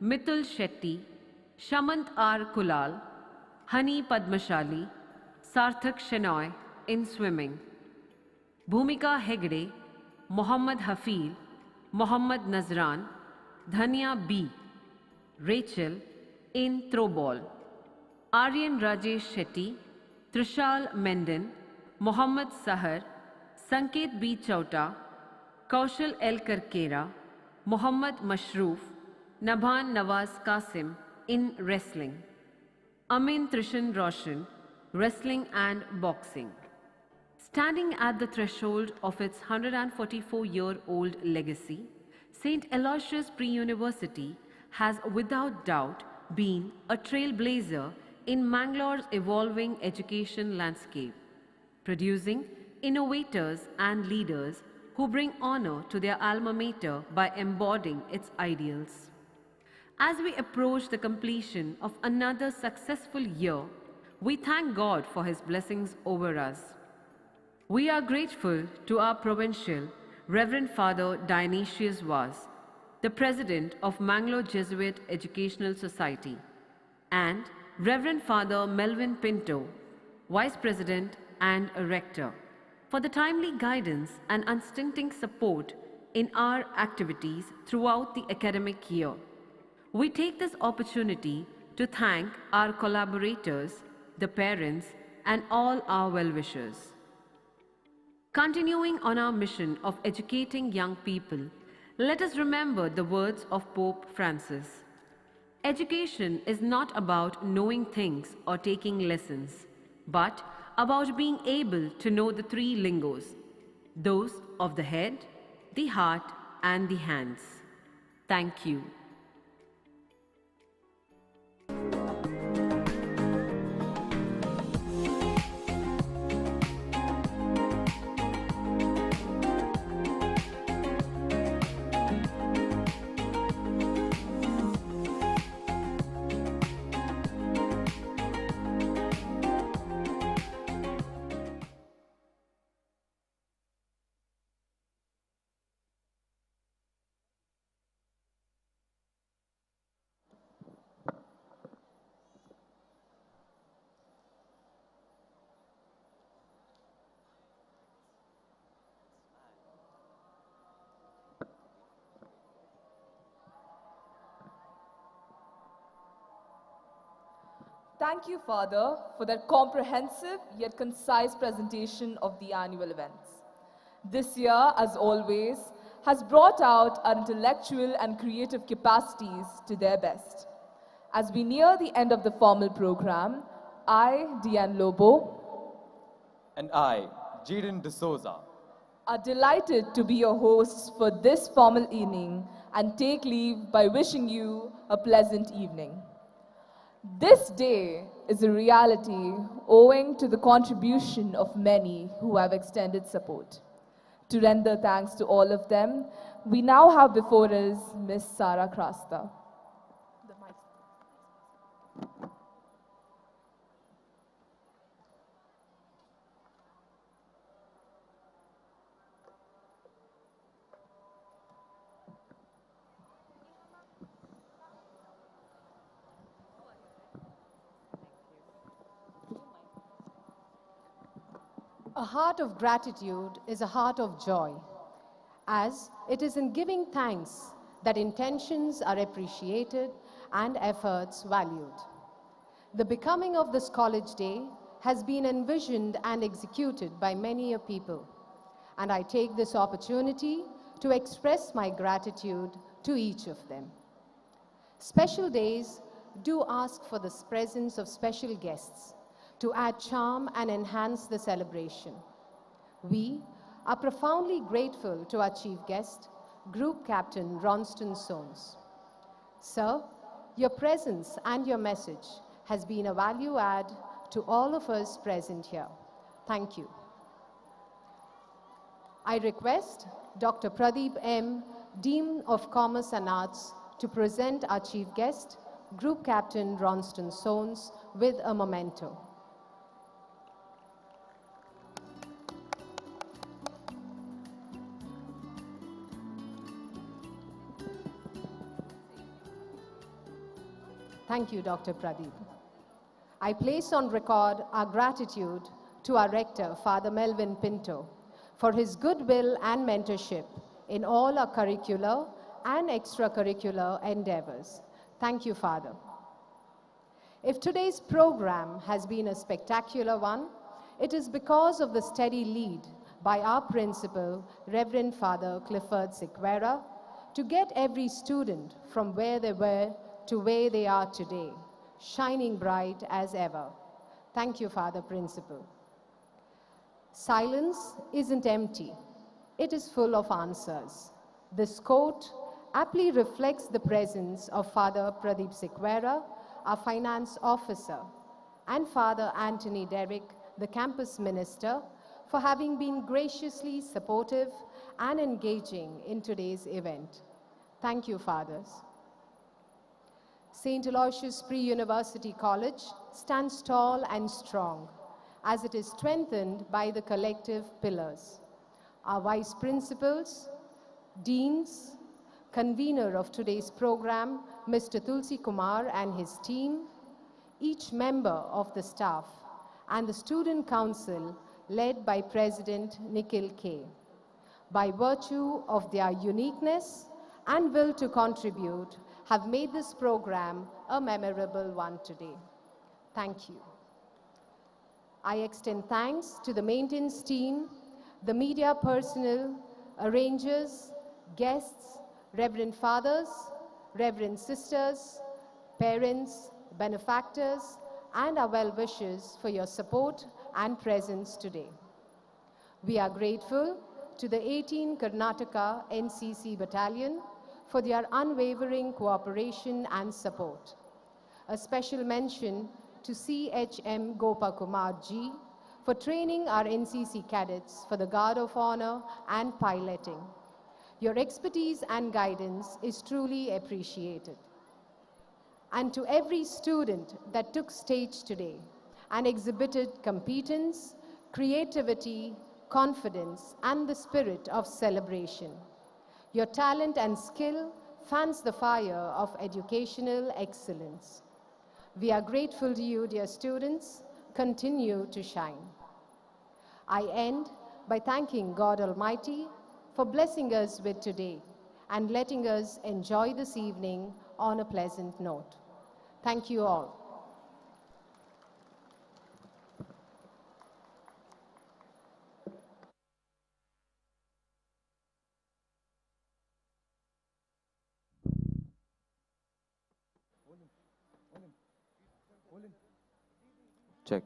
Mitul Shetty, Shamant R. Kulal, Hani Padmashali, Sarthak Shenoy in swimming, Bhumika Hegde, Mohammad Hafeel, Mohammad Nazran, Dhanya B, Rachel in throwball, Aryan Rajesh Shetty, Trishal Menden, Mohammad Sahar, Sanket B. Chauta, Kaushal L. Karkera, Mohammad Mashroof, Nabhan Nawaz Qasim in wrestling, Amin Trishan Roshan, wrestling and boxing. Standing at the threshold of its 144-year-old legacy, St. Aloysius Pre-University has without doubt been a trailblazer in Mangalore's evolving education landscape, producing innovators and leaders who bring honor to their alma mater by embodying its ideals. As we approach the completion of another successful year, we thank God for His blessings over us. We are grateful to our provincial, Reverend Father Dionysius Was, the President of Mangalore Jesuit Educational Society, and Reverend Father Melvin Pinto, Vice President and Rector, for the timely guidance and unstinting support in our activities throughout the academic year. We take this opportunity to thank our collaborators, the parents, and all our well-wishers. Continuing on our mission of educating young people, let us remember the words of Pope Francis. Education is not about knowing things or taking lessons, but about being able to know the three lingos, those of the head, the heart, and the hands. Thank you. Thank you, Father, for that comprehensive yet concise presentation of the annual events. This year, as always, has brought out our intellectual and creative capacities to their best. As we near the end of the formal program, I, Diane Lobo, And I, Jaden D'Souza, are delighted to be your hosts for this formal evening and take leave by wishing you a pleasant evening. This day is a reality owing to the contribution of many who have extended support. To render thanks to all of them, we now have before us Ms. Sara Krasta. A heart of gratitude is a heart of joy, as it is in giving thanks that intentions are appreciated and efforts valued. The becoming of this college day has been envisioned and executed by many a people, and I take this opportunity to express my gratitude to each of them. Special days do ask for the presence of special guests to add charm and enhance the celebration. We are profoundly grateful to our chief guest, Group Captain Ronston Soames. Sir, your presence and your message has been a value add to all of us present here. Thank you. I request Dr. Pradeep M., Dean of Commerce and Arts, to present our chief guest, Group Captain Ronston Soames, with a memento. Thank you, Dr. Pradeep. I place on record our gratitude to our rector, Father Melvin Pinto, for his goodwill and mentorship in all our curricular and extracurricular endeavors. Thank you, Father. If today's program has been a spectacular one, it is because of the steady lead by our principal, Reverend Father Clifford Sequeira, to get every student from where they were to where they are today, shining bright as ever. Thank you, Father Principal. Silence isn't empty. It is full of answers. This quote aptly reflects the presence of Father Pradeep Sequeira, our finance officer, and Father Anthony Derrick, the campus minister, for having been graciously supportive and engaging in today's event. Thank you, Fathers. St. Aloysius Pre-University College stands tall and strong as it is strengthened by the collective pillars. Our vice principals, deans, convener of today's program, Mr. Tulsi Kumar and his team, each member of the staff, and the student council led by President Nikhil K. By virtue of their uniqueness and will to contribute, have made this program a memorable one today. Thank you. I extend thanks to the maintenance team, the media personnel, arrangers, guests, Reverend Fathers, Reverend Sisters, parents, benefactors, and our well-wishers for your support and presence today. We are grateful to the 18 Karnataka NCC Battalion for their unwavering cooperation and support. A special mention to CHM Gopakumar Ji for training our NCC cadets for the Guard of Honor and piloting. Your expertise and guidance is truly appreciated. And to every student that took stage today and exhibited competence, creativity, confidence, and the spirit of celebration. Your talent and skill fans the fire of educational excellence. We are grateful to you, dear students. Continue to shine. I end by thanking God Almighty for blessing us with today and letting us enjoy this evening on a pleasant note. Thank you all. Check.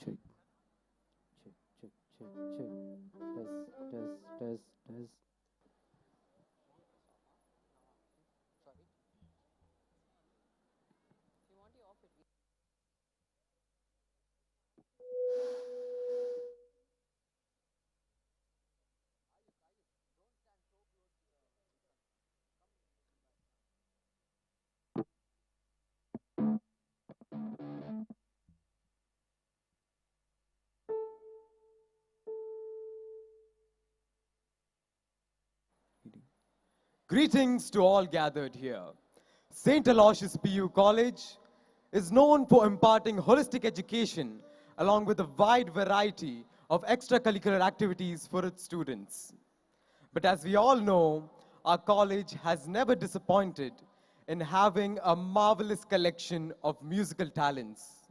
Check. Check, check, check, check. Test, test, test, test. Greetings to all gathered here. St. Aloysius PU College is known for imparting holistic education along with a wide variety of extracurricular activities for its students. But as we all know, our college has never disappointed in having a marvelous collection of musical talents.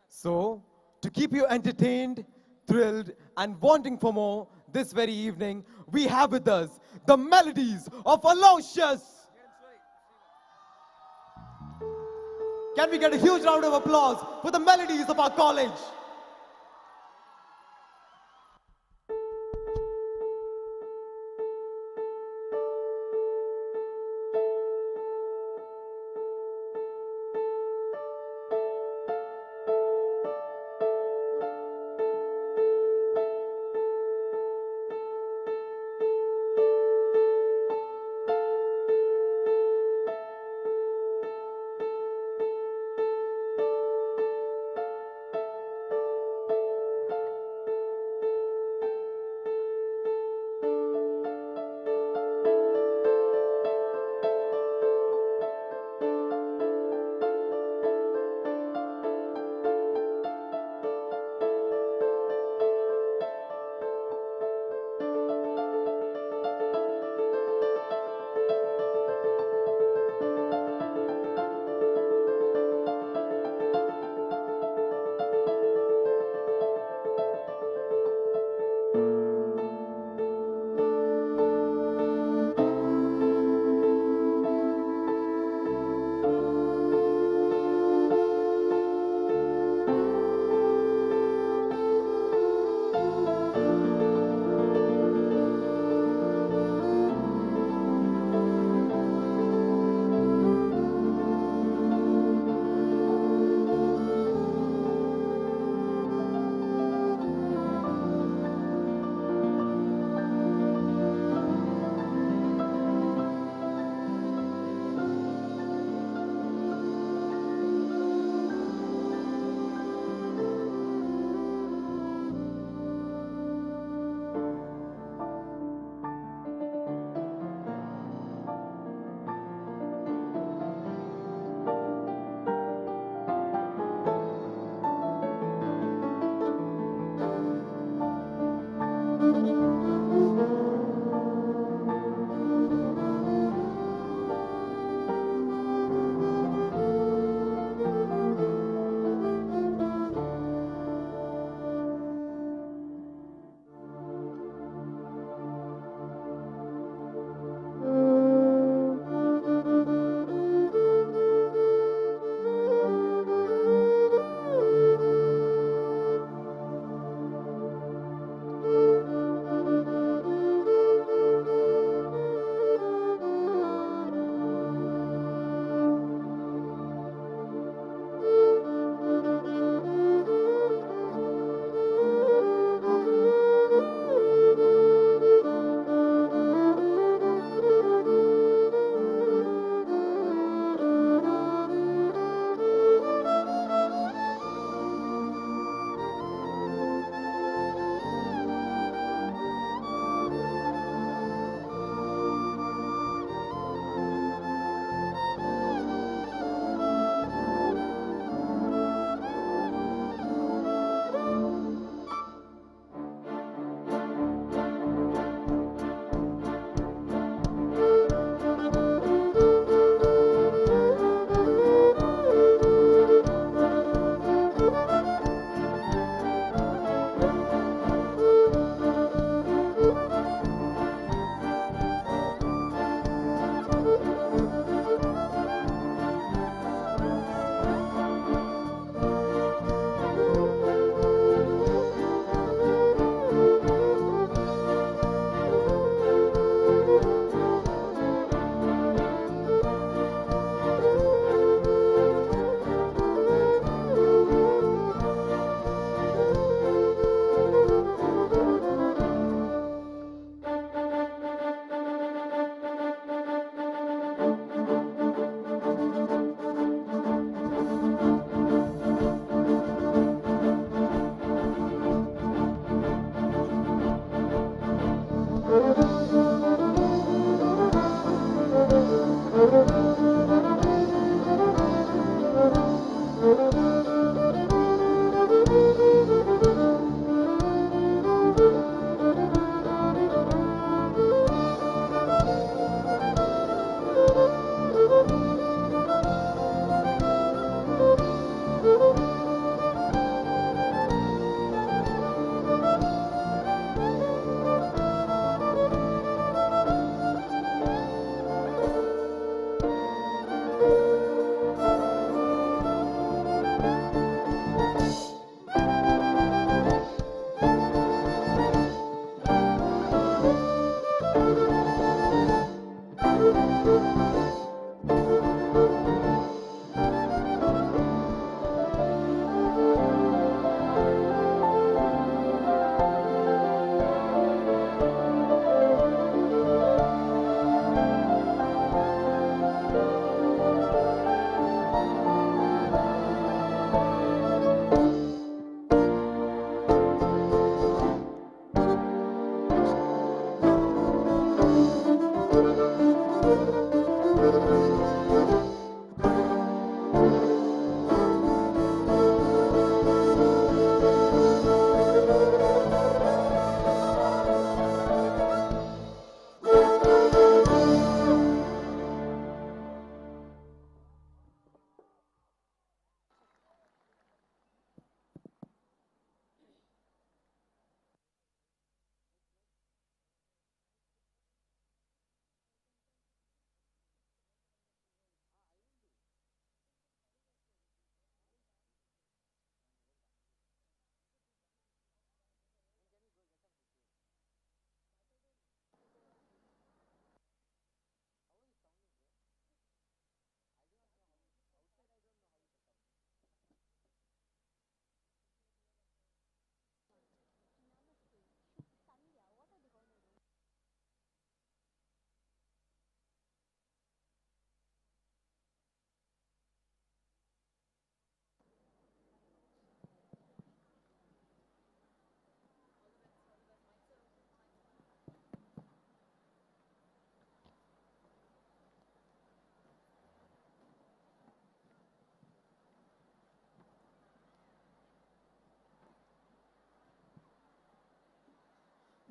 So, to keep you entertained, thrilled, and wanting for more this very evening, we have with us the melodies of Aloysius. Can we get a huge round of applause for the melodies of our college?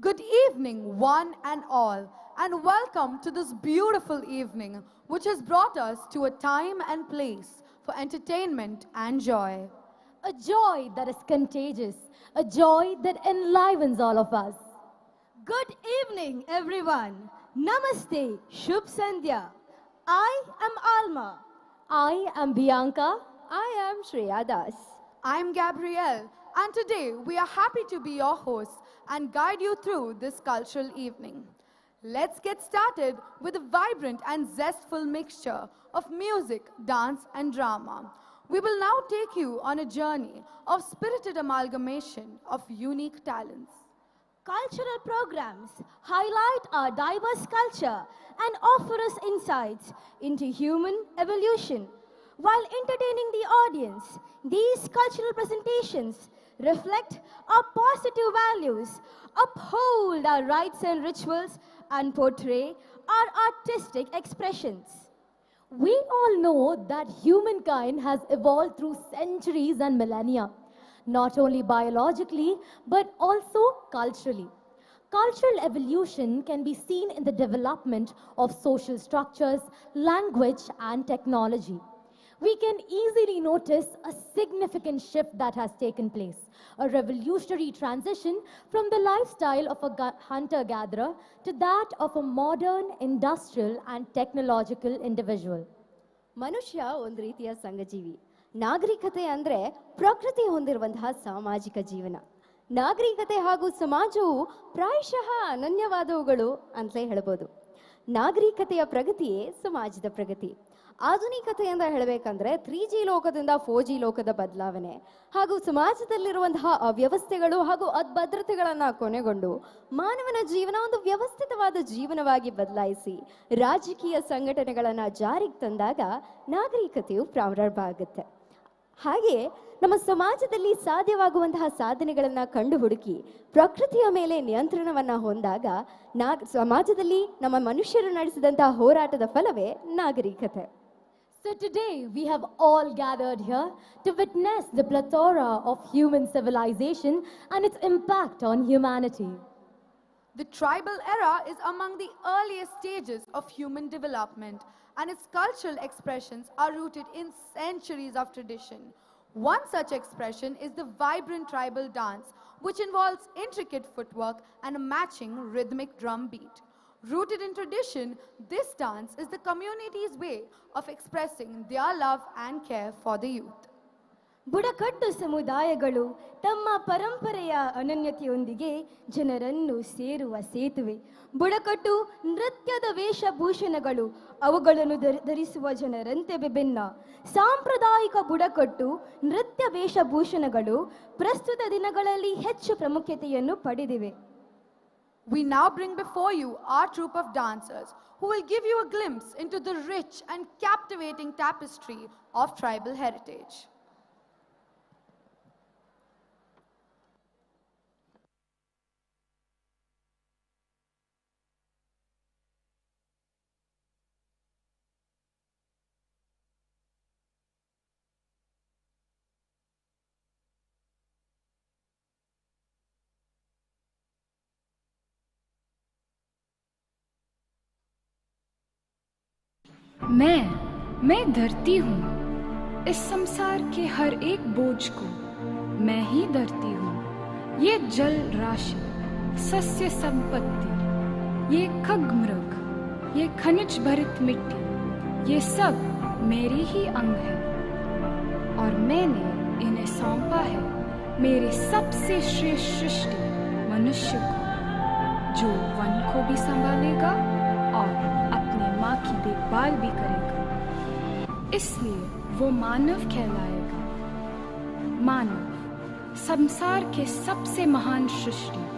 Good evening, one and all, and welcome to this beautiful evening, which has brought us to a time and place for entertainment and joy. A joy that is contagious, a joy that enlivens all of us. Good evening, everyone. Namaste, Shubh Sandhya. I am Alma. I am Bianca. I am Shreya Das. I'm Gabrielle, and today we are happy to be your hosts and guide you through this cultural evening. Let's get started with a vibrant and zestful mixture of music, dance, and drama. We will now take you on a journey of spirited amalgamation of unique talents. Cultural programs highlight our diverse culture and offer us insights into human evolution. While entertaining the audience, these cultural presentations reflect our positive values, uphold our rites and rituals, and portray our artistic expressions. We all know that humankind has evolved through centuries and millennia, not only biologically, but also culturally. Cultural evolution can be seen in the development of social structures, language, and technology. We can easily notice a significant shift that has taken place, a revolutionary transition from the lifestyle of a hunter-gatherer to that of a modern, industrial, and technological individual. ಮನುಷ್ಯ ಒಂದು ರೀತಿಯ ಸಂಘಜೀವಿ. ನಾಗರಿಕತೆ ಅಂದರೆ ಪ್ರಕೃತಿ ಹೊಂದಿರುವಂತಹ ಸಾಮಾಜಿಕ ಜೀವನ. ನಾಗರಿಕತೆ ಹಾಗೂ ಸಮಾಜವು ಪ್ರಾಯಶಃ ಅನನ್ಯವಾದವುಗಳು ಅಂತಲೇ ಹೇಳ್ಬೋದು. ನಾಗರಿಕತೆಯ ಪ್ರಗತಿಯೇ ಸಮಾಜದ ಪ್ರಗತಿ. ಆಧುನಿಕತೆ ಅಂತ ಹೇಳಬೇಕಂದ್ರೆ 3G ಲೋಕದಿಂದ 4G ಲೋಕದ ಬದಲಾವಣೆ ಹಾಗೂ ಸಮಾಜದಲ್ಲಿರುವಂತಹ ಅವ್ಯವಸ್ಥೆಗಳು ಹಾಗೂ ಅಭದ್ರತೆಗಳನ್ನು ಕೊನೆಗೊಂಡು ಮಾನವನ ಜೀವನ ಒಂದು ವ್ಯವಸ್ಥಿತವಾದ ಜೀವನವಾಗಿ ಬದಲಾಯಿಸಿ ರಾಜಕೀಯ ಸಂಘಟನೆಗಳನ್ನು ಜಾರಿಗೆ ತಂದಾಗ ನಾಗರಿಕತೆಯು ಪ್ರಾರಂಭ ಆಗುತ್ತೆ. ಹಾಗೆ ನಮ್ಮ ಸಮಾಜದಲ್ಲಿ ಸಾಧ್ಯವಾಗುವಂತಹ ಸಾಧನೆಗಳನ್ನು ಕಂಡು ಹುಡುಕಿ ಪ್ರಕೃತಿಯ ಮೇಲೆ ನಿಯಂತ್ರಣವನ್ನು ಹೊಂದಾಗ ಸಮಾಜದಲ್ಲಿ ನಮ್ಮ ಮನುಷ್ಯರು ನಡೆಸಿದಂತಹ ಹೋರಾಟದ ಫಲವೇ ನಾಗರಿಕತೆ. So today we have all gathered here to witness the plethora of human civilization and its impact on humanity. The tribal era is among the earliest stages of human development, and its cultural expressions are rooted in centuries of tradition. One such expression is the vibrant tribal dance, which involves intricate footwork and a matching rhythmic drum beat. Rooted in tradition, this dance is the community's way of expressing their love and care for the youth. ಬುಡಕಟ್ಟು ಸಮುದಾಯಗಳು ತಮ್ಮ ಪರಂಪರೆಯ ಅನನ್ಯತೆಯೊಂದಿಗೆ ಜನರನ್ನು ಸೇರುವ ಸೇತುವೆ. ಬುಡಕಟ್ಟು ನೃತ್ಯದ ವೇಷಭೂಷಣಗಳು ಅವುಗಳನ್ನು ಧರಿಸುವ ಜನರಂತೆ ವಿಭಿನ್ನ. ಸಾಂಪ್ರದಾಯಿಕ ಬುಡಕಟ್ಟು ನೃತ್ಯ ವೇಷಭೂಷಣಗಳು ಪ್ರಸ್ತುತ ದಿನಗಳಲ್ಲಿ ಹೆಚ್ಚು ಪ್ರಾಮುಖ್ಯತೆಯನ್ನು ಪಡೆದಿವೆ. We now bring before you our troupe of dancers who will give you a glimpse into the rich and captivating tapestry of tribal heritage. मैं धरती हूँ। इस संसार के हर एक बोझ को मैं ही धरती हूँ। ये जल राशि, सस्य संपत्ति, ये खग मृग, ये खनिज भरित मिट्टी, ये सब मेरी ही अंग है और मैंने इन्हें सौंपा है मेरे सबसे श्रेष्ठ सृष्टि मनुष्य को, जो वन को भी संभालेगा और अपने माँ की देखभाल भी करेगा। इसलिए वो मानव कहलाएगा। मानव संसार के सबसे महान सृष्टि।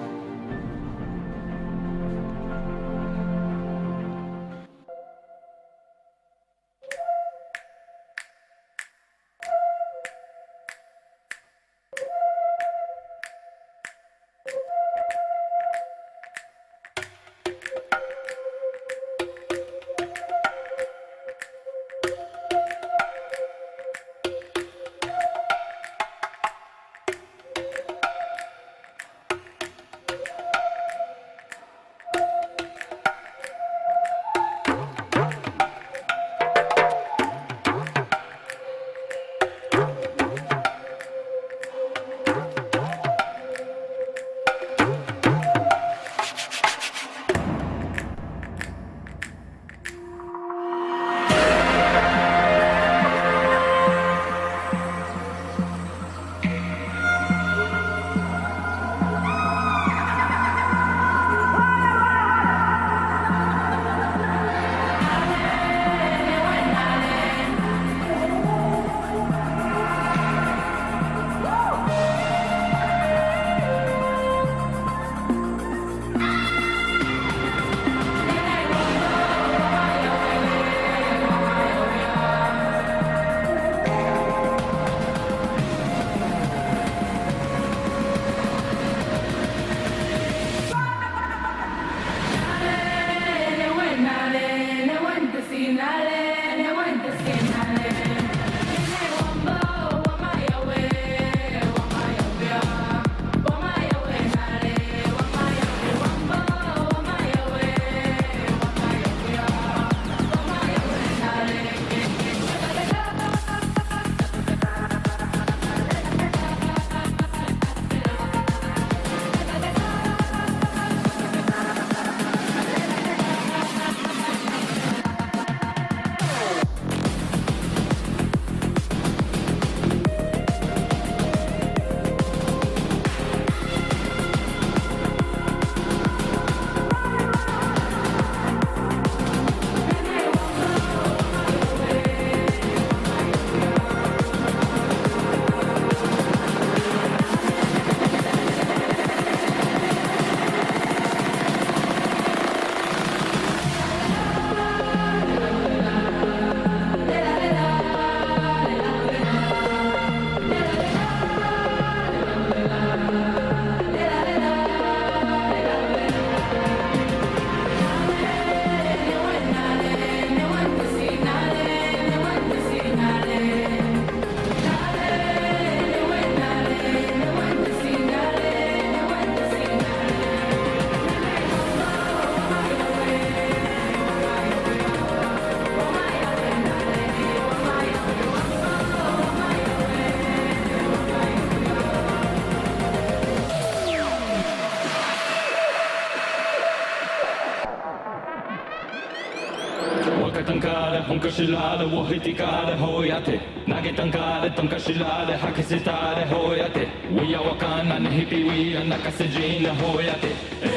本かしられを引きかれほやて投げたんかれとんかしられ吐きせたれほやてウィアわかんなねひぴウィア泣かせじんなほやてえへ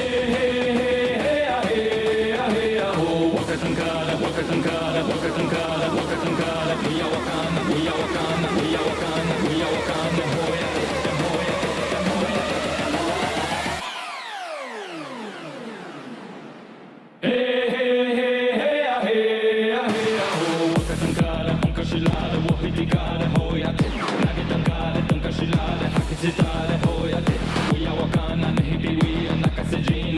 へへあへあへあほわかたんかれわかたんかれわかたんかれわかたんかれウィアわかんなウィアわかんなウィアわかんなウィアわかんなほやてほやてほやてZitare hoya te, we are wakana, hippie, we are nakasejin.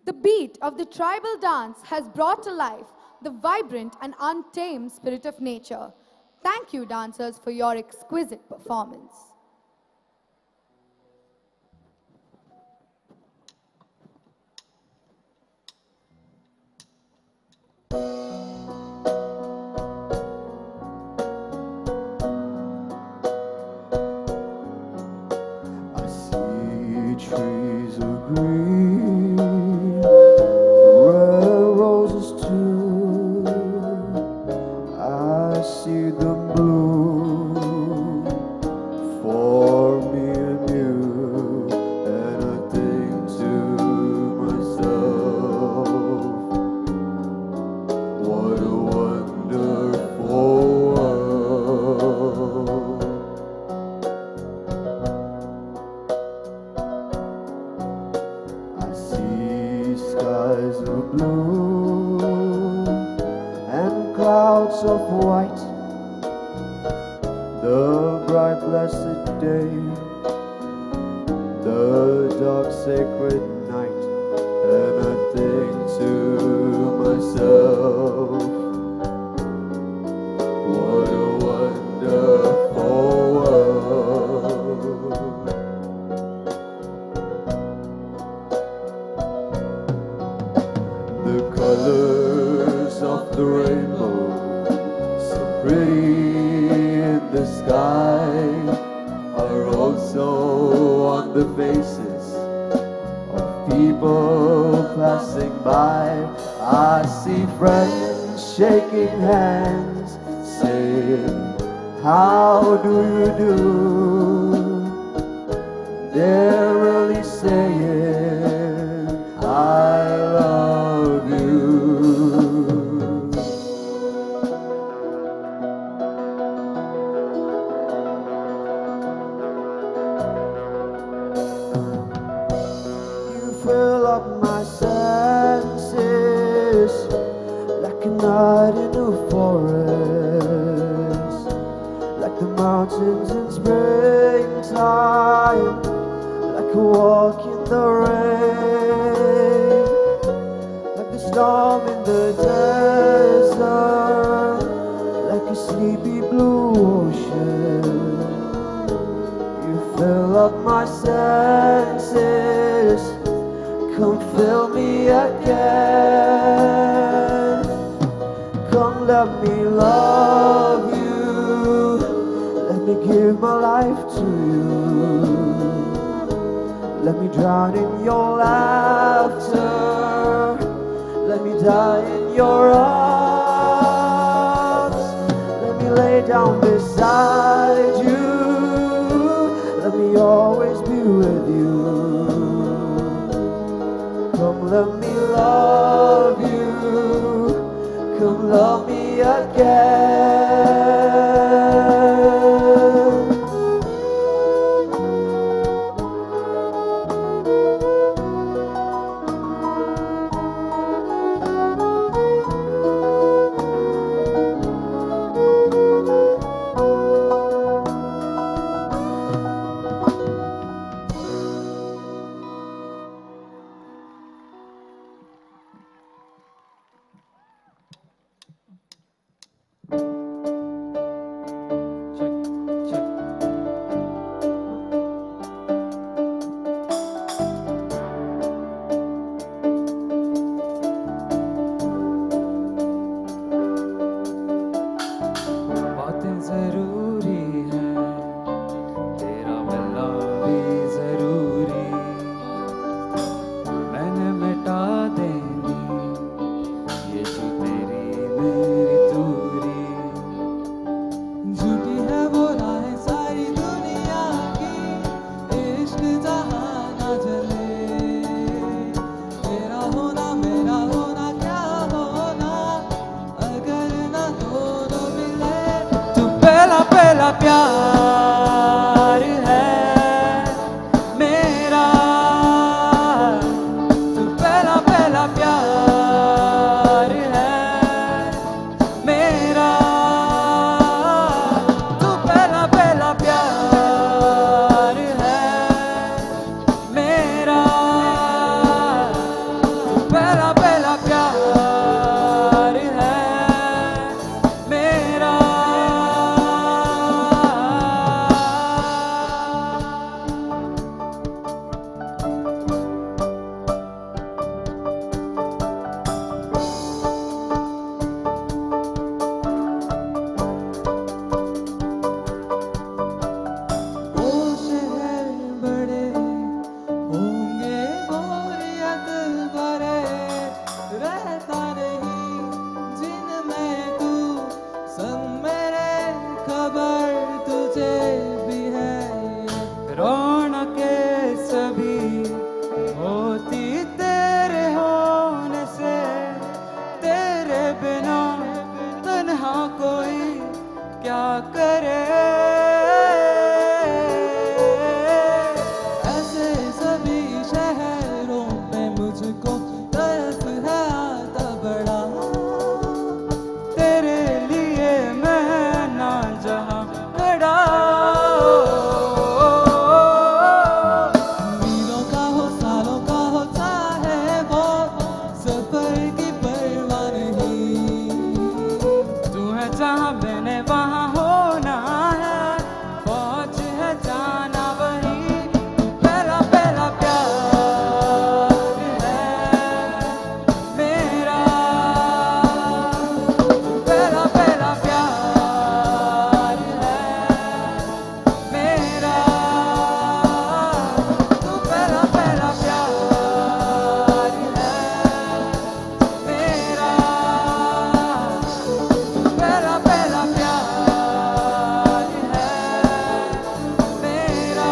The beat of the tribal dance has brought to life the vibrant and untamed spirit of nature. Thank you, dancers, for your exquisite performance. I see trees of green, red roses too. I see them bloom for me and you, and I think to myself, what a wonderful world. I see skies of blue and clouds of white, the bright blessed day, the dark sacred night, and I think to myself, what a wonderful world. The colors of the rainbow, so pretty in the sky, are also on the faces of people passing by. I see friends shaking hands, saying, how do you do? They're really saying, I love you. You fill up my senses like a night in a forest, like the mountains in springtime, like a walk in the rain, like the storm in the desert, like a sleepy blue ocean. You fill up my senses, come fill me again. Come let me love you, let me give my life to you. Let me drown in your laughter, let me die in your arms. Let me lay down beside you, let me always be with you. Come let me love you, come love me again. बातें जरूरी है, तेरा मिलना भी जरूरी, मैंने मिटा देनी ये जो तेरी मेरी दूरी। झूठी है वो राहें सारी दुनिया की, इश्क जहाँ ना जले, तेरा होना मेरा होना क्या होना अगर ना दोनों मिले। तू पहला पहला प्यार है मेरा, तू पहला पहला प्यार है मेरा, तू पहला पहला प्यार है मेरा, तू पहला पहला प्यार है मेरा। ओ शहर बड़े होंगे बोरियत भरे, रहता नहीं जिनमें तू संग मेरे, खबर तुझे भी है रौनकें सभी होती तेरे होने से, तेरे बिना तन्हा कोई क्या करे। ऐसे सभी शहरों में मुझको तरस है आता बड़ा, तेरे लिए मैं ना जहाँ खड़ा। मीलों का हो सालों का हो चाहे वो सफर की परवाह नहीं, तू है जहाँ मैंने वहाँ होना है, पहुँच है जाना वही। तू पहला पहला प्यार है मेरा, तू पहला पहला प्यार है मेरा, तू पहला पहला प्यार है मेरा, तू पहला पहला प्यार है मेरा।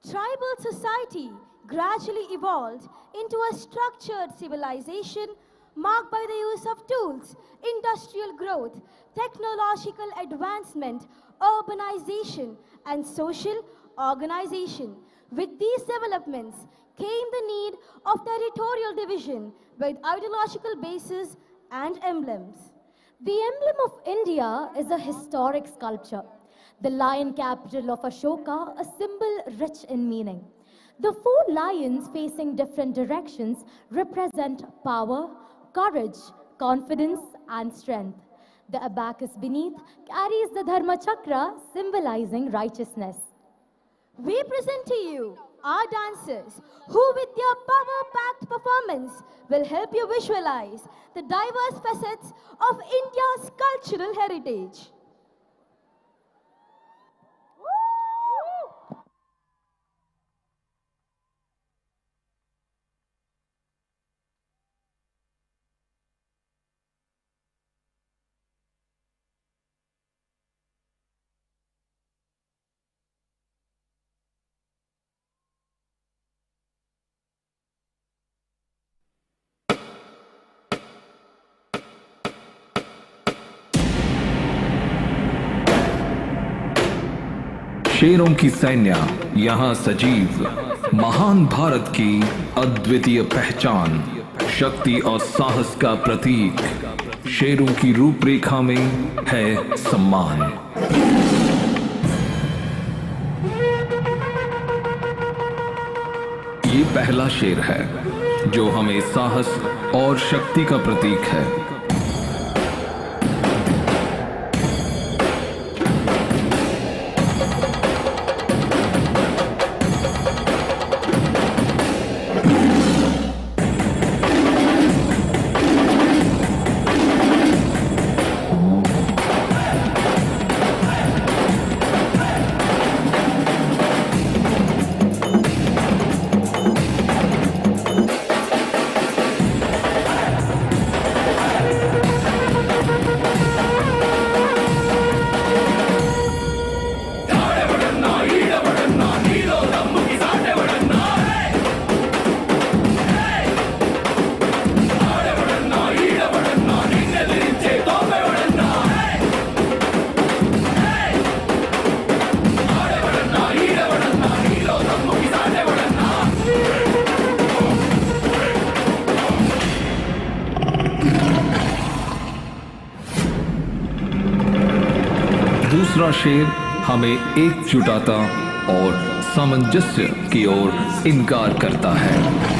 Tribal society gradually evolved into a structured civilization marked by the use of tools, industrial growth, technological advancement, urbanization, and social organization. With these developments came the need of territorial division with ideological bases and emblems. The emblem of India is a historic sculpture, the lion capital of Ashoka, a symbol rich in meaning. The four lions facing different directions represent power, courage, confidence, and strength. The abacus beneath carries the Dharma Chakra, symbolizing righteousness. We present to you our dancers, who with their power-packed performance will help you visualize the diverse facets of India's cultural heritage. शेरों की सैन्य यहाँ सजीव, महान भारत की अद्वितीय पहचान, शक्ति और साहस का प्रतीक, शेरों की रूपरेखा में है सम्मान। ये पहला शेर है जो हमें साहस और शक्ति का प्रतीक है। दूसरा शेर हमें एकजुटता और सामंजस्य की ओर इनकार करता है।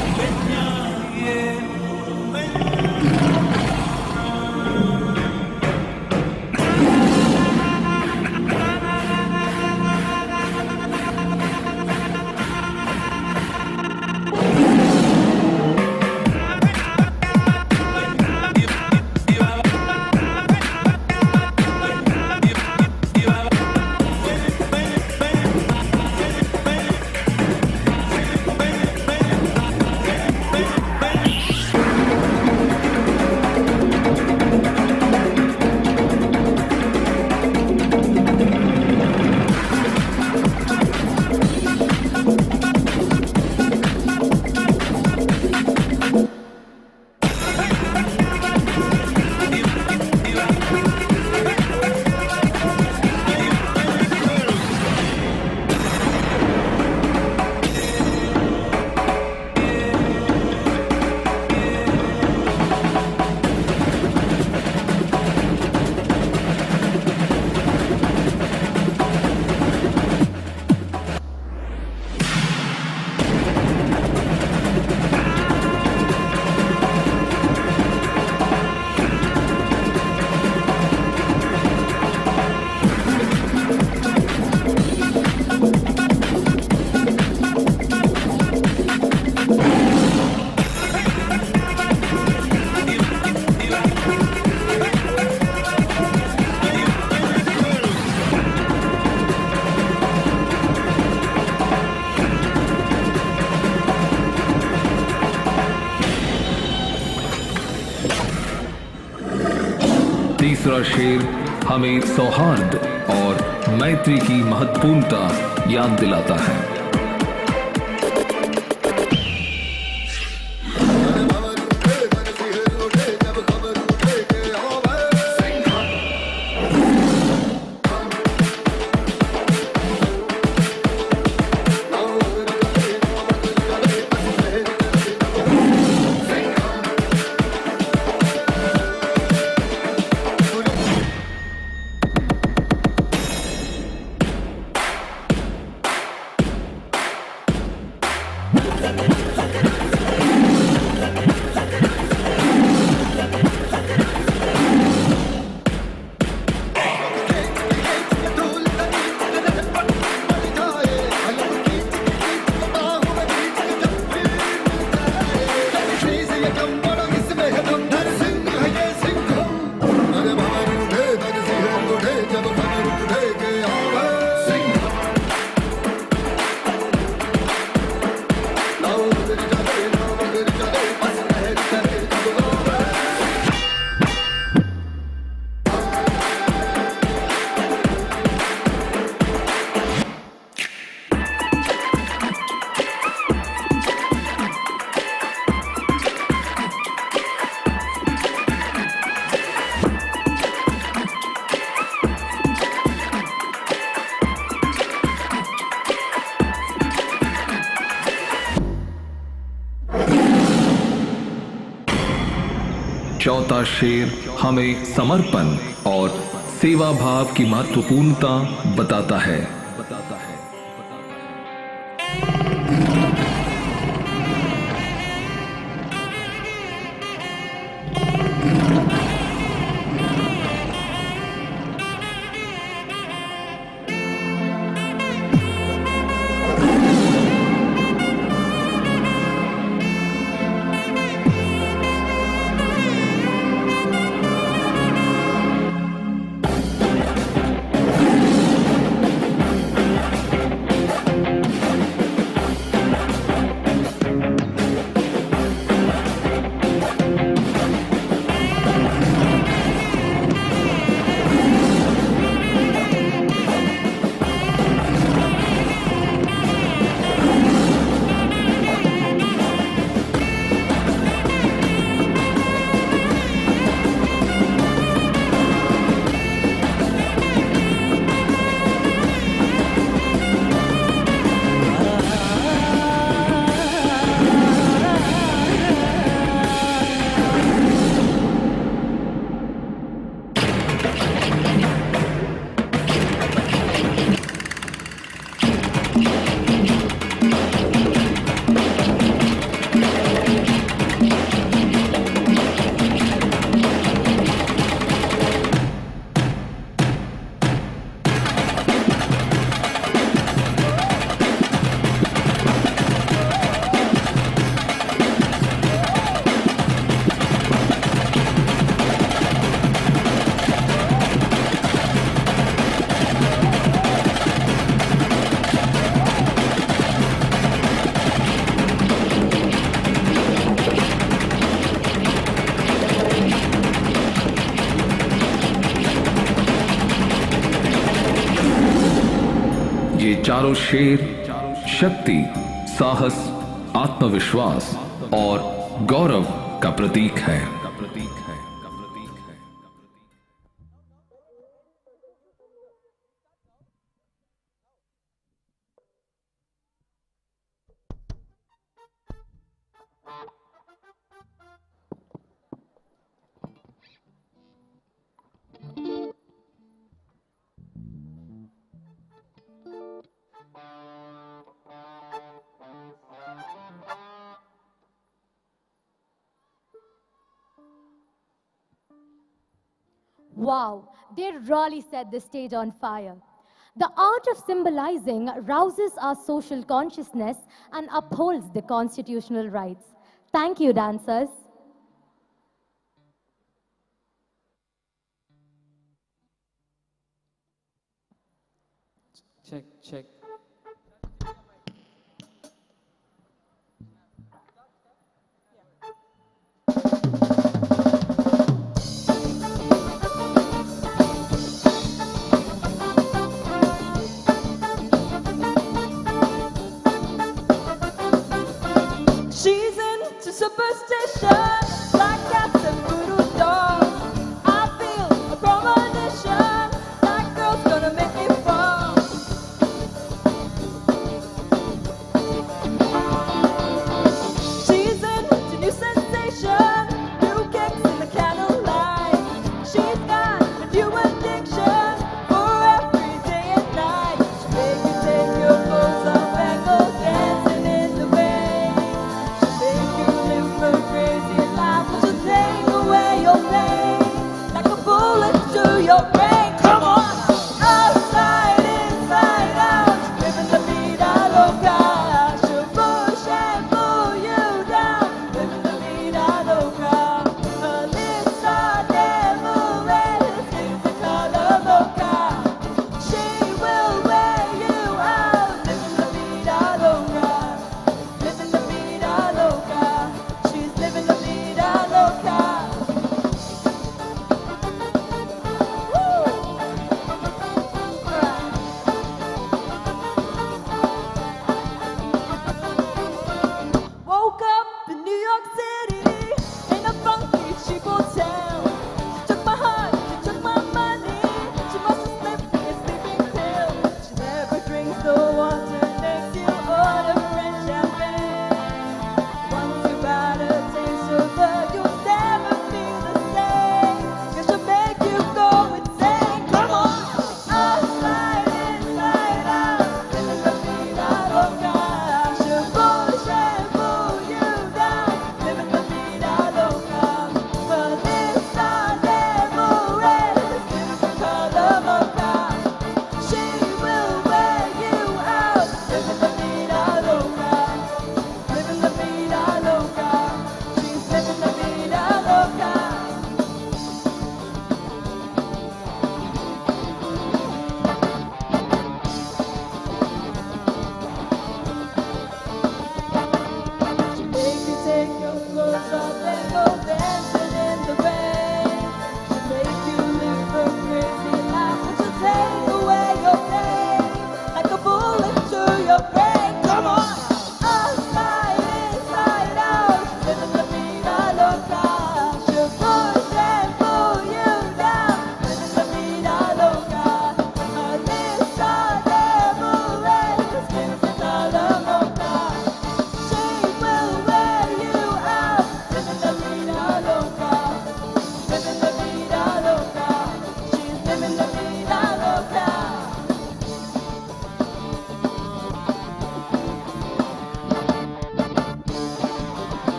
तीसरा शेर हमें सौहार्द और मैत्री की महत्वपूर्णता याद दिलाता है। चौथा शेर हमें समर्पण और सेवा भाव की महत्वपूर्णता बताता है। ये चारों शेर शक्ति, साहस, आत्मविश्वास और गौरव का प्रतीक है। Wow, they really set the stage on fire. The art of symbolizing rouses our social consciousness and upholds the constitutional rights. Thank you, dancers. Check, check. She's into superstition, like cats and voodoo dolls. I feel a premonition, that girl's gonna make me fall. She's into new sensation, new kicks in the candlelight. She's got a new addiction for every day and night. She'll make you take your clothes off and go dancing in the rain. Make you live a crazy life, but she'll take away your pain like a bullet to your brain. Come on, outside, inside out, living the vida loca. She'll push and pull you down, living the vida loca. Her lips are devil red, her skin's the color mocha. She will wear you out, living the vida loca. Living the vida loca. She's living the vida loca. Woo!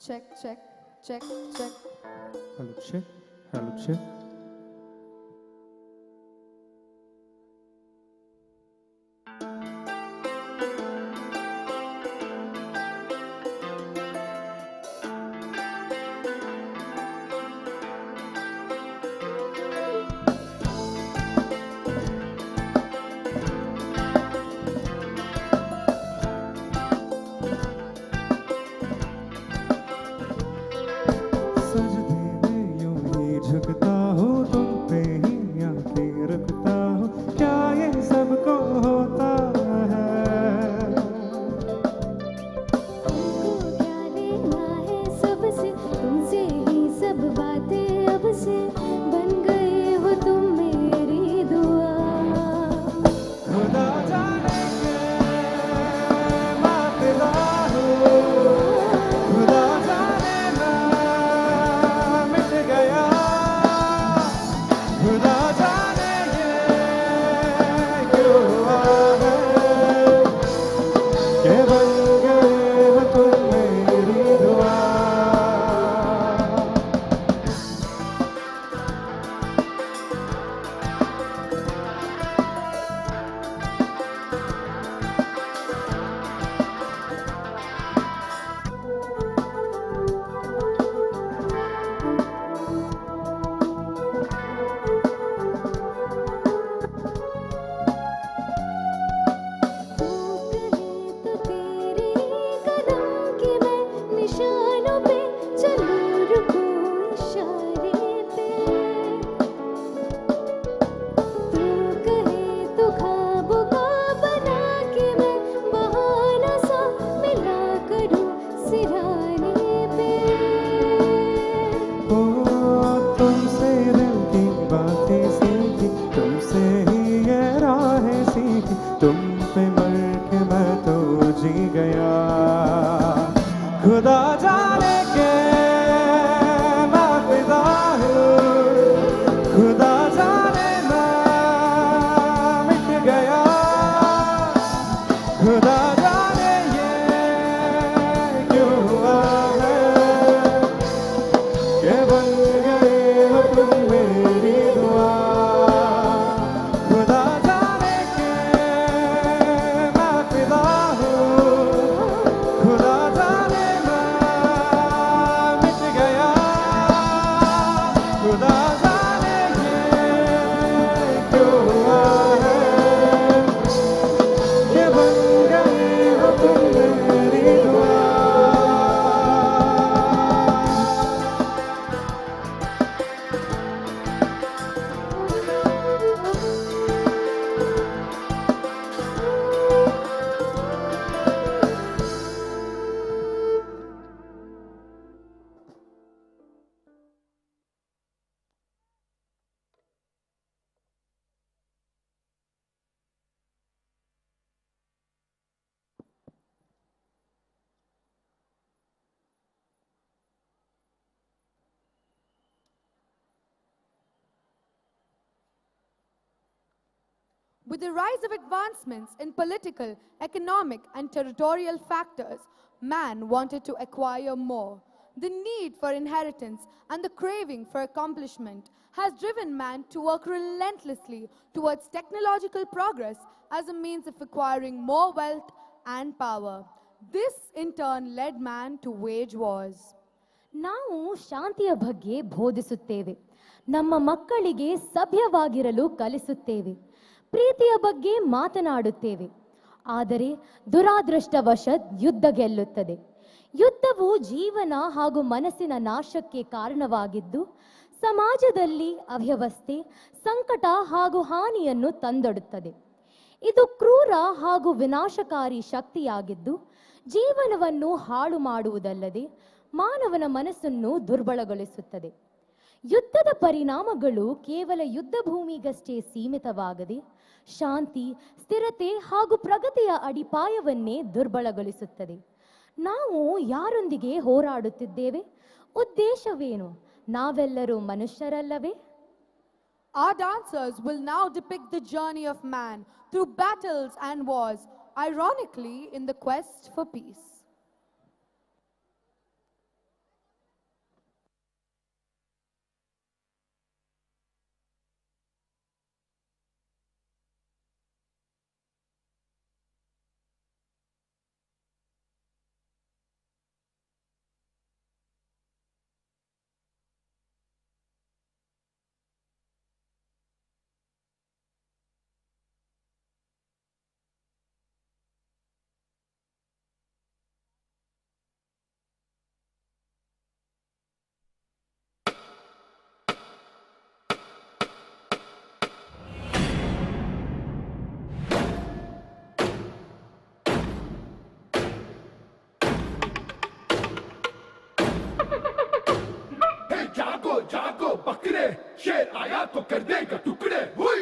Check, check, check, check. Hello, check. Hello, check. सजदे में यूं ही झुकता हूँ तुम पे ही आके रुकता हूँ क्या ये सबको होता है क्या लेना है सबसे तुमसे ही सब बातें अब से बन गए हो तुम मेरी दुआ खुदा जाने के मैं फिदा हूँ खुदा जाने मैं मिट गया खुदा जाने ये क्यों हुआ है कि बन गए हो तुम मेरी दुआ तो तेरे कदम के मैं निशानों पे चलूं रुकूं इशारे पे तू कहे तो ख्वाबों को बना के मैं बहाना सा मिला करूं सिराने पे ओ तुमसे दिल की बातें सीखी तुमसे ही ये राहें सीखी तुम पे मर के मैं तो जी गया खुदा जाने के मैं फिदा हूँ खुदा जाने मैं मिट गया खुदा जाने ये क्यों हुआ है कि बन गए हो तुम मेरी दुआ खुदा जाने के मैं फिदा हूँ खुदा जाने मैं मिट गया खुदा जाने ये क्यों हुआ है कि बन गए हो तुम मेरी दुआ With the rise of advancements in political, economic, and territorial factors, man wanted to acquire more. The need for inheritance and the craving for accomplishment has driven man to work relentlessly towards technological progress as a means of acquiring more wealth and power. This, in turn, led man to wage wars. ನಾವು ಶಾಂತಿಯ ಬಗ್ಗೆ ಬೋಧಿಸುತ್ತೇವೆ, ನಮ್ಮ ಮಕ್ಕಳಿಗೆ ಸಭ್ಯವಾಗಿರಲು ಕಲಿಸುತ್ತೇವೆ, ಪ್ರೀತಿಯ ಬಗ್ಗೆ ಮಾತನಾಡುತ್ತೇವೆ. ಆದರೆ ದುರಾದೃಷ್ಟವಶಾತ್ ಯುದ್ಧ ಗೆಲ್ಲುತ್ತದೆ. ಯುದ್ಧವು ಜೀವನ ಹಾಗೂ ಮನಸ್ಸಿನ ನಾಶಕ್ಕೆ ಕಾರಣವಾಗಿದ್ದು ಸಮಾಜದಲ್ಲಿ ಅವ್ಯವಸ್ಥೆ, ಸಂಕಟ ಹಾಗೂ ಹಾನಿಯನ್ನು ತಂದೊಡ್ಡುತ್ತದೆ. ಇದು ಕ್ರೂರ ಹಾಗೂ ವಿನಾಶಕಾರಿ ಶಕ್ತಿಯಾಗಿದ್ದು ಜೀವನವನ್ನು ಹಾಳು ಮಾಡುವುದಲ್ಲದೆ ಮಾನವನ ಮನಸ್ಸನ್ನು ದುರ್ಬಲಗೊಳಿಸುತ್ತದೆ. ಯುದ್ಧದ ಪರಿಣಾಮಗಳು ಕೇವಲ ಯುದ್ಧ ಭೂಮಿಗಷ್ಟೇ ಸೀಮಿತವಾಗದೆ ಶಾಂತಿ, ಸ್ಥಿರತೆ ಹಾಗೂ ಪ್ರಗತಿಯ ಅಡಿಪಾಯವನ್ನೇ ದುರ್ಬಲಗೊಳಿಸುತ್ತದೆ. ನಾವು ಯಾರೊಂದಿಗೆ ಹೋರಾಡುತ್ತಿದ್ದೇವೆ? ಉದ್ದೇಶವೇನು? ನಾವೆಲ್ಲರೂ ಮನುಷ್ಯರಲ್ಲವೇ? Our dancers will now depict the journey of man through battles and wars, ironically in the quest for peace. जागो बकरे, शेर आया तो कर देगा टुकड़े, हुई।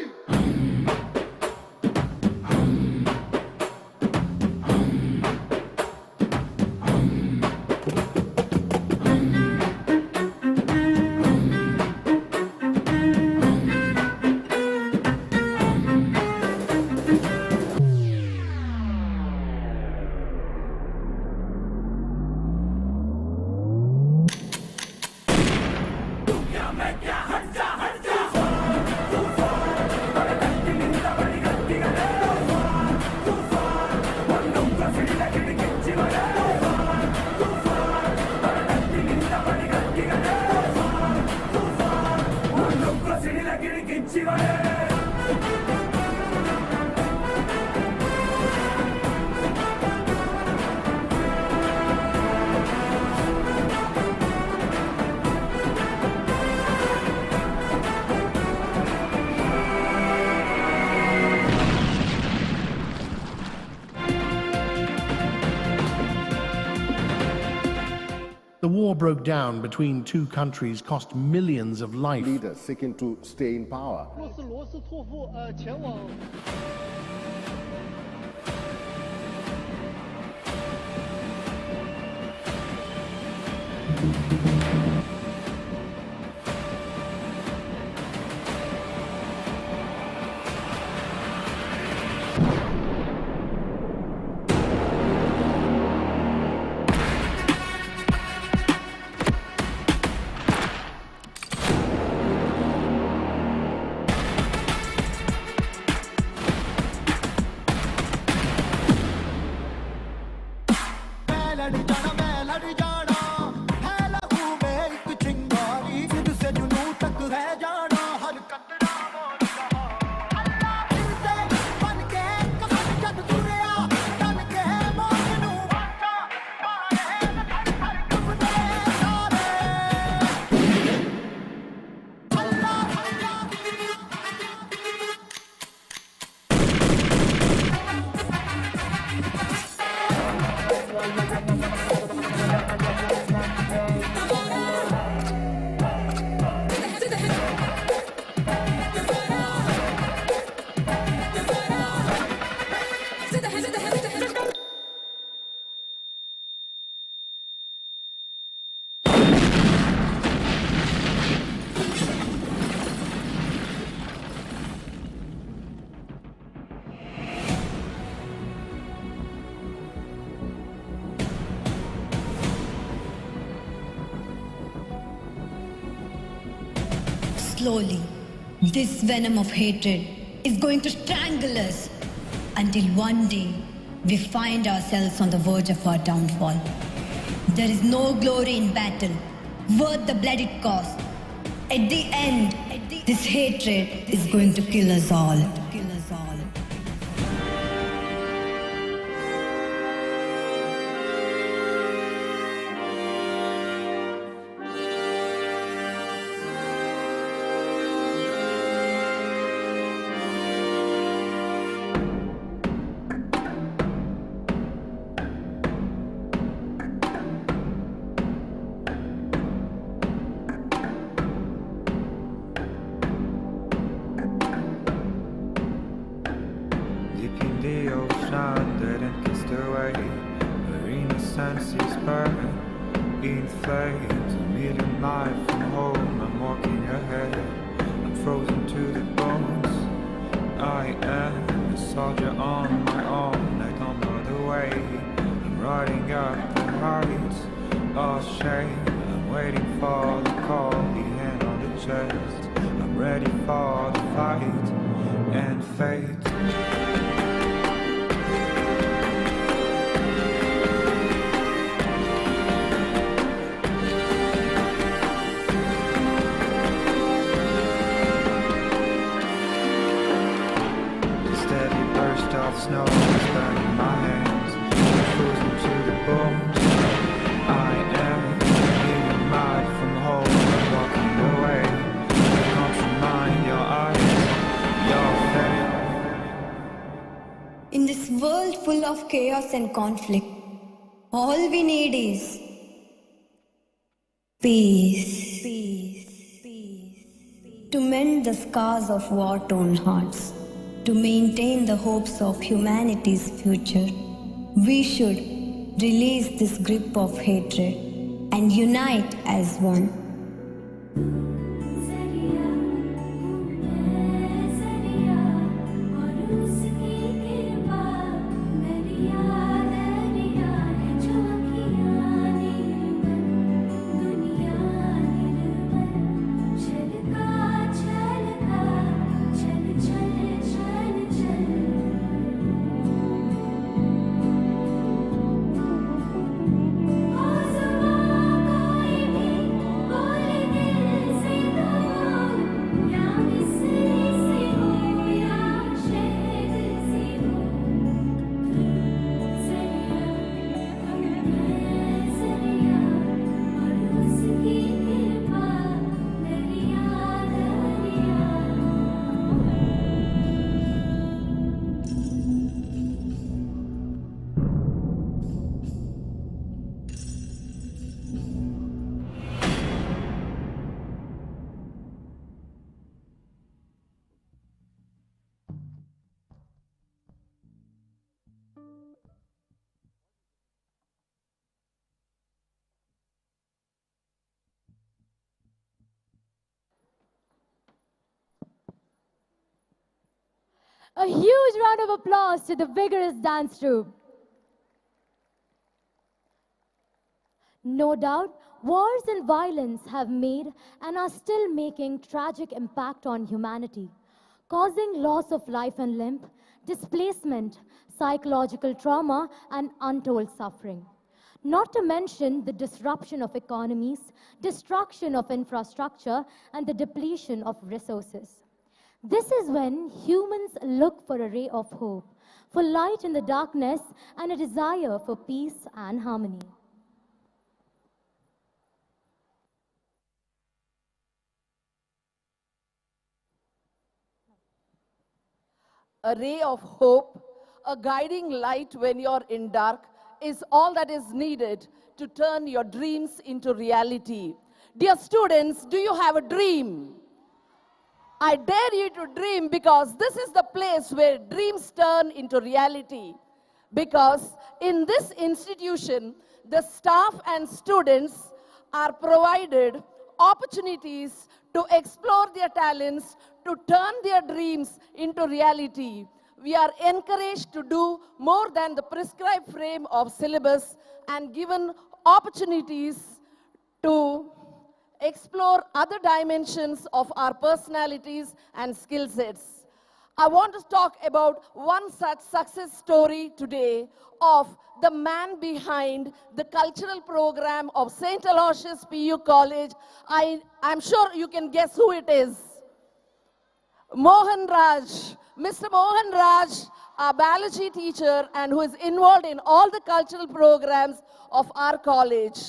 The war broke down between two countries, cost millions of life. Leaders seeking to stay in power. Slowly, this venom of hatred is going to strangle us until one day we find ourselves on the verge of our downfall. There is no glory in battle worth the blood it costs. At the end, this hatred is going to kill us all. In this world full of chaos and conflict, all we need is peace. to mend the scars of war-torn hearts, to maintain the hopes of humanity's future. We should release this grip of hatred and unite as one. A huge round of applause to the vigorous dance troupe. No doubt, wars and violence have made and are still making tragic impact on humanity, causing loss of life and limb, displacement, psychological trauma, and untold suffering. Not to mention the disruption of economies, destruction of infrastructure, and the depletion of resources. This is when humans look for a ray of hope, for light in the darkness, and a desire for peace and harmony. A ray of hope, a guiding light when you're in dark, is all that is needed to turn your dreams into reality. Dear students, do you have a dream? I dare you to dream, because this is the place where dreams turn into reality. Because in this institution, the staff and students are provided opportunities to explore their talents, to turn their dreams into reality. We are encouraged to do more than the prescribed frame of syllabus and given opportunities to explore other dimensions of our personalities and skill sets. I want to talk about one such success story today of the man behind the cultural program of St. Aloysius PU College. I'm sure you can guess who it is. Mohan Raj. Mr. Mohan Raj, a biology teacher and who is involved in all the cultural programs of our college.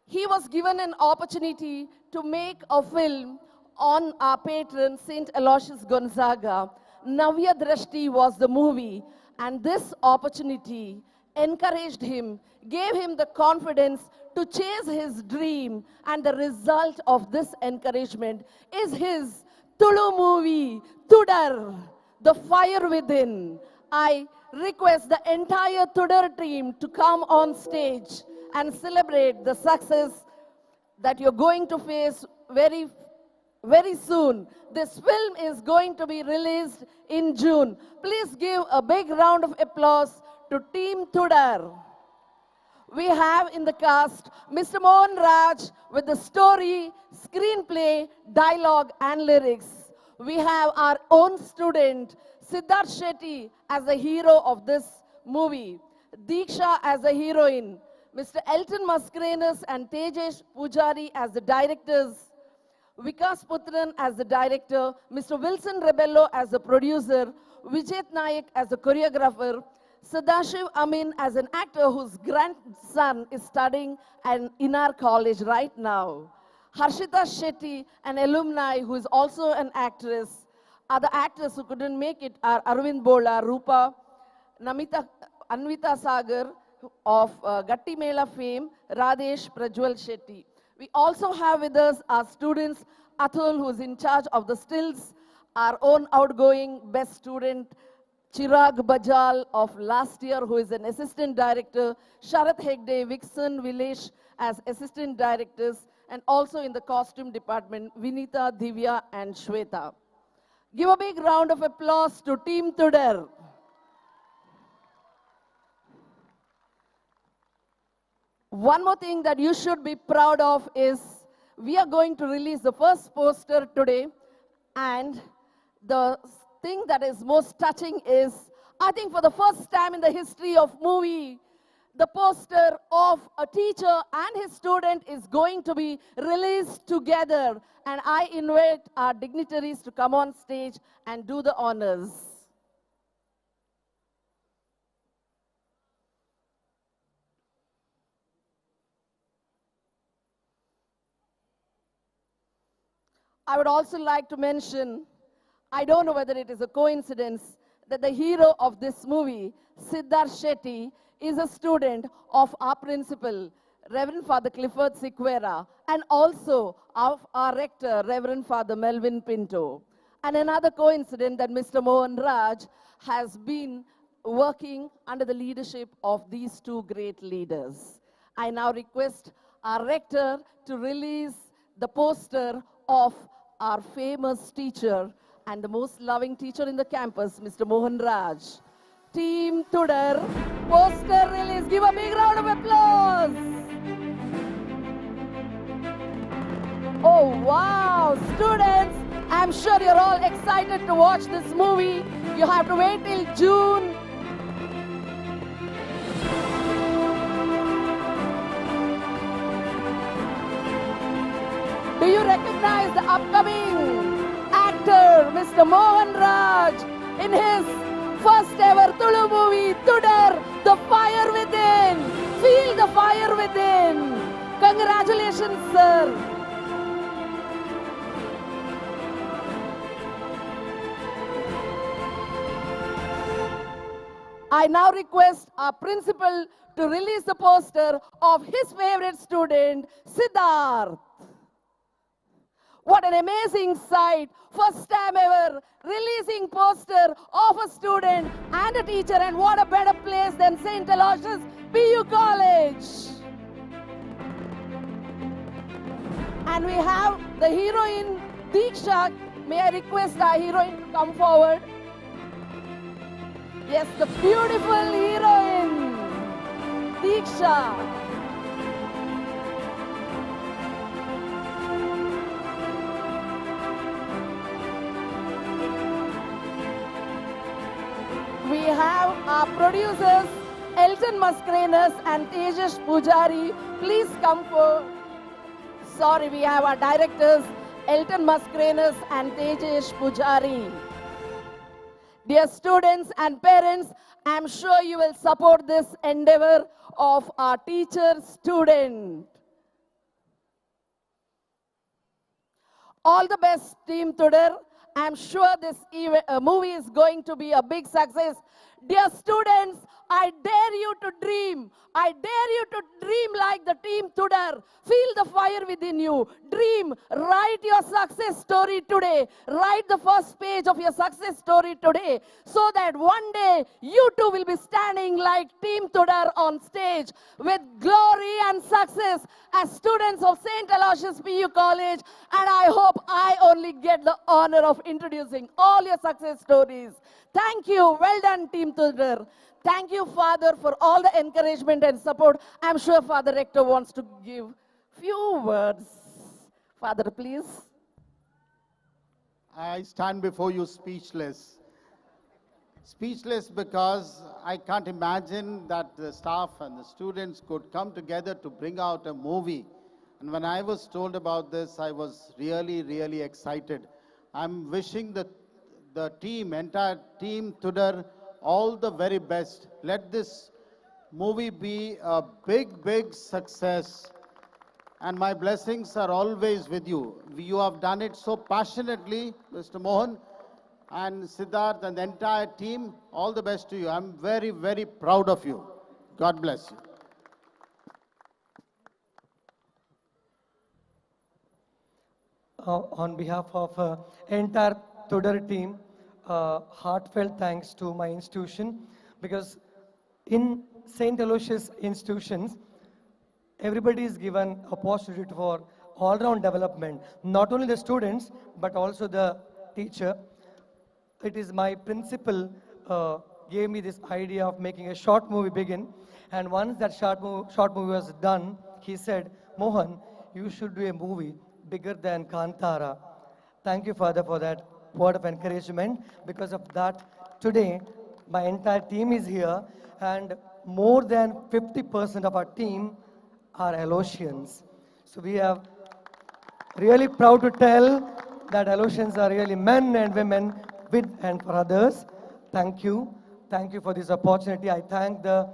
He was given an opportunity to make a film on our patron, St. Aloysius Gonzaga. Navya Drashti was the movie, and this opportunity encouraged him, gave him the confidence to chase his dream, and the result of this encouragement is his Tulu movie, Tudar, The Fire Within. I request the entire Tudar team to come on stage and celebrate the success that you're going to face very, very soon. This film is going to be released in June. Please give a big round of applause to Team Tudar. We have in the cast Mr. Mohan Raj with the story, screenplay, dialogue, and lyrics. We have our own student, Siddharth Shetty, as the hero of this movie, Deeksha as the heroine, Mr. Elton Mascarenhas and Tejesh Pujari as the directors, Vikas Putran as the director, Mr. Wilson Rebello as the producer, Vijay Nayak as the choreographer, Sadashiv Amin as an actor whose grandson is studying in our college right now. Harshita Shetty, an alumni who is also an actress. Other actors who couldn't make it are Arvind Bola, Rupa, Anvita Sagar of Gatti Mela fame, Radesh Prajwal Shetty. We also have with us our students, Atul, who is in charge of the stills, our own outgoing best student, Chirag Bajal of last year, who is an assistant director, Sharath Hegde, Vixen Vilesh as assistant directors, and also in the costume department, Vinita, Divya, and Shweta. Give a big round of applause to Team Tudor. One more thing that you should be proud of is we are going to release the first poster today, and the thing that is most touching is, I think for the first time in the history of movie, the poster of a teacher and his student is going to be released together. And I invite our dignitaries to come on stage and do the honors. I would also like to mention, I don't know whether it is a coincidence, that the hero of this movie, Siddharth Shetty, is a student of our principal, Reverend Father Clifford Sequeira, and also of our rector, Reverend Father Melvin Pinto. And another coincidence that Mr. Mohan Raj has been working under the leadership of these two great leaders. I now request our rector to release the poster of our famous teacher and the most loving teacher in the campus, Mr. Mohan Raj. Team Tudor, poster release. Give a big round of applause. Oh, wow. Students, I'm sure you're all excited to watch this movie. You have to wait till June. Do you recognize the upcoming actor, Mr. Mohan Raj, in his first ever Tulu movie, Tudor, The Fire Within. Feel the fire within. Congratulations, sir. I now request our principal to release the poster of his favorite student, Siddharth. What an amazing sight. First time ever releasing poster of a student and a teacher, and what a better place than St. Aloysius PU College. And we have the heroine Diksha. May I request our heroine to come forward? Yes, the beautiful heroine Diksha. We have our producers, Elton Mascarenas and Tejas Pujari. Please come forward. Sorry, we have our directors, Elton Mascarenas and Tejas Pujari. Dear students and parents, I'm sure you will support this endeavor of our teacher-student. All the best, Team Tudor. I'm sure this movie is going to be a big success. Dear students, I dare you to dream. I dare you to dream like the Team Tudor. Feel the fire within you. Dream. Write your success story today. Write the first page of your success story today, so that one day you too will be standing like Team Tudor on stage with glory and success as students of St. Aloysius PU College. And I hope I only get the honor of introducing all your success stories. Thank you. Well done, Team Tudor. Thank you, Father, for all the encouragement and support. I'm sure Father Rector wants to give few words. Father, please. I stand before you speechless. Speechless because I can't imagine that the staff and the students could come together to bring out a movie. And when I was told about this, I was really, really excited. I'm wishing the team, entire Team Tudor, all the very best. Let this movie be a big, big success. And my blessings are always with you. You have done it so passionately, Mr. Mohan and Siddharth and the entire team. All the best to you. I'm very, very proud of you. God bless you. on behalf of entire Tudor team, heartfelt thanks to my institution, because in St. Aloysius institutions, everybody is given opportunity for all-round development, not only the students, but also the teacher. It is my principal gave me this idea of making a short movie begin. And once that short movie was done, he said, Mohan, you should do a movie bigger than Kantara. Thank you, Father, for that word of encouragement. Because of that, today, my entire team is here, and more than 50% of our team are Aloysians. So we are really proud to tell that Aloysians are really men and women with and for others. Thank you. Thank you for this opportunity. I thank the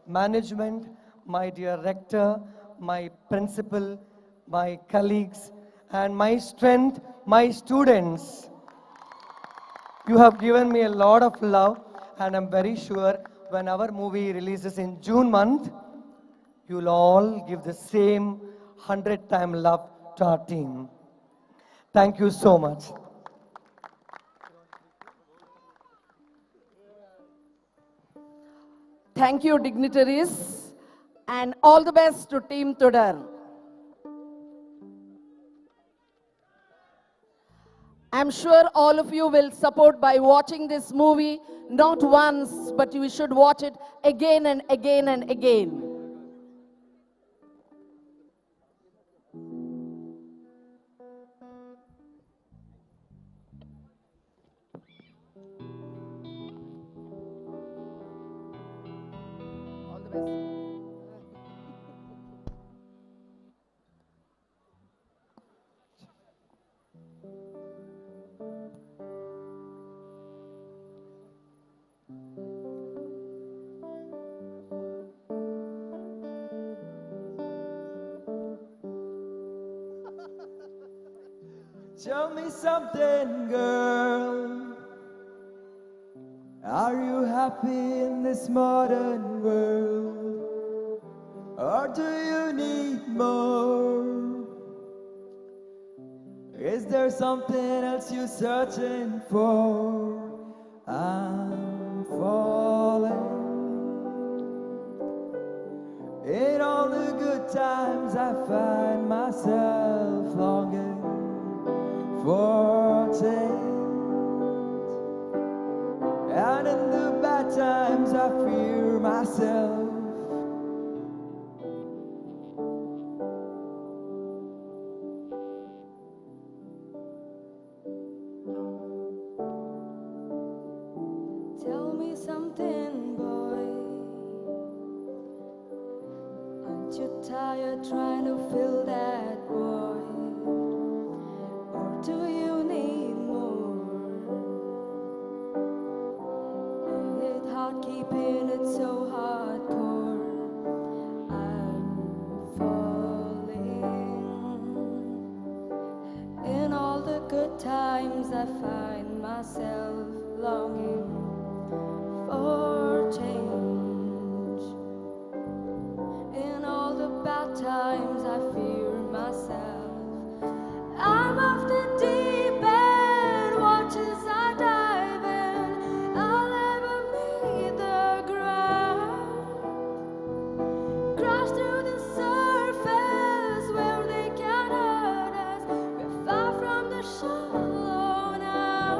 management, my dear rector, my principal, my colleagues, and my strength, my students. You have given me a lot of love, and I'm very sure when our movie releases in June month, you'll all give the same 100-time love to our team. Thank you so much. Thank you, dignitaries, and all the best to Team Tudor. I'm sure all of you will support by watching this movie not once, but you should watch it again and again and again. All the best. Tell me something, girl. Are you happy in this modern world? Or do you need more? Is there something else you're searching for? I'm falling. In all the good times I find myself longing for change, and in the bad times I fear myself. Tell me something, boy. Aren't you tired trying to fill that void? Or do you need more? Ain't it hard keeping it so hardcore? I'm falling. In all the good times I find myself longing for change. In all the bad times I fear myself. I'm off the deep end, watch as I dive in. I'll never meet the ground. Crash through the surface where they can hurt us. We're far from the shallow now.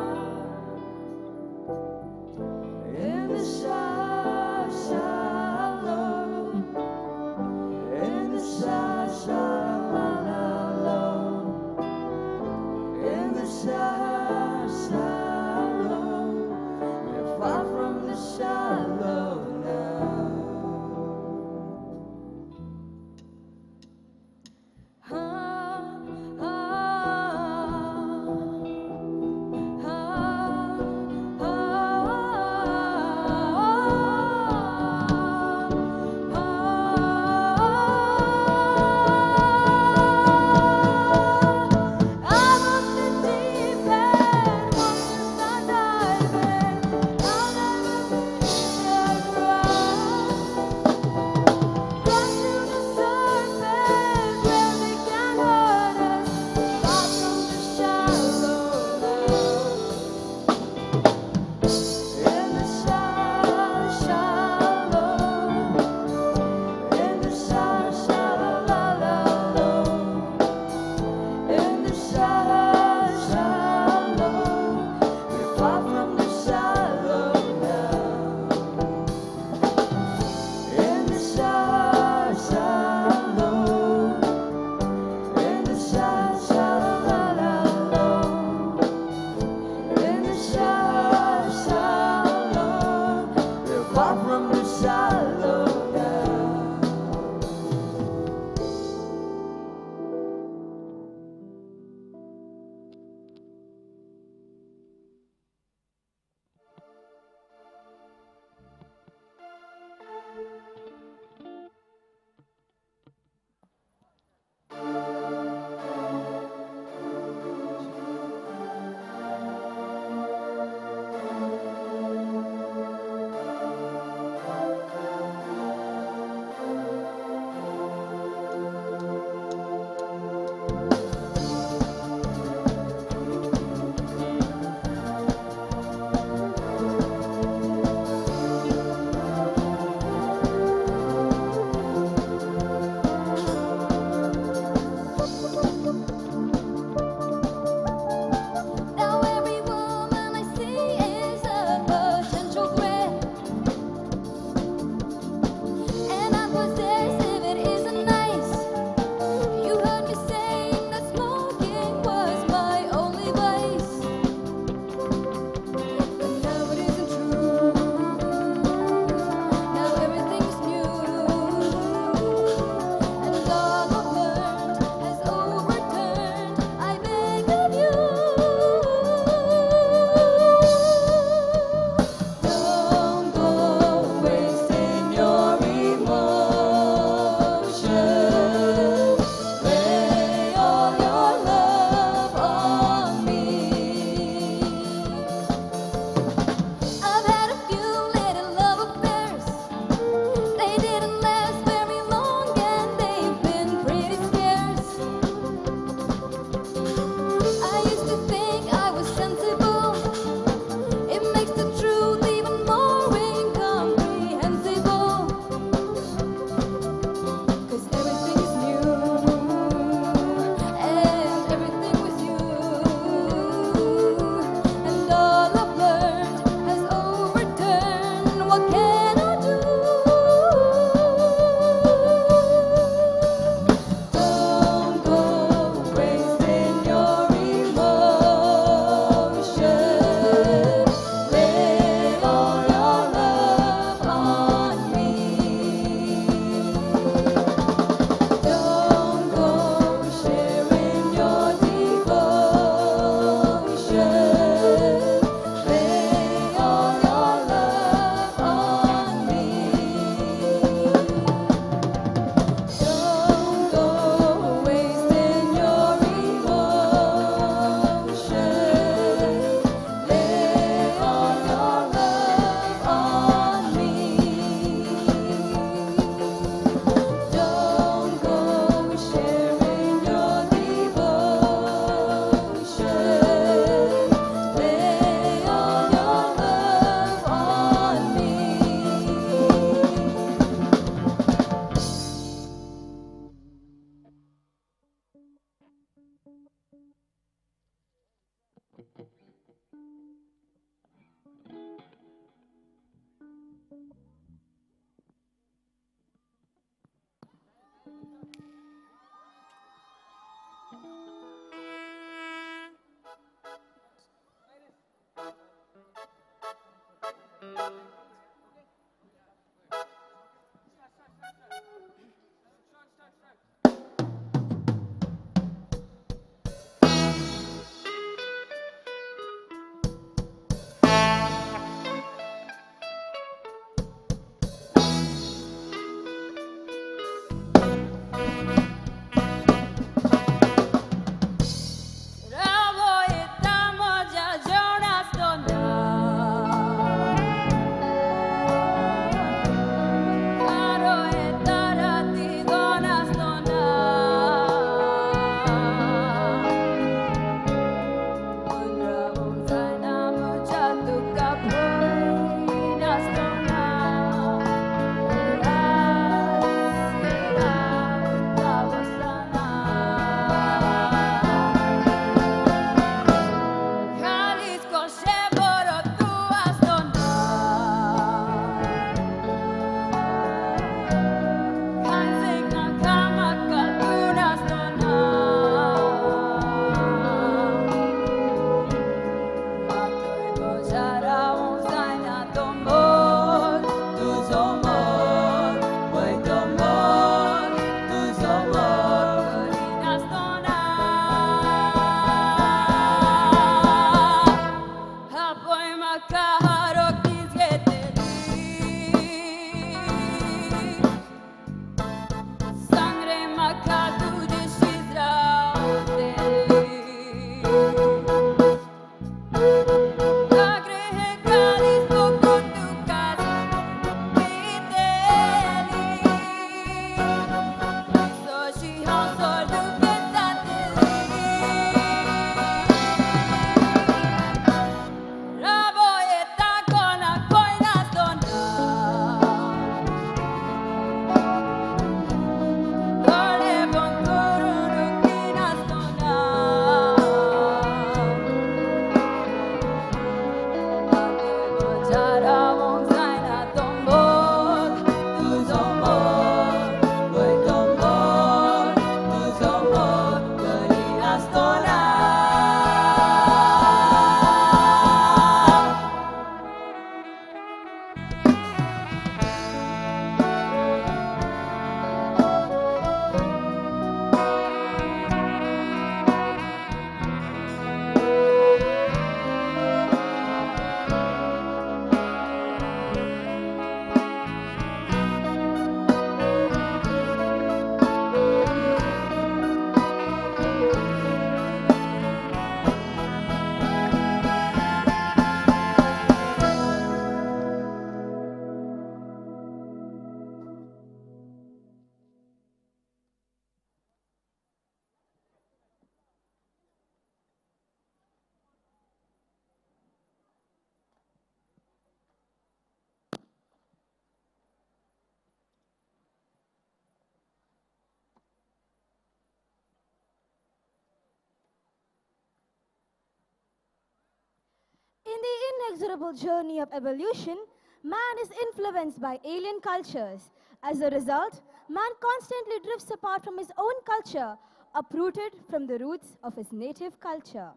In the inexorable journey of evolution, man is influenced by alien cultures. As a result, man constantly drifts apart from his own culture, uprooted from the roots of his native culture.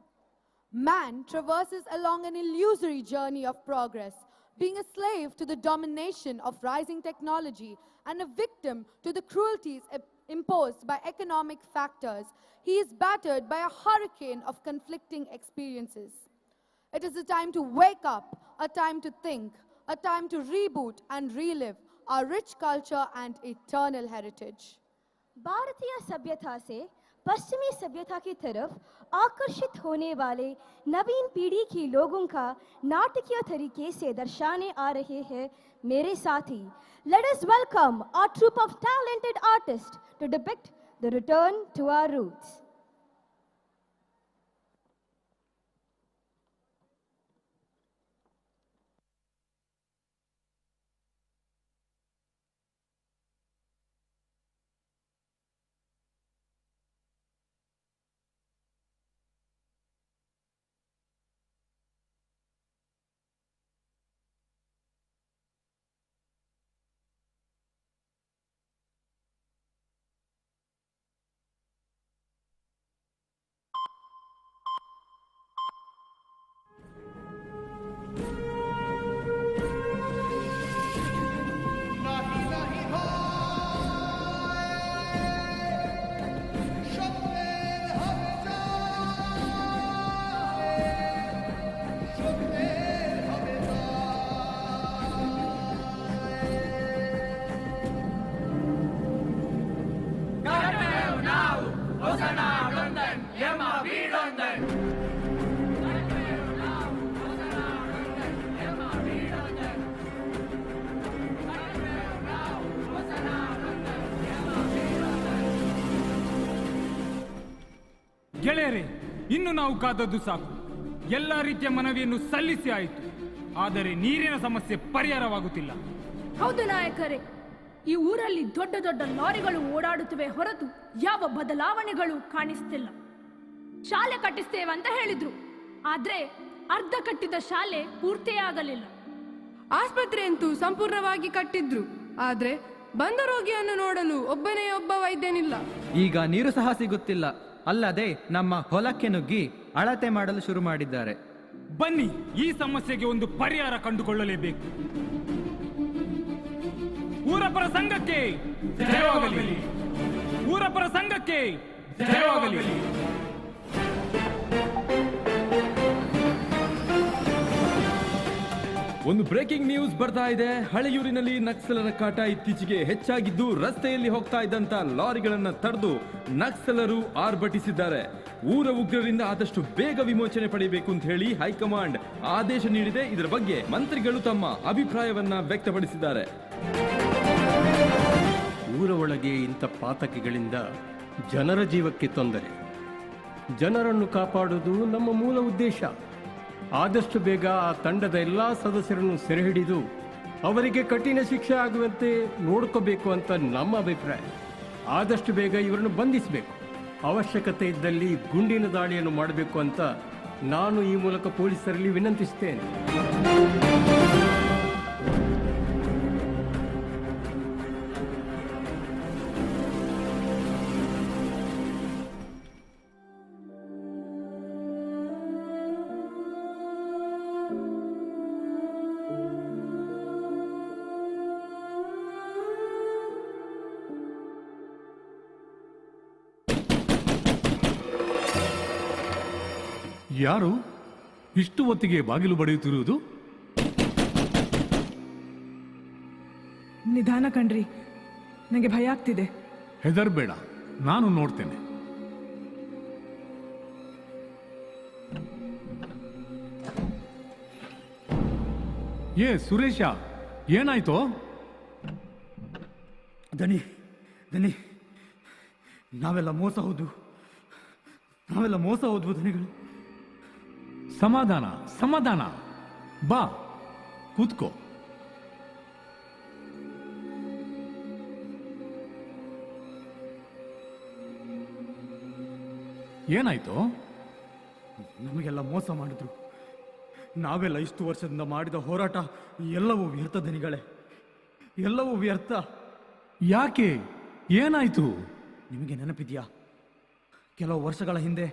Man traverses along an illusory journey of progress, being a slave to the domination of rising technology and a victim to the cruelties imposed by economic factors. He is battered by a hurricane of conflicting experiences. It is a time to wake up, a time to think, a time to reboot and relive our rich culture and eternal heritage. भारतीय सभ्यता से पश्चिमी सभ्यता की तरफ आकर्षित होने वाले नवीन पीढ़ी के लोगों का नाटकीय तरीके से दर्शाने आ रहे हैं मेरे साथी. Let us welcome our troupe of talented artists to depict the return to our roots. ಗೆಳೆಯರೇ, ಇನ್ನು ನಾವು ಕಾದದ್ದು ಸಾಕು. ಎಲ್ಲ ರೀತಿಯ ಮನವಿಯನ್ನು ಸಲ್ಲಿಸಿ ಆಯಿತು, ಆದರೆ ನೀರಿನ ಸಮಸ್ಯೆ ಪರಿಹಾರವಾಗುತ್ತಿಲ್ಲ. ಹೌದು ನಾಯಕರೇ, ಈ ಊರಲ್ಲಿ ದೊಡ್ಡ ದೊಡ್ಡ ಲಾರಿಗಳು ಓಡಾಡುತ್ತಿವೆ ಹೊರತು ಯಾವ ಬದಲಾವಣೆಗಳು ಕಾಣಿಸ್ತಿಲ್ಲ. ಶಾಲೆ ಕಟ್ಟಿಸ್ತೇವೆ ಅಂತ ಹೇಳಿದ್ರು, ಆದ್ರೆ ಅರ್ಧ ಕಟ್ಟಿದ ಶಾಲೆ ಪೂರ್ತಿಯಾಗಲಿಲ್ಲ. ಆಸ್ಪತ್ರೆ ಅಂತೂ ಸಂಪೂರ್ಣವಾಗಿ ಕಟ್ಟಿದ್ರು, ಆದ್ರೆ ಬಂದ ರೋಗಿಯನ್ನು ನೋಡಲು ಒಬ್ಬನೇ ಒಬ್ಬ ವೈದ್ಯನಿಲ್ಲ. ಈಗ ನೀರು ಸಹ ಸಿಗುತ್ತಿಲ್ಲ. ಅಲ್ಲದೆ ನಮ್ಮ ಹೊಲಕ್ಕೆ ನುಗ್ಗಿ ಅಳತೆ ಮಾಡಲು ಶುರು ಮಾಡಿದ್ದಾರೆ. ಬನ್ನಿ, ಈ ಸಮಸ್ಯೆಗೆ ಒಂದು ಪರಿಹಾರ ಕಂಡುಕೊಳ್ಳಲೇಬೇಕು. ಊರಪರ ಸಂಘಕ್ಕೆ ಜಯವಾಗಲಿ! ಊರಪರ ಸಂಘಕ್ಕೆ ಜಯವಾಗಲಿ! ಒಂದು ಬ್ರೇಕಿಂಗ್ ನ್ಯೂಸ್ ಬರ್ತಾ ಇದೆ. ಹಳೆಯೂರಿನಲ್ಲಿ ನಕ್ಸಲರ ಕಾಟ ಇತ್ತೀಚೆಗೆ ಹೆಚ್ಚಾಗಿದ್ದು, ರಸ್ತೆಯಲ್ಲಿ ಹೋಗ್ತಾ ಇದ್ದಂತ ಲಾರಿಗಳನ್ನ ತಡೆದು ನಕ್ಸಲರು ಆರ್ಭಟಿಸಿದ್ದಾರೆ. ಊರ ಉಗ್ರರಿಂದ ಆದಷ್ಟು ಬೇಗ ವಿಮೋಚನೆ ಪಡೆಯಬೇಕು ಅಂತ ಹೇಳಿ ಹೈಕಮಾಂಡ್ ಆದೇಶ ನೀಡಿದೆ. ಇದರ ಬಗ್ಗೆ ಮಂತ್ರಿಗಳು ತಮ್ಮ ಅಭಿಪ್ರಾಯವನ್ನ ವ್ಯಕ್ತಪಡಿಸಿದ್ದಾರೆ. ಊರ ಒಳಗೆ ಇಂಥ ಪಾತಕಿಗಳಿಂದ ಜನರ ಜೀವಕ್ಕೆ ತೊಂದರೆ. ಜನರನ್ನು ಕಾಪಾಡುವುದು ನಮ್ಮ ಮೂಲ ಉದ್ದೇಶ. ಆದಷ್ಟು ಬೇಗ ಆ ತಂಡದ ಎಲ್ಲ ಸದಸ್ಯರನ್ನು ಸೆರೆ ಹಿಡಿದು ಅವರಿಗೆ ಕಠಿಣ ಶಿಕ್ಷೆ ಆಗುವಂತೆ ನೋಡ್ಕೋಬೇಕು ಅಂತ ನಮ್ಮ ಅಭಿಪ್ರಾಯ. ಆದಷ್ಟು ಬೇಗ ಇವರನ್ನು ಬಂಧಿಸಬೇಕು. ಅವಶ್ಯಕತೆ ಇದ್ದಲ್ಲಿ ಗುಂಡಿನ ದಾಳಿಯನ್ನು ಮಾಡಬೇಕು ಅಂತ ನಾನು ಈ ಮೂಲಕ ಪೊಲೀಸರಲ್ಲಿ ವಿನಂತಿಸುತ್ತೇನೆ. ಯಾರು ಇಷ್ಟು ಹೊತ್ತಿಗೆ ಬಾಗಿಲು ಬಡಿಯುತ್ತಿರುವುದು? ನಿಧಾನ ಕಣ್ರಿ, ನನಗೆ ಭಯ ಆಗ್ತಿದೆ. ಹೆದರ್ಬೇಡ, ನಾನು ನೋಡ್ತೇನೆ. ಸುರೇಶ, ಏನಾಯ್ತೋ? ದನಿ ದನಿ, ನಾವೆಲ್ಲ ಮೋಸ ಹೋದ್ವು ದನಿಗಳು. ಸಮಾಧಾನ ಸಮಾಧಾನ, ಬಾ ಕೂತ್ಕೋ. ಏನಾಯ್ತು? ನಮಗೆಲ್ಲ ಮೋಸ ಮಾಡಿದ್ರು. ನಾವೆಲ್ಲ ಇಷ್ಟು ವರ್ಷದಿಂದ ಮಾಡಿದ ಹೋರಾಟ ಎಲ್ಲವೂ ವ್ಯರ್ಥ ದನಿಗಳೇ, ಎಲ್ಲವೂ ವ್ಯರ್ಥ. ಯಾಕೆ? ಏನಾಯ್ತು? ನಿಮಗೆ ನೆನಪಿದ್ಯಾ, ಕೆಲವು ವರ್ಷಗಳ ಹಿಂದೆ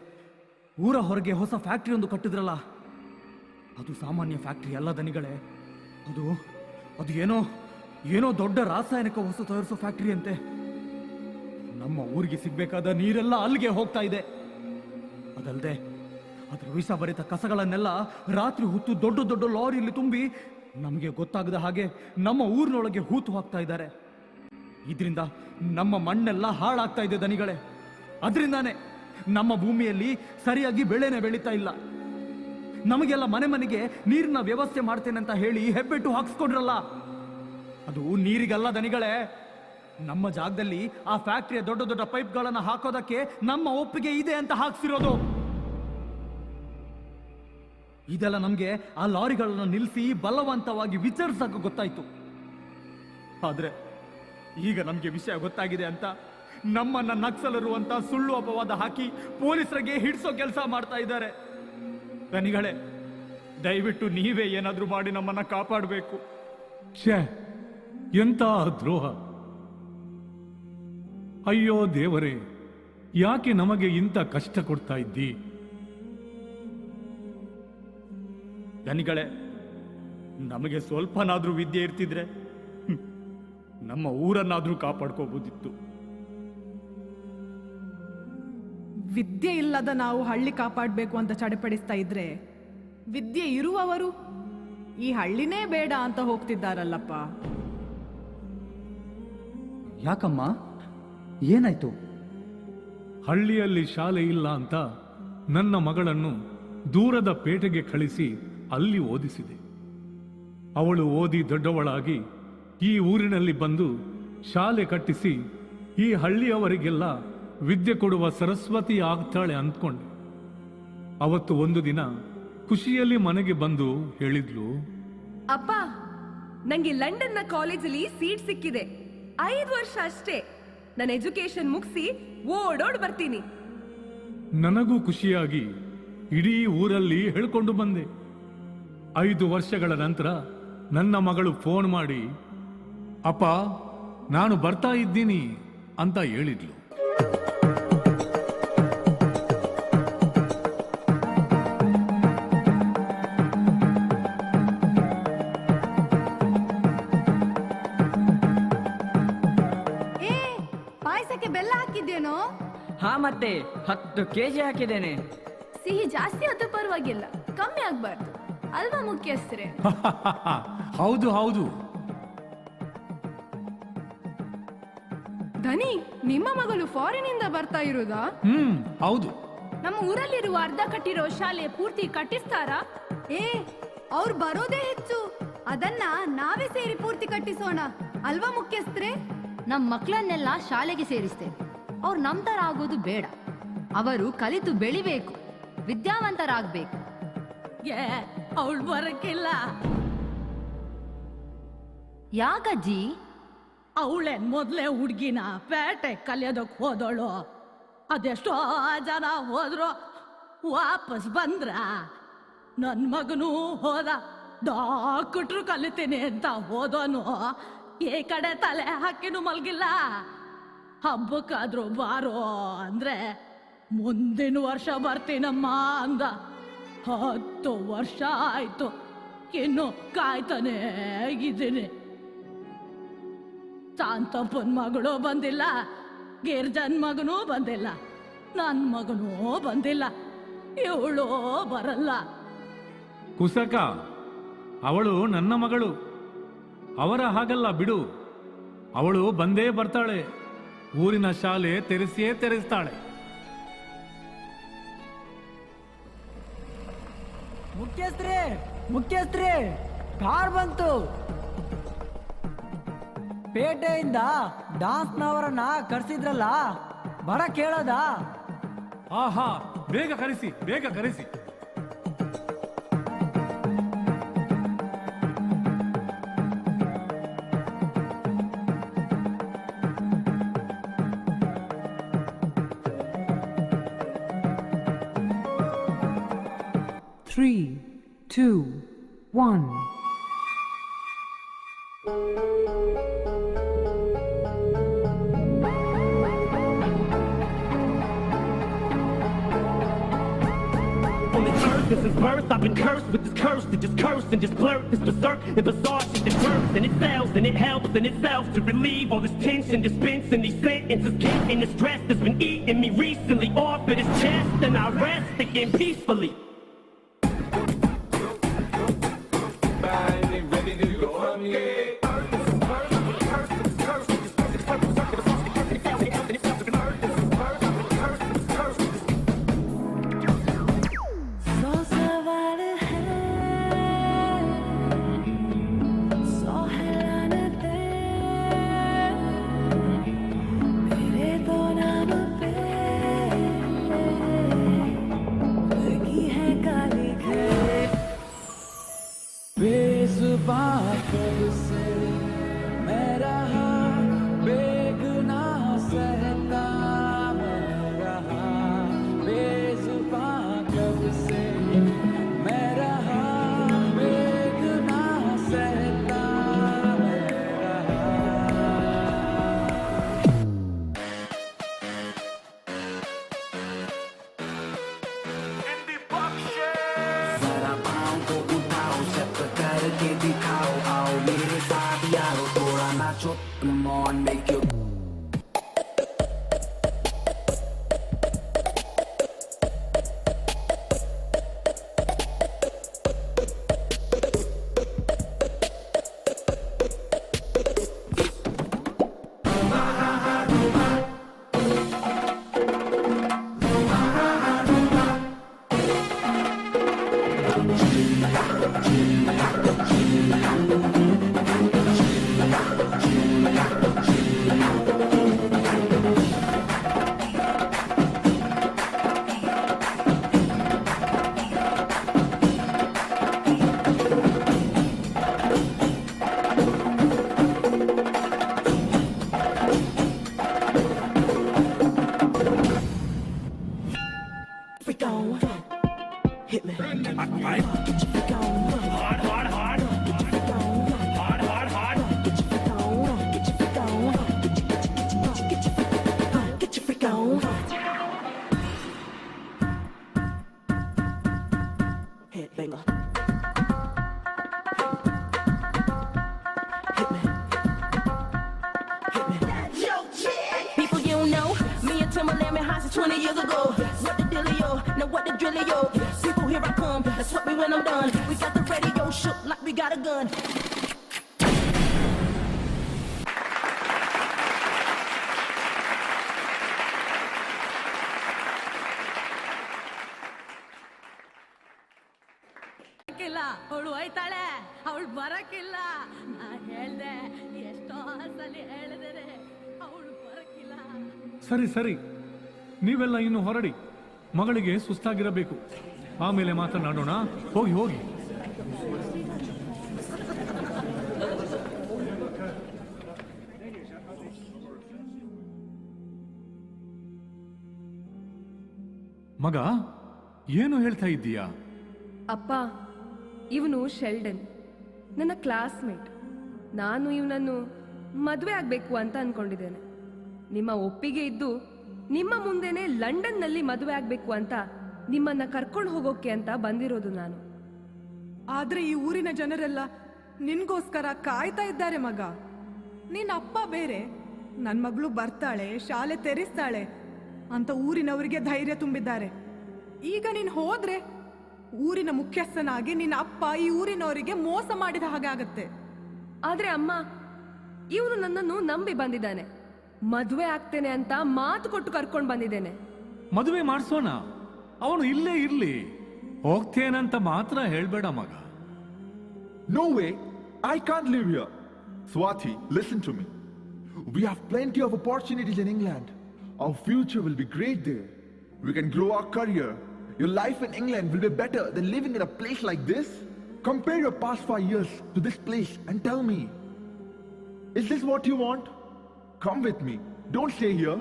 ಊರ ಹೊರಗೆ ಹೊಸ ಫ್ಯಾಕ್ಟರಿ ಒಂದು ಕಟ್ಟಿದ್ರಲ್ಲ? ಅದು ಸಾಮಾನ್ಯ ಫ್ಯಾಕ್ಟರಿ ಅಲ್ಲ ದನಿಗಳೇ. ಅದು ಏನೋ ದೊಡ್ಡ ರಾಸಾಯನಿಕ ವಸ್ತು ತಯಾರಿಸೋ ಫ್ಯಾಕ್ಟರಿ ಅಂತೆ. ನಮ್ಮ ಊರಿಗೆ ಸಿಗ್ಬೇಕಾದ ನೀರೆಲ್ಲ ಅಲ್ಲಿಗೆ ಹೋಗ್ತಾ ಇದೆ. ಅದಲ್ಲದೆ ಅದರ ವಿಷಭರಿತ ಕಸಗಳನ್ನೆಲ್ಲ ರಾತ್ರಿ ಹೊತ್ತು ದೊಡ್ಡ ದೊಡ್ಡ ಲಾರಿಯಲ್ಲಿ ತುಂಬಿ ನಮಗೆ ಗೊತ್ತಾಗದ ಹಾಗೆ ನಮ್ಮ ಊರಿನೊಳಗೆ ಹೂತು ಹಾಕ್ತಾ ಇದ್ದಾರೆ. ಇದರಿಂದ ನಮ್ಮ ಮಣ್ಣೆಲ್ಲ ಹಾಳಾಗ್ತಾ ಇದೆ ದನಿಗಳೇ. ಅದರಿಂದಾನೆ ನಮ್ಮ ಭೂಮಿಯಲ್ಲಿ ಸರಿಯಾಗಿ ಬೆಳೆನೇ ಬೆಳೀತಾ ಇಲ್ಲ. ನಮಗೆಲ್ಲ ಮನೆಗೆ ನೀರಿನ ವ್ಯವಸ್ಥೆ ಮಾಡ್ತೇನೆ ಅಂತ ಹೇಳಿ ಹೆಬ್ಬೆಟ್ಟು ಹಾಕ್ಸ್ಕೊಂಡ್ರಲ್ಲ, ಅದು ನೀರಿಗಲ್ಲ ದನಿಗಳೇ. ನಮ್ಮ ಜಾಗದಲ್ಲಿ ಆ ಫ್ಯಾಕ್ಟರಿಯ ದೊಡ್ಡ ದೊಡ್ಡ ಪೈಪ್ಗಳನ್ನು ಹಾಕೋದಕ್ಕೆ ನಮ್ಮ ಒಪ್ಪಿಗೆ ಇದೆ ಅಂತ ಹಾಕ್ಸಿರೋದು. ಇದೆಲ್ಲ ನಮ್ಗೆ ಆ ಲಾರಿಗಳನ್ನು ನಿಲ್ಲಿಸಿ ಬಲವಂತವಾಗಿ ವಿಚಾರಿಸಕ್ಕೆ ಗೊತ್ತಾಯ್ತು. ಆದ್ರೆ ಈಗ ನಮ್ಗೆ ವಿಷಯ ಗೊತ್ತಾಗಿದೆ ಅಂತ ನಮ್ಮನ್ನ ನಕ್ಸಲರು ಅಂತ ಸುಳ್ಳು ಅಪವಾದ ಹಾಕಿ ಪೊಲೀಸರಿಗೆ ಹಿಡಿಸೋ ಕೆಲಸ ಮಾಡ್ತಾ ಇದ್ದಾರೆ. ದನಿಗಳೇ, ದಯವಿಟ್ಟು ನೀವೇ ಏನಾದ್ರೂ ಮಾಡಿ ನಮ್ಮನ್ನ ಕಾಪಾಡಬೇಕು. ಎಂತ ದ್ರೋಹ! ಅಯ್ಯೋ ದೇವರೇ, ಯಾಕೆ ನಮಗೆ ಇಂಥ ಕಷ್ಟ ಕೊಡ್ತಾ ಇದ್ದಿ? ದನಿಗಳೇ, ನಮಗೆ ಸ್ವಲ್ಪನಾದ್ರೂ ವಿದ್ಯೆ ಇರ್ತಿದ್ರೆ ನಮ್ಮ ಊರನ್ನಾದ್ರೂ ಕಾಪಾಡ್ಕೋಬಹುದಿತ್ತು. ವಿದ್ಯೆ ಇಲ್ಲದ ನಾವು ಹಳ್ಳಿ ಕಾಪಾಡಬೇಕು ಅಂತ ಚಡಪಡಿಸ್ತಾ ಇದ್ರೆ, ವಿದ್ಯೆ ಇರುವವರು ಈ ಹಳ್ಳಿನೇ ಬೇಡ ಅಂತ ಹೋಗ್ತಿದ್ದಾರಲ್ಲಪ್ಪ. ಯಾಕಮ್ಮ, ಏನಾಯ್ತು? ಹಳ್ಳಿಯಲ್ಲಿ ಶಾಲೆ ಇಲ್ಲ ಅಂತ ನನ್ನ ಮಗಳನ್ನು ದೂರದ ಪೇಟೆಗೆ ಕಳಿಸಿ ಅಲ್ಲಿ ಓದಿಸಿದೆ. ಅವಳು ಓದಿ ದೊಡ್ಡವಳಾಗಿ ಈ ಊರಿನಲ್ಲಿ ಬಂದು ಶಾಲೆ ಕಟ್ಟಿಸಿ ಈ ಹಳ್ಳಿಯವರಿಗೆಲ್ಲ ವಿದ್ಯೆ ಕೊಡುವ ಸರಸ್ವತಿ ಆಗ್ತಾಳೆ ಅಂದ್ಕೊಂಡೆ. ಅವತ್ತು ಒಂದು ದಿನ ಖುಷಿಯಲ್ಲಿ ಮನೆಗೆ ಬಂದು ಹೇಳಿದ್ಲು, ಅಪ್ಪ, ನಂಗೆ ಲಂಡನ್ನ ಕಾಲೇಜಲ್ಲಿ ಸೀಟ್ ಸಿಕ್ಕಿದೆ. 5 ವರ್ಷ ಅಷ್ಟೇ. ನನ್ನ ಎಜುಕೇಶನ್ ಮುಗಿಸಿ ಓಡೋಡ್ ಬರ್ತೀನಿ. ನನಗೂ ಖುಷಿಯಾಗಿ ಇಡೀ ಊರಲ್ಲಿ ಹೇಳ್ಕೊಂಡು ಬಂದೆ. 5 ವರ್ಷಗಳ ನಂತರ ನನ್ನ ಮಗಳು ಫೋನ್ ಮಾಡಿ, ಅಪ್ಪ ನಾನು ಬರ್ತಾ ಇದ್ದೀನಿ ಅಂತ ಹೇಳಿದ್ಲು. ಪಾಯಸಕ್ಕೆ ಬೆಲ್ಲ ಹಾಕಿದ್ದೇನೋ? ಹಾ, ಮತ್ತೆ 10 kg ಹಾಕಿದ್ದೇನೆ. ಸಿಹಿ ಜಾಸ್ತಿ ಆದ್ರೂ ಪರವಾಗಿಲ್ಲ, ಕಮ್ಮಿ ಆಗ್ಬಾರ್ದು ಅಲ್ವಾ ಮುಖ್ಯಸ್ಥರೇ? ಹೌದು ಹೌದು. ಧನಿ, ನಿಮ್ಮ ಮಗಳು ಫಾರಿನ್ ಇಂದ ಬರ್ತಾ ಇರೋದಾ? ಹೌದು. ನಮ್ಮ ಊರಲ್ಲಿರುವ ಅರ್ಧ ಕಟ್ಟಿರೋ ಶಾಲೆ ಪೂರ್ತಿ ಕಟ್ಟಿಸ್ತಾರಾ? ಅವ್ರು ಬರೋದೇ ಹೆಚ್ಚು. ಅದನ್ನ ನಾವೇ ಸೇರಿ ಪೂರ್ತಿ ಕಟ್ಟಿಸೋಣ ಅಲ್ವಾ ಮುಖ್ಯಸ್ಥರೇ? ನಮ್ಮ ಮಕ್ಕಳನ್ನೆಲ್ಲ ಶಾಲೆಗೆ ಸೇರಿಸ್ತೇವೆ. ಅವ್ರು ನಮ್ ತರ ಆಗೋದು ಬೇಡ. ಅವರು ಕಲಿತು ಬೆಳಿಬೇಕು, ವಿದ್ಯಾವಂತರಾಗ್ಬೇಕು. ಅವಳು ಬರಕ್ಕಿಲ್ಲ. ಯಾಕಜ್ಜಿ? ಅವಳೇನ್ ಮೊದ್ಲೇ ಹುಡ್ಗಿನ ಪೇಟೆ ಕಲಿಯೋದಕ್ ಹೋದಳು. ಅದೆಷ್ಟೋ ಜನ ಹೋದ್ರು, ವಾಪಸ್ ಬಂದ್ರ. ನನ್ ಮಗನೂ ಹೋದ, ಡಾಕ್ಟ್ರು ಕಲಿತೀನಿ ಅಂತ ಹೋದೋನು ಈ ಕಡೆ ತಲೆ ಹಾಕಿನೂ ಮಲ್ಗಿಲ್ಲ. ಹಬ್ಬಕ್ಕಾದ್ರೂ ಬಾರೋ ಅಂದ್ರೆ ಮುಂದಿನ ವರ್ಷ ಬರ್ತೀನಮ್ಮ ಅಂದ. 10 ವರ್ಷ ಆಯ್ತು, ಇನ್ನು ಕಾಯ್ತಾನೆ ಇದ್ದೀನಿ. ಶಾಂತಪ್ಪನ ಮಗಳು ಬಂದಿಲ್ಲ, ಗಿರ್ಜನ್ ಮಗನೂ ಬಂದಿಲ್ಲ, ನನ್ನ ಮಗನೂ ಬಂದಿಲ್ಲ, ಇವಳು ಬರಲ್ಲ. ಕುಸಕ, ಅವಳು ನನ್ನ ಮಗಳು. ಅವರ ಹಾಗಲ್ಲ ಬಿಡು, ಅವಳು ಬಂದೇ ಬರ್ತಾಳೆ. ಊರಿನ ಶಾಲೆ ತೆರೆಸಿಯೇ ತೆರೆಸ್ತಾಳೆ. ಮುಖ್ಯಸ್ಥರೇ, ಕಾರ್ ಬಂತು. ಪೇಟೆಯಿಂದ ಡಾನ್ಸ್ನವರನ್ನ ಕರೆಸಿದ್ರಲ್ಲ, ಬರ ಕೇಳೋದ? ಆಹಾ, ಬೇಗ ಕರೆಸಿ, ಬೇಗ ಕರೆಸಿ. Three, 2, 1. This is birth, I've been cursed with this curse to just curse and just blurt this berserk and bizarre shit that bursts and it sells and it helps in itself to relieve all this tension, dispensing these sentences, getting the stress that's been eating me recently off of this chest, and I rest again peacefully. लगी है I fight hard, hard, hard. Hard, hard, hard. Get your freak on. Headbanger. Hit me. Hit me. People you don't know, me and Timberland been high since 20 years ago. What the dealio? Now what the drillio? People, here I come. That's what me when I'm done. We got the radio shook like we got a gun. ಅವಳು ಹೋಯ್ತಾಳೆ, ಅವಳು ಬರಕ್ಕಿಲ್ಲ. ನಾ ಹೇಳ್ದೆ, ಎಷ್ಟೋ ಸಲ ಹೇಳಿದರೆ ಅವಳು ಬರಕ್ಕಿಲ್ಲ. ಸರಿ ಸರಿ, ನೀವೆಲ್ಲ ಇನ್ನು ಹೊರಡಿ. ಮಗಳಿಗೆ ಸುಸ್ತಾಗಿರಬೇಕು, ಆಮೇಲೆ ಮಾತನಾಡೋಣ. ಹೋಗಿ ಹೋಗಿ. ಮಗ, ಏನು ಹೇಳ್ತಾ ಇದ್ದೀಯಾ? ಅಪ್ಪ, ಇವನು ಶೆಲ್ಡನ್, ನನ್ನ ಕ್ಲಾಸ್ಮೇಟ್. ನಾನು ಇವನನ್ನು ಮದುವೆ ಆಗ್ಬೇಕು ಅಂತ ಅನ್ಕೊಂಡಿದ್ದೇನೆ. ನಿಮ್ಮ ಒಪ್ಪಿಗೆ ಇದ್ದು ನಿಮ್ಮ ಮುಂದೆನೆ ಲಂಡನ್ನಲ್ಲಿ ಮದುವೆ ಆಗ್ಬೇಕು ಅಂತ ನಿಮ್ಮನ್ನ ಕರ್ಕೊಂಡು ಹೋಗೋಕೆ ಅಂತ ಬಂದಿರೋದು ನಾನು. ಆದ್ರೆ ಈ ಊರಿನ ಜನರೆಲ್ಲ ನಿನ್ಗೋಸ್ಕರ ಕಾಯ್ತಾ ಇದ್ದಾರೆ ಮಗ. ನಿನ್ನ ಅಪ್ಪ ಬೇರೆ, ನನ್ನ ಮಗಳು ಬರ್ತಾಳೆ, ಶಾಲೆ ತೆರೆಸ್ತಾಳೆ ಅಂತ ಊರಿನವರಿಗೆ ಧೈರ್ಯ ತುಂಬಿದ್ದಾರೆ. ಈಗ ನೀನ್ ಹೋದ್ರೆ ಊರಿನ ಮುಖ್ಯಸ್ಥನಾಗಿ ನಿನ್ನ ಅಪ್ಪ ಈ ಊರಿನವರಿಗೆ ಮೋಸ ಮಾಡಿದ ಹಾಗೆ ಆಗತ್ತೆ. ಆದ್ರೆ ಅಮ್ಮ, ಇವನು ನನ್ನನ್ನು ನಂಬಿ ಬಂದಿದ್ದಾನೆ. ಮದುವೆ ಆಗ್ತೇನೆ ಅಂತ ಮಾತು ಕೊಟ್ಟು ಕರ್ಕೊಂಡು ಬಂದಿದ್ದೇನೆ. ಮದುವೆ ಮಾಡಿಸೋಣ, ಅವನು ಇಲ್ಲೇ ಇರ್ಲಿ. ಹೋಗ್ತೇನಂತ ಮಾತ್ರ ಹೇಳ್ಬೇಡ ಮಗ. No way, I can't live here. Swati, listen to me. We have plenty of opportunities in England. Our future will be great there. We can grow our career. Your life in England will be better than living in a place like this. Compare your past 5 years to this place and tell me, is this what you want? Come with me. Don't stay here.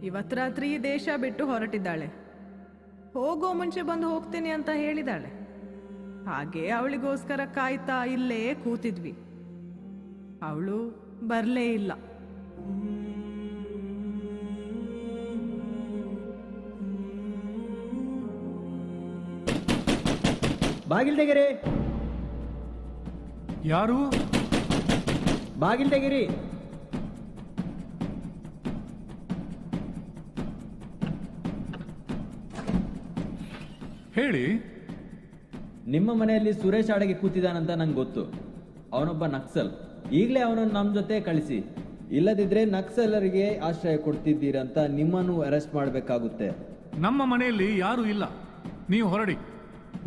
ಇವತ್ತು ರಾತ್ರಿ ದೇಶ ಬಿಟ್ಟು ಹೊರಟಿದ್ದಾಳೆ. ಹೋಗೋ ಮುಂಚೆ ಬಂದು ಹೋಗ್ತೇನೆ ಅಂತ ಹೇಳಿದಾಳೆ. ಹಾಗೆ ಅವಳಿಗೋಸ್ಕರ ಕಾಯ್ತಾ ಇಲ್ಲೇ ಕೂತಿದ್ವಿ. ಅವಳು ಬರ್ಲೇ ಇಲ್ಲ. ಬಾಗಿಲ್ ತೆಗಿರಿ. ಯಾರು? ಬಾಗಿಲ್ ತೆಗಿರಿ. ಹೇಳಿ. ನಿಮ್ಮ ಮನೆಯಲ್ಲಿ ಸುರೇಶ್ ಅಡಗಿ ಕೂತಿದ್ದಾನಂತ ನಂಗೆ ಗೊತ್ತು. ಅವನೊಬ್ಬ ನಕ್ಸಲ್. ಈಗಲೇ ಅವನನ್ನು ನಮ್ಮ ಜೊತೆ ಕಳಿಸಿ, ಇಲ್ಲದಿದ್ರೆ ನಕ್ಸಲರಿಗೆ ಆಶ್ರಯ ಕೊಡ್ತಿದ್ದೀರಂತ ನಿಮ್ಮನ್ನು ಅರೆಸ್ಟ್ ಮಾಡಬೇಕಾಗುತ್ತೆ. ನಮ್ಮ ಮನೆಯಲ್ಲಿ ಯಾರು ಇಲ್ಲ, ನೀವು ಹೊರಡಿ.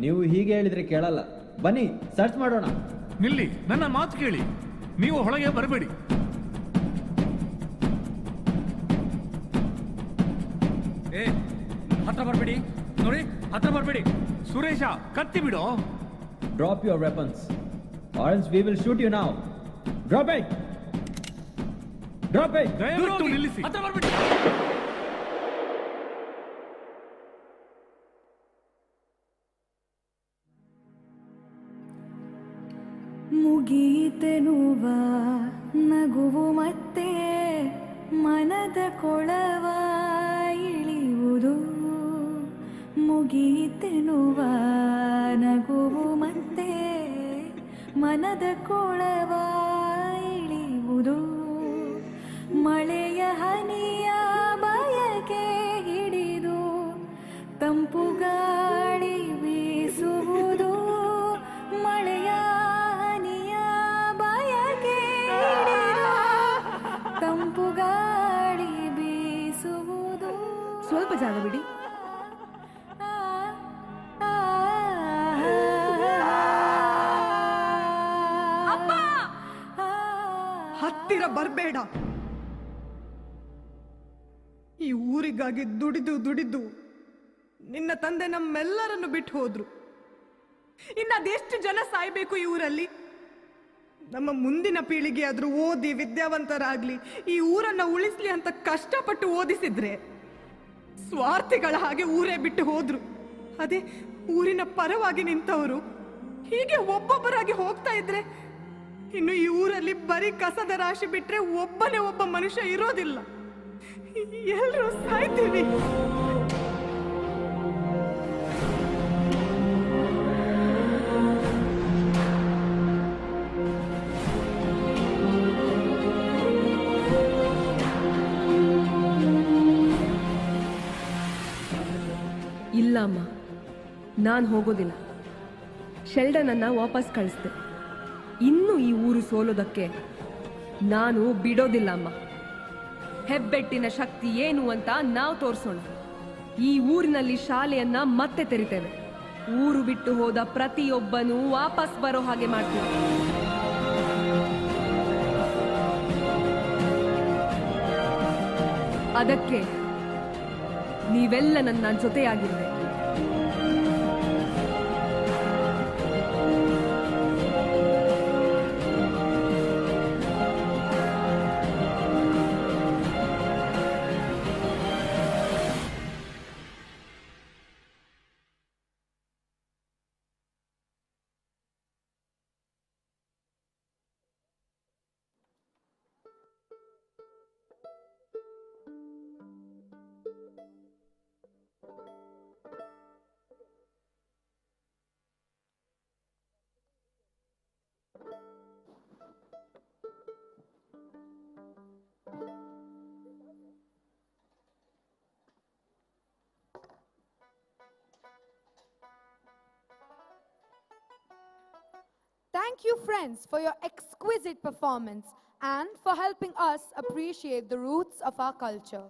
ನೀವು ಹೀಗೆ ಹೇಳಿದ್ರೆ ಕೇಳಲ್ಲ. ಬನ್ನಿ, ಸರ್ಚ್ ಮಾಡೋಣ. ನಿಲ್ಲಿ, ನನ್ನ ಮಾತು ಕೇಳಿ. ನೀವು ಒಳಗೆ ಬರಬೇಡಿ. ಏ, ಹತ್ರ ಬರಬೇಡಿ. ನೋಡಿ, ಹತ್ರ ಬರಬೇಡಿ. ಸುರೇಶ, ಕತ್ತಿ ಬಿಡೋ. Drop your weapons or else we will shoot you now. Drop it. Drop it. ದಯವಿಟ್ಟು ನಿಲ್ಲಿಸಿ. ಹತ್ರ ಬರಬೇಡಿ. ಮುಗೀತೆನುವ ನಗುವು ಮತ್ತೆ ಮನದ ಕೊಳವ ಇಳಿಯುವುದು. ಮುಗೀತೆನುವ ನಗುವು ಮತ್ತೆ ಮನದ ಕೊಳವ ಇಳಿಯುವುದು. ಮಳೆಯ ಹನಿಯ ಬಯಕೆ ಹಿಡಿದು ತಂಪು ಗಾಳಿ ಬೀಸುವುದು. ಮಳೆಯ ಹನಿಯ ಬಯಕೆ ಹಿಡಿದು ತಂಪು ಗಾಳಿ ಬೀಸುವುದು. ಸ್ವಲ್ಪ ಜಾಗ ಬಿಡಿ. ಹತ್ತಿರ ಬರಬೇಡ. ಈ ಊರಿಗಾಗಿ ದುಡಿದು ದುಡಿದು ನಿನ್ನ ತಂದೆ ನಮ್ಮೆಲ್ಲರನ್ನು ಬಿಟ್ಟು ಹೋದ್ರು. ಇನ್ನು ಅದೆಷ್ಟು ಜನ ಸಾಯ್ಬೇಕು ಈ ಊರಲ್ಲಿ? ನಮ್ಮ ಮುಂದಿನ ಪೀಳಿಗೆ ಆದ್ರೂ ಓದಿ ವಿದ್ಯಾವಂತರಾಗ್ಲಿ, ಈ ಊರನ್ನ ಉಳಿಸ್ಲಿ ಅಂತ ಕಷ್ಟಪಟ್ಟು ಓದಿಸಿದ್ರೆ ಸ್ವಾರ್ಥಿಗಳ ಹಾಗೆ ಊರೇ ಬಿಟ್ಟು ಹೋದ್ರು. ಅದೇ ಊರಿನ ಪರವಾಗಿ ನಿಂತವರು ಹೀಗೆ ಒಬ್ಬೊಬ್ಬರಾಗಿ ಹೋಗ್ತಾ ಇದ್ರೆ ಇನ್ನು ಈ ಊರಲ್ಲಿ ಬರೀ ಕಸದ ರಾಶಿ ಬಿಟ್ರೆ ಒಬ್ಬನೇ ಒಬ್ಬ ಮನುಷ್ಯ ಇರೋದಿಲ್ಲ. ಎಲ್ಲರೂ ಸಾಯ್ತೀವಿ. ಇಲ್ಲ ಅಮ್ಮ, ನಾನು ಹೋಗೋದಿಲ್ಲ. ಶೆಲ್ಡನನ್ನ ವಾಪಸ್ ಕಳಿಸ್ದೆ. ಇನ್ನು ಈ ಊರು ಸೋಲೋದಕ್ಕೆ ನಾನು ಬಿಡೋದಿಲ್ಲ ಅಮ್ಮ. ಹೆಬ್ಬೆಟ್ಟಿನ ಶಕ್ತಿ ಏನು ಅಂತ ನಾವು ತೋರಿಸೋಣ. ಈ ಊರಿನಲ್ಲಿ ಶಾಲೆಯನ್ನ ಮತ್ತೆ ತೆರಿತೇವೆ. ಊರು ಬಿಟ್ಟು ಹೋದ ಪ್ರತಿಯೊಬ್ಬನೂ ವಾಪಸ್ ಬರೋ ಹಾಗೆ ಮಾಡ್ತೀವಿ. ಅದಕ್ಕೆ ನೀವೆಲ್ಲ ನನ್ನ ಜೊತೆಯಾಗಿರ್ಬೇಕು. Thank you, friends, for your exquisite performance and for helping us appreciate the roots of our culture.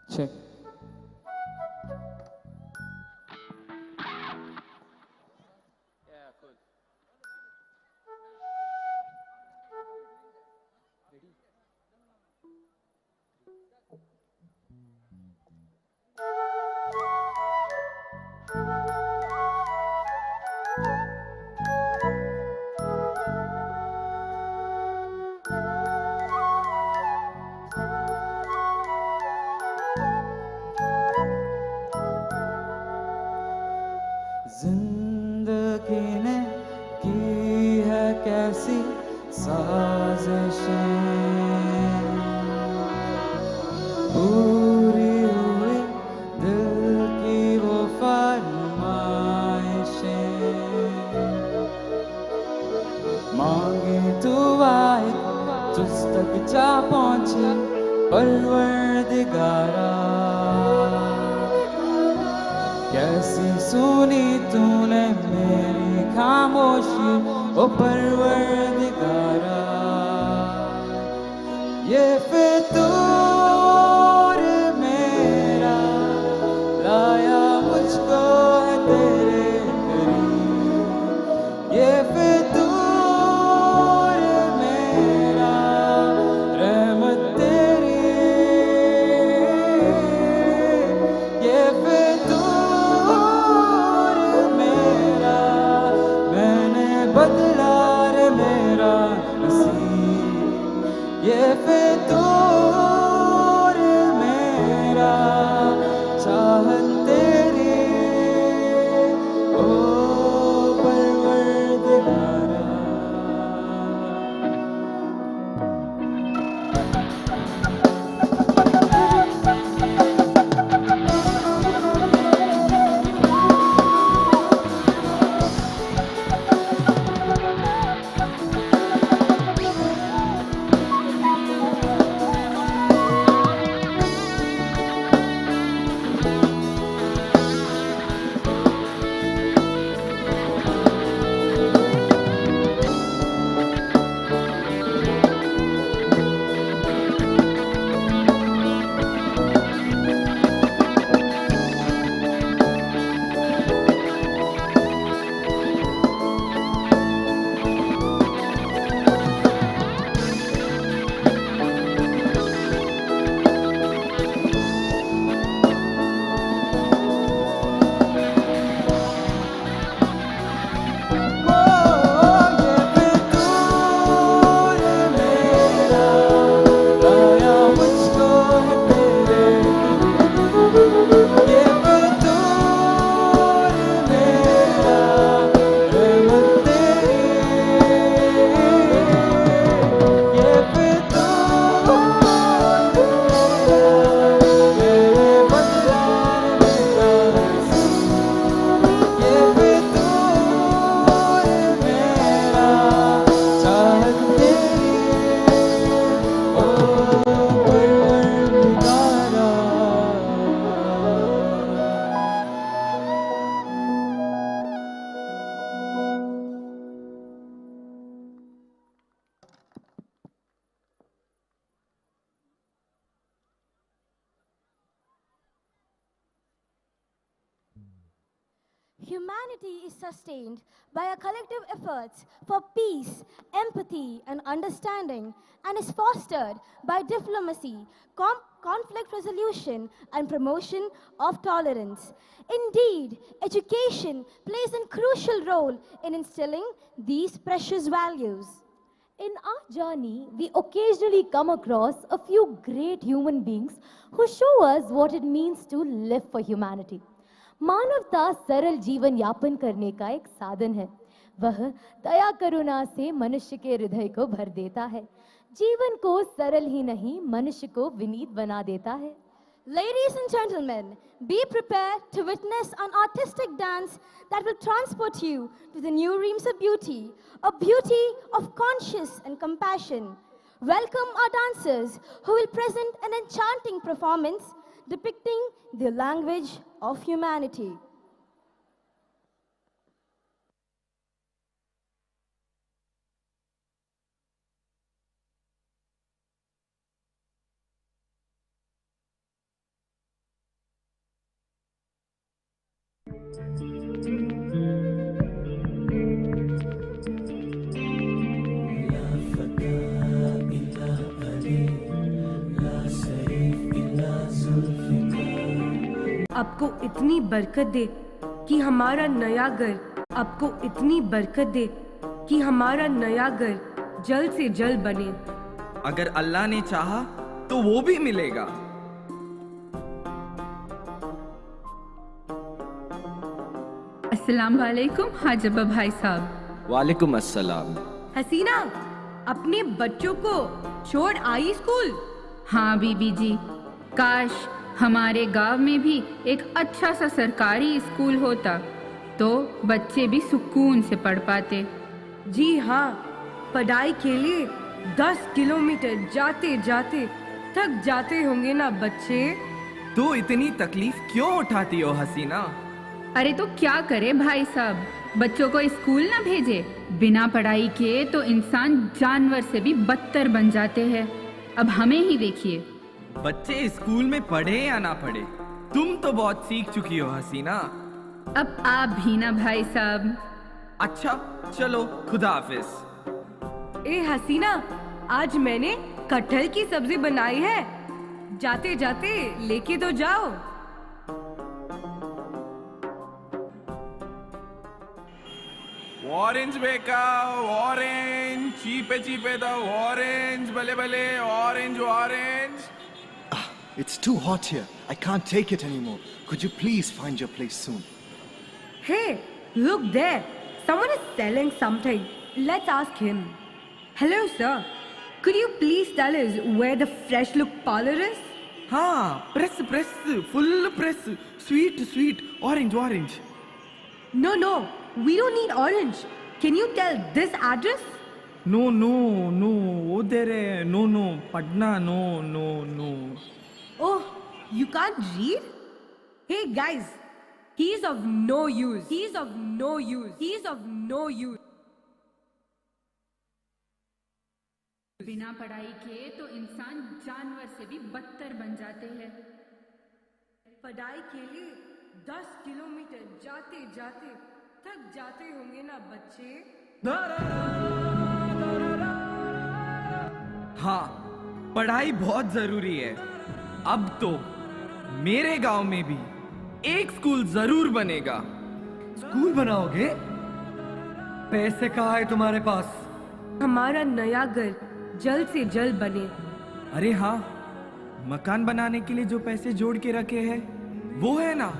Check. जिंदगी ने की है कैसी साजिशें, पूरी हुई दिल की वो फरमाइशें, मांगे तू आए तुझ तक जा पहुंची परवरदिगारा, कैसी सुनी तूने मेरी खामोशी ओ परवरदिगारा, ये फितूर मेरा लाया मुझको है तेरे करीब, ये फितूर मेरा रहमत तेरी, ये बदला रे मेरा नसीब, ये फितूर मेरा चाहत तेरी ओ परवरदिगारा। Humanity is sustained by our collective efforts for peace, empathy, and understanding, and is fostered by diplomacy, conflict resolution, and promotion of tolerance. Indeed, education plays a crucial role in instilling these precious values. In our journey, we occasionally come across a few great human beings who show us what it means to live for humanity. मानवता सरल जीवन यापन करने का एक साधन है। वह दया करुणा से मनुष्य के हृदय को भर देता है, जीवन को सरल ही नहीं मनुष्य को विनीत बना देता है। Ladies and gentlemen, be prepared to witness an artistic dance that will transport you to the new realms of beauty, a beauty of conscience and compassion. Welcome our dancers who will present an enchanting performance depicting the language of humanity. आपको इतनी बरकत दे कि हमारा नया घर, आपको इतनी बरकत दे कि हमारा नया घर जल्द से जल्द बने। अगर अल्लाह ने चाहा तो वो भी मिलेगा। अस्सलाम वालेकुम हाजबा भाई साहब। वालेकुम अस्सलाम। हसीना, अपने बच्चों को छोड़ आई स्कूल? हाँ बीबी जी, काश हमारे गांव में भी एक अच्छा सा सरकारी स्कूल होता तो बच्चे भी सुकून से पढ़ पाते। जी हाँ, पढ़ाई के लिए 10 किलोमीटर जाते जाते थक जाते होंगे ना बच्चे। तो इतनी तकलीफ क्यों उठाती हो हसीना? अरे तो क्या करे भाई साहब, बच्चों को स्कूल ना भेजे। बिना पढ़ाई के तो इंसान जानवर से भी बदतर बन जाते हैं। अब हमें ही देखिए। बच्चे स्कूल में पढ़े या ना पढ़े, तुम तो बहुत सीख चुकी हो हसीना। अब आप भी ना भाई साहब। अच्छा चलो, खुदा हाफिज। ए हसीना, आज मैंने कटहल की सब्जी बनाई है, जाते जाते लेके तो जाओ। ऑरेंज बेका, ऑरेंज चीपे चीपे द ऑरेंज, भले भले orange orange. It's too hot here. I can't take it anymore. Could you please find your place soon? Hey, look there. Someone is selling something. Let's ask him. Hello, sir. Could you please tell us where the fresh look parlor is? हाँ, press, full press, sweet, orange. No, we don't need orange. Can you tell this address? No, वो there है, no, Patna, no. Oh, you can't read? Hey guys, he's of no use. बिना पढ़ाई के तो इंसान जानवर से भी बदतर बन जाते हैं। पढ़ाई के लिए 10 किलोमीटर जाते जाते थक जाते होंगे ना बच्चे। हाँ, पढ़ाई बहुत जरूरी है। अब तो मेरे गांव में भी एक स्कूल जरूर बनेगा। स्कूल बनाओगे? पैसे कहाँ है तुम्हारे पास? हमारा नया घर जल्द से जल्द बने। अरे हाँ, मकान बनाने के लिए जो पैसे जोड़ के रखे हैं वो है ना।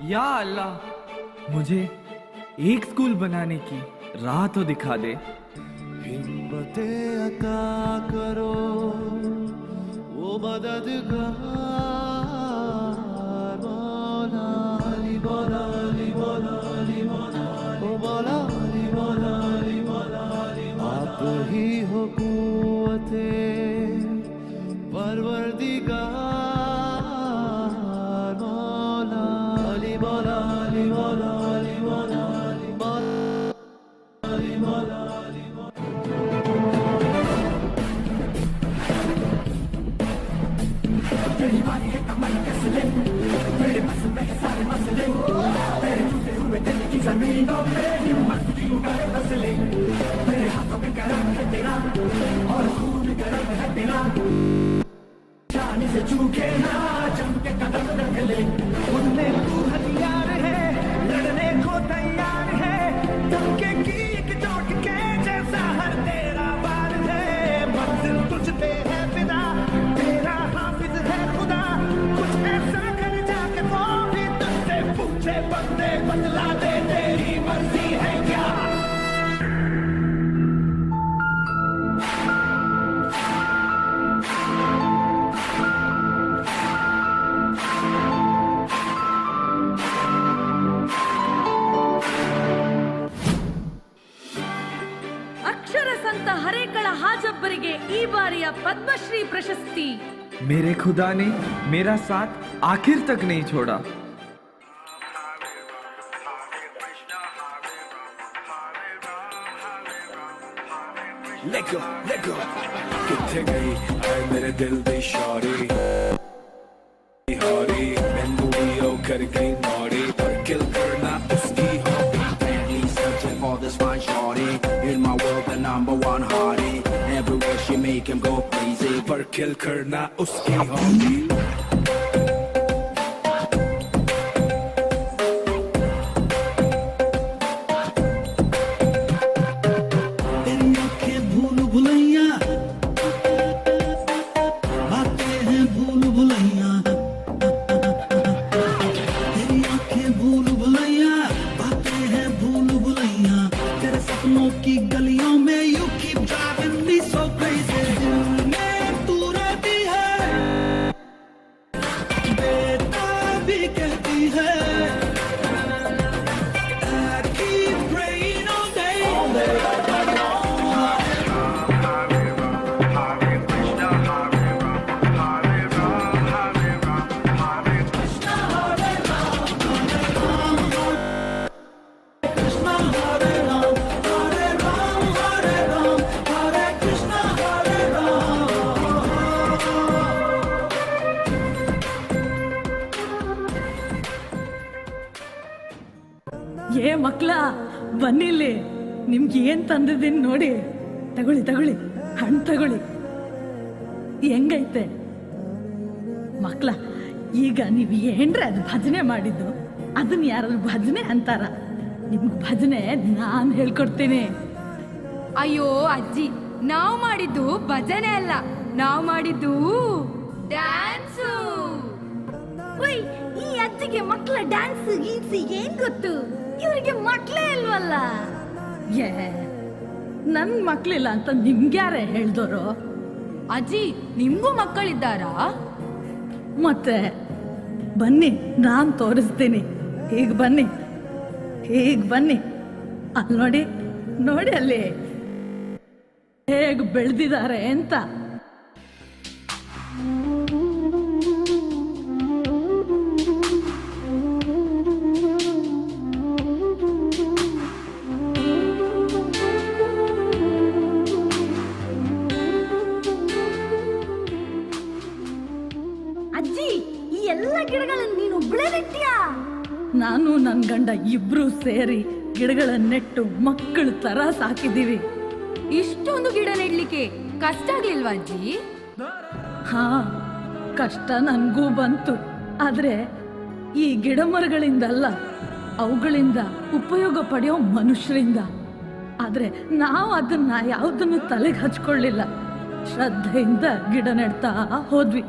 या अल्लाह, मुझे एक स्कूल बनाने की राह तो दिखा दे। हिम्मते अता करो वो मददगार, मौला अली, मौला अली, मौला अली, मौला अली, ओ मौला अली, मौला अली, मौला अली, आप ही हो कुव्वते परवरदिगार, मौला अली, मौला अली, मौला अली, मौला अली, मौला अली, मौला अली, तेरी बारी है कमर कसले, मेरे मसले है सारे मसले, तेरे टूटे हुए दिल की जमीनों में हिम्मत की उगाए मसले, मेरे हाथ पकड़ का रंग है तेरा और खून का रंग है तेरा जाने से चूके ना जम के कदम रख ले उनमें तू हथियार है लड़ने को तैयार है धमके की एक चोट के जैसा हर तेरा वार है मंजिल तुझ पे है फिदा तेरा हाफिज है खुदा कुछ ऐसा कर जाके वो भी तुझसे पूछे बंदे बदला दे तेरी मर्जी है क्या ಅಕ್ಷರ ಸಂತ ಹರೇಕಳ ಹಾಜಬ್ಬರಿಗೆ ಈ ಬಾರಿಯ ಪದ್ಮಶ್ರೀ ಪ್ರಶಸ್ತಿ मेरे खुदा ने मेरा साथ आखिर तक नहीं छोड़ा Let go, किथे गई है मेरे दिल दी शौरी हौरी मैंगुड़ियों कर गई मौरी पर किल करना उसकी hobby Family searching for this fine shorty in my world the number one hottie everywhere she make him go crazy पर kill करना उसकी हॉबी ಏ ಮಕ್ಳ ಬನ್ನಿಲ್ಲಿ ನಿಮ್ಗೆ ಏನ್ ತಂದಿದ್ದೀನಿ ನೋಡಿ ತಗೊಳ್ಳಿ ಹಣ್ಣು ತಗೊಳ್ಳಿ ಹೆಂಗೈತೆ ಮಕ್ಳ ಈಗ ನೀವು ಏನ್ರೆ ಅದು ಭಜನೆ ಮಾಡಿದ್ದು ಅದನ್ನ ಯಾರು ಭಜನೆ ಅಂತಾರ ನಿಮ್ಗೆ ಭಜನೆ ನಾನ್ ಹೇಳ್ಕೊಡ್ತೀನಿ ಅಯ್ಯೋ ಅಜ್ಜಿ ನಾವು ಮಾಡಿದ್ದು ಭಜನೆ ಅಲ್ಲ ನಾವು ಮಾಡಿದ್ದು ಡ್ಯಾನ್ಸು ಈ ಅಜ್ಜಿಗೆ ಮಕ್ಕಳ ಡ್ಯಾನ್ಸ್ ಗೀನ್ಸಿ ಏನ್ ಗೊತ್ತು ಇವರಿಗೆ ಮಕ್ಕಳೇ ಇಲ್ವಲ್ಲ ನನ್ ಮಕ್ಳಿಲ್ಲ ಅಂತ ನಿಮ್ಗ್ಯಾರೇ ಹೇಳ್ದೋರು ಅಜ್ಜಿ ನಿಮ್ಗೂ ಮಕ್ಕಳಿದ್ದಾರಾ ಮತ್ತೆ ಬನ್ನಿ ನಾನ್ ತೋರಿಸ್ತೀನಿ ಹೀಗ್ ಬನ್ನಿ ಅಲ್ಲಿ ನೋಡಿ ಅಲ್ಲಿ ಹೇಗ್ ಬೆಳೆದಿದ್ದಾರೆ ಅಂತ ನಾನು ನನ್ನ ಗಂಡ ಇಬ್ರು ಸೇರಿ ಗಿಡಗಳನ್ನ ನೆಟ್ಟು ಮಕ್ಕಳ ತರ ಸಾಕಿದೀವಿ. ಇಷ್ಟೊಂದು ಗಿಡ ನೆಡ್ಲಿಕ್ಕೆ ಕಷ್ಟ ಆಗ್ಲಿಲ್ವಾ ಅಜ್ಜಿ? ಹಾ, ಕಷ್ಟ ನನ್ಗೂ ಬಂತು. ಆದ್ರೆ ಈ ಗಿಡ ಮರಗಳಿಂದಲ್ಲ, ಅವುಗಳಿಂದ ಉಪಯೋಗ ಪಡೆಯೋ ಮನುಷ್ಯರಿಂದ. ಆದ್ರೆ ನಾವು ಅದನ್ನ ಯಾವುದನ್ನು ತಲೆಗೆ ಹಚ್ಕೊಳ್ಳಿಲ್ಲ. ಶ್ರದ್ಧೆಯಿಂದ ಗಿಡ ನೆಡ್ತಾ ಹೋದ್ವಿ.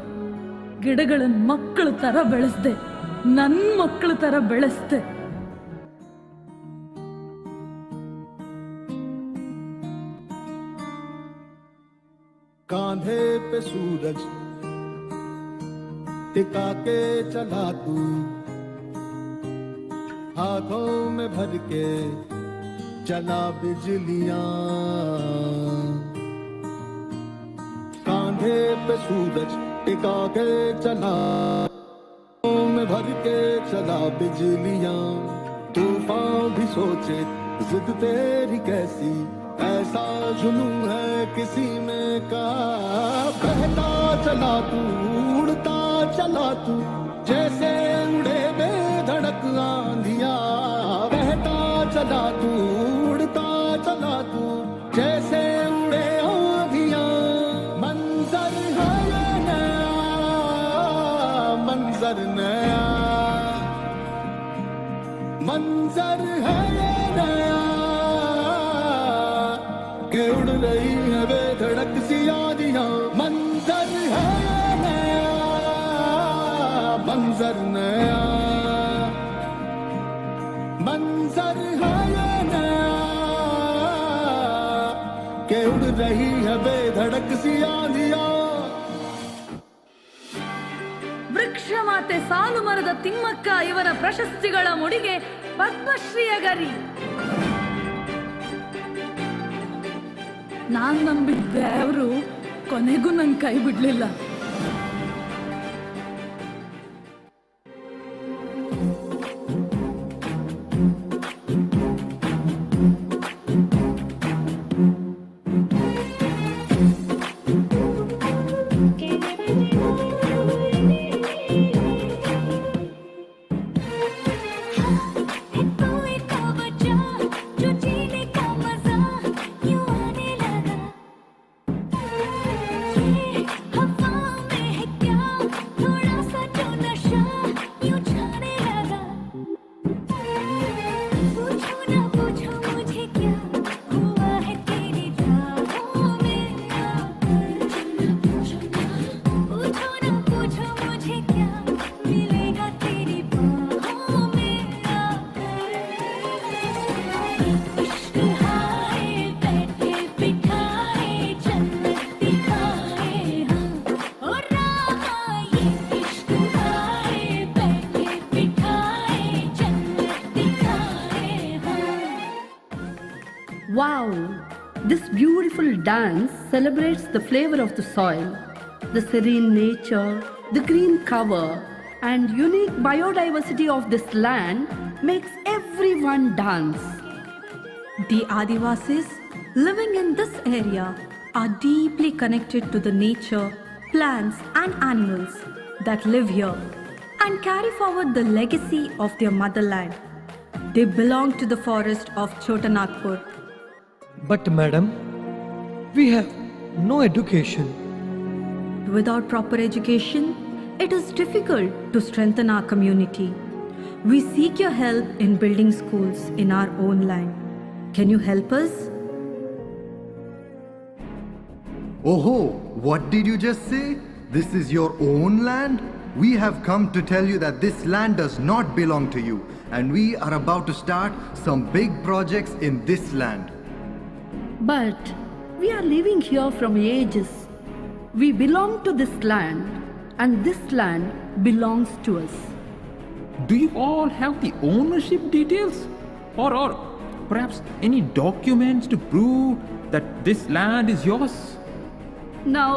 ಗಿಡಗಳನ್ನ ಮಕ್ಕಳ ತರ ಬೆಳೆಸ್ದೆ, ನನ್ನ ಮಕ್ಕಳ ತರ ಬೆಳೆಸ್ದೆ. कांधे पे सूरज टिका के चला तू, हाथों में भर के चला बिजलियां. कांधे पे सूरज टिका के चला, हाथों में भर के चला बिजलियां. तूफान भी सोचे जिद तेरी कैसी, ऐसा जुनून है किसी में का. बहता चला तू, उड़ता चला तू, जैसे उड़े बेधड़क आंधियां. बहता चला तू, उड़ता चला तू, जैसे मंजर है ये नया के उड़ रही है बेधड़क सी यादियां मंजर है ये नया मंजर नया मंजर है ये नया के उड़ रही है बेधड़क सी यादियां ವೃಕ್ಷಮಾತೆ ಸಾಲು ಮರದ ತಿಮ್ಮಕ್ಕ ಇವರ ಪ್ರಶಸ್ತಿಗಳ ಮುಡಿಗೆ ಪದ್ಮಶ್ರೀಯ ಗರಿ. ನಾನ್ ನಂಬಿದ್ದೆ ಅವರು ಕೊನೆಗೂ ನನ್ ಕೈ ಬಿಡ್ಲಿಲ್ಲ. Wow! This beautiful dance celebrates the flavor of the soil, the serene nature, the green cover, and unique biodiversity of this land makes everyone dance. The Adivasis living in this area are deeply connected to the nature, plants, and animals that live here and carry forward the legacy of their motherland. They belong to the forest of Chotanagpur. But madam, we have no education. Without proper education, it is difficult to strengthen our community. We seek your help in building schools in our own land. Can you help us? Oh, what did you just say? This is your own land? We have come to tell you that this land does not belong to you, and we are about to start some big projects in this land. But we are living here from ages. We belong to this land, and this land belongs to us. Do you all have the ownership details? Or perhaps any documents to prove that this land is yours? Now,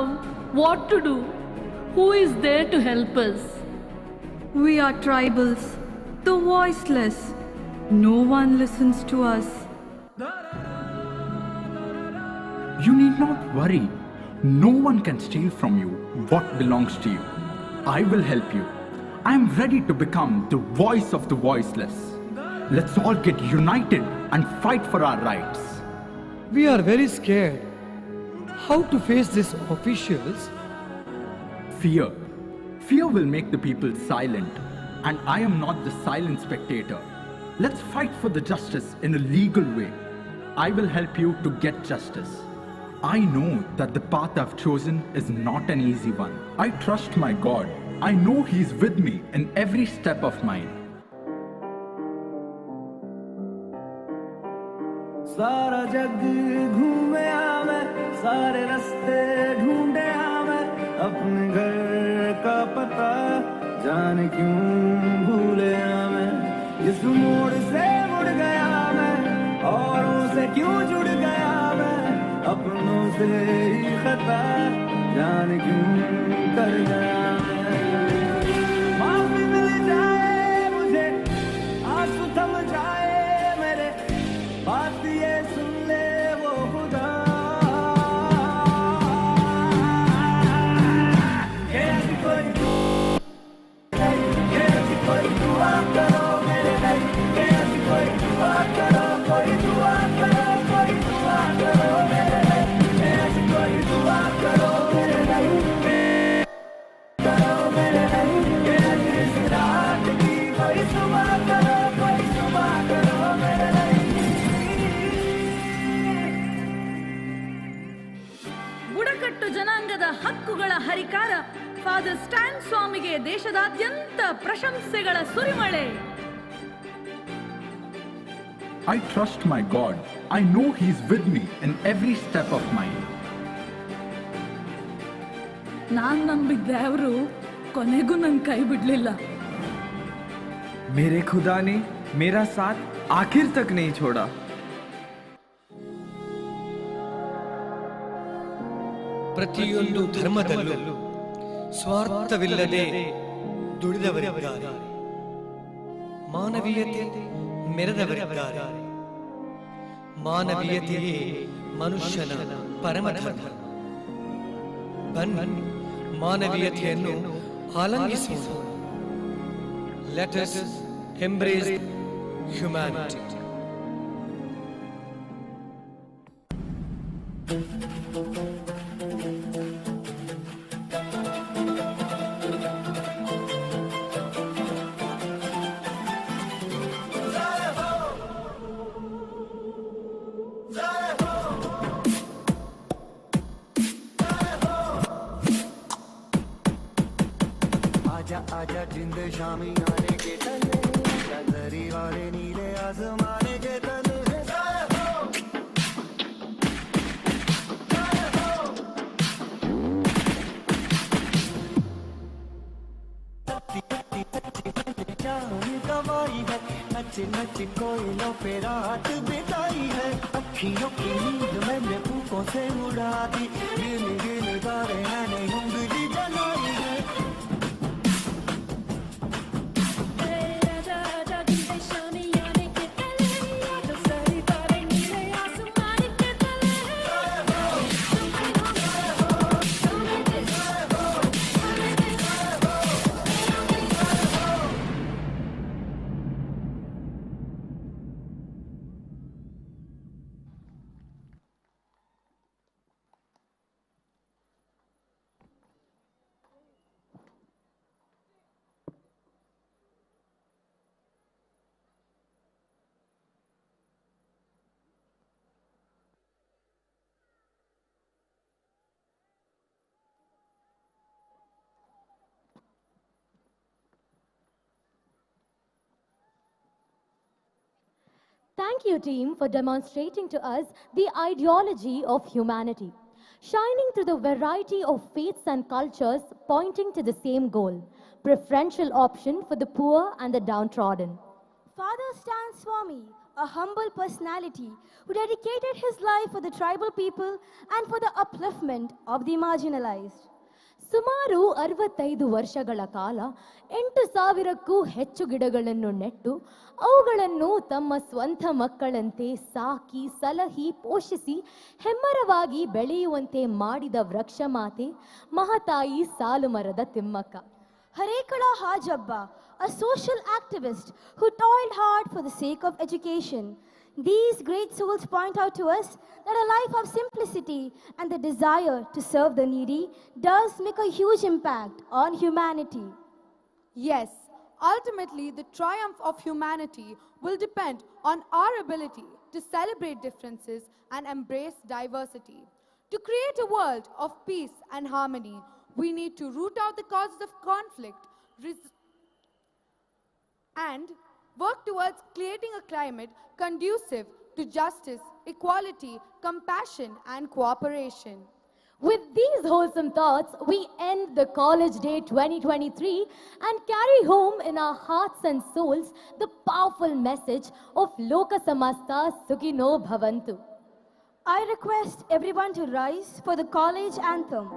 what to do? Who is there to help us? We are tribals, the voiceless. No one listens to us. You need not worry. No one can steal from you what belongs to you. I will help you. I am ready to become the voice of the voiceless. Let's all get united and fight for our rights. We are very scared. How to face these officials? Fear. Fear will make the people silent, and I am not the silent spectator. Let's fight for the justice in a legal way. I will help you to get justice. I know that the path I've chosen is not an easy one. I trust my God. I know He is with me in every step of mine. सारा जग घूमे मैं, सारे रास्ते ढूंढे मैं, अपने घर का पता जाने क्यों भूले मैं। इस मोड़ से मुड़ गया मैं, औरों से क्यों जुड़ गया मैं, अपनों से ही खता जाने क्यों कर गया मैं। माफी मिल जाए मुझे, आंसू थम जाए मेरे, बात ये सुन ले वो खुदा। कोई दुआ करो मेरे लिए, कोई दुआ करो, कोई दुआ करो, कोई दुआ करो मेरे लिए, कोई दुआ करो मेरे लिए। ಫಾದರ್ ಸ್ಟ್ಯಾನ್ ಸ್ವಾಮಿಗೆ ದೇಶದಾದ್ಯಂತ ಪ್ರಶಂಸೆಗಳ ಸುರಿಮಳೆ. I trust my God. I know He's with me in every step of mine. ನಾನ್ ನಂಬಿದ್ದೆ ಅವರು ಕೊನೆಗೂ ನನ್ ಕೈ ಬಿಡ್ಲಿಲ್ಲ. मेरे खुदा ने मेरा साथ आखिर तक नहीं छोड़ा. ಪ್ರತಿಯೊಂದು ಧರ್ಮದಲ್ಲೂ ಸ್ವಾರ್ಥವಿಲ್ಲದೆ ದುಡಿದವರಿದ್ದಾರೆ, ಮಾನವೀಯತೆ ಮೆರೆದವರಿದ್ದಾರೆ. ಮಾನವೀಯತೆಯೇ ಮನುಷ್ಯನ ಪರಮಧರ್ಮ. ಬನ್ನಿ ಮಾನವೀಯತೆಯನ್ನು ಆಲಂಗಿಸೋಣ. Let us embrace humanity. आजा आजा जिंद शामी आने के तले, नजरी वाले नीले आसमाने के तले. कमाई है नच नच कोयलों पे रात बिताई है. अखियों की नींद मैंने फूकों से उड़ा दी. गिन गिन तारे मैंने उंगली जलाई है. Thank you, team, for demonstrating to us the ideology of humanity, shining through the variety of faiths and cultures pointing to the same goal, preferential option for the poor and the downtrodden. Father Stan Swami, a humble personality who dedicated his life for the tribal people and for the upliftment of the marginalized. ಸುಮಾರು 65 ವರ್ಷಗಳ ಕಾಲ 8,000ಕ್ಕೂ ಹೆಚ್ಚು ಗಿಡಗಳನ್ನು ನೆಟ್ಟು ಅವುಗಳನ್ನು ತಮ್ಮ ಸ್ವಂತ ಮಕ್ಕಳಂತೆ ಸಾಕಿ ಸಲಹಿ ಪೋಷಿಸಿ ಹೆಮ್ಮರವಾಗಿ ಬೆಳೆಯುವಂತೆ ಮಾಡಿದ ವೃಕ್ಷ ಮಾತೆ ಮಹತಾಯಿ ಸಾಲುಮರದ Thimmakka. Harekala Hajabba, a social activist who toiled hard for the sake of education. These great souls point out to us that a life of simplicity and the desire to serve the needy does make a huge impact on humanity. Yes, ultimately the triumph of humanity will depend on our ability to celebrate differences and embrace diversity. To create a world of peace and harmony, we need to root out the causes of conflict and work towards creating a climate conducive to justice, equality, compassion, and cooperation. With these wholesome thoughts, we end the College Day 2023 and carry home in our hearts and souls the powerful message of Loka Samasta Sukhino Bhavantu. I request everyone to rise for the college anthem.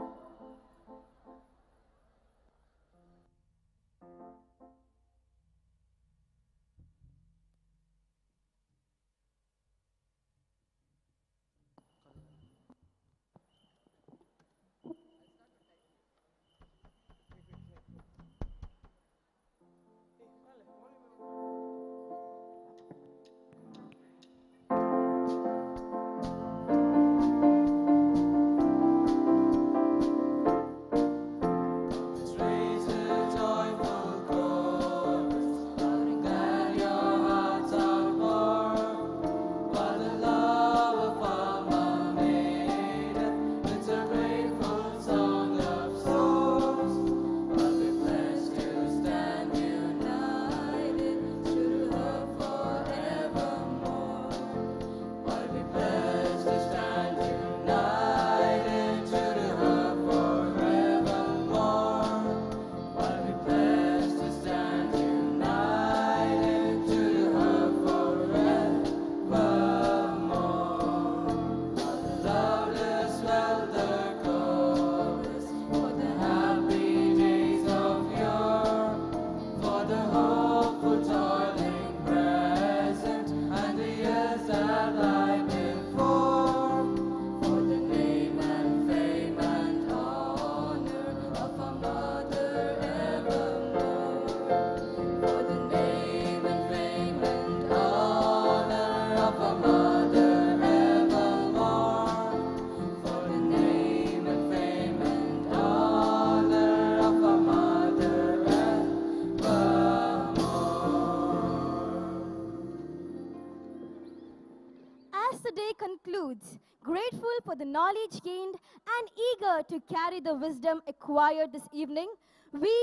as the day concludes, grateful for the knowledge gained and eager to carry the wisdom acquired this evening, we,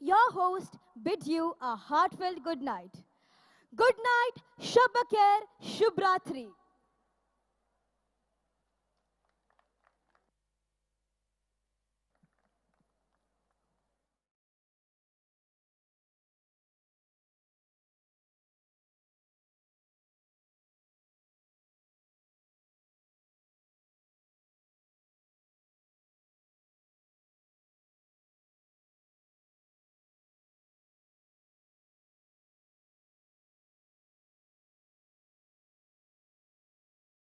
your host, bid you a heartfelt good night. Good night, Shabakir, Shubratri.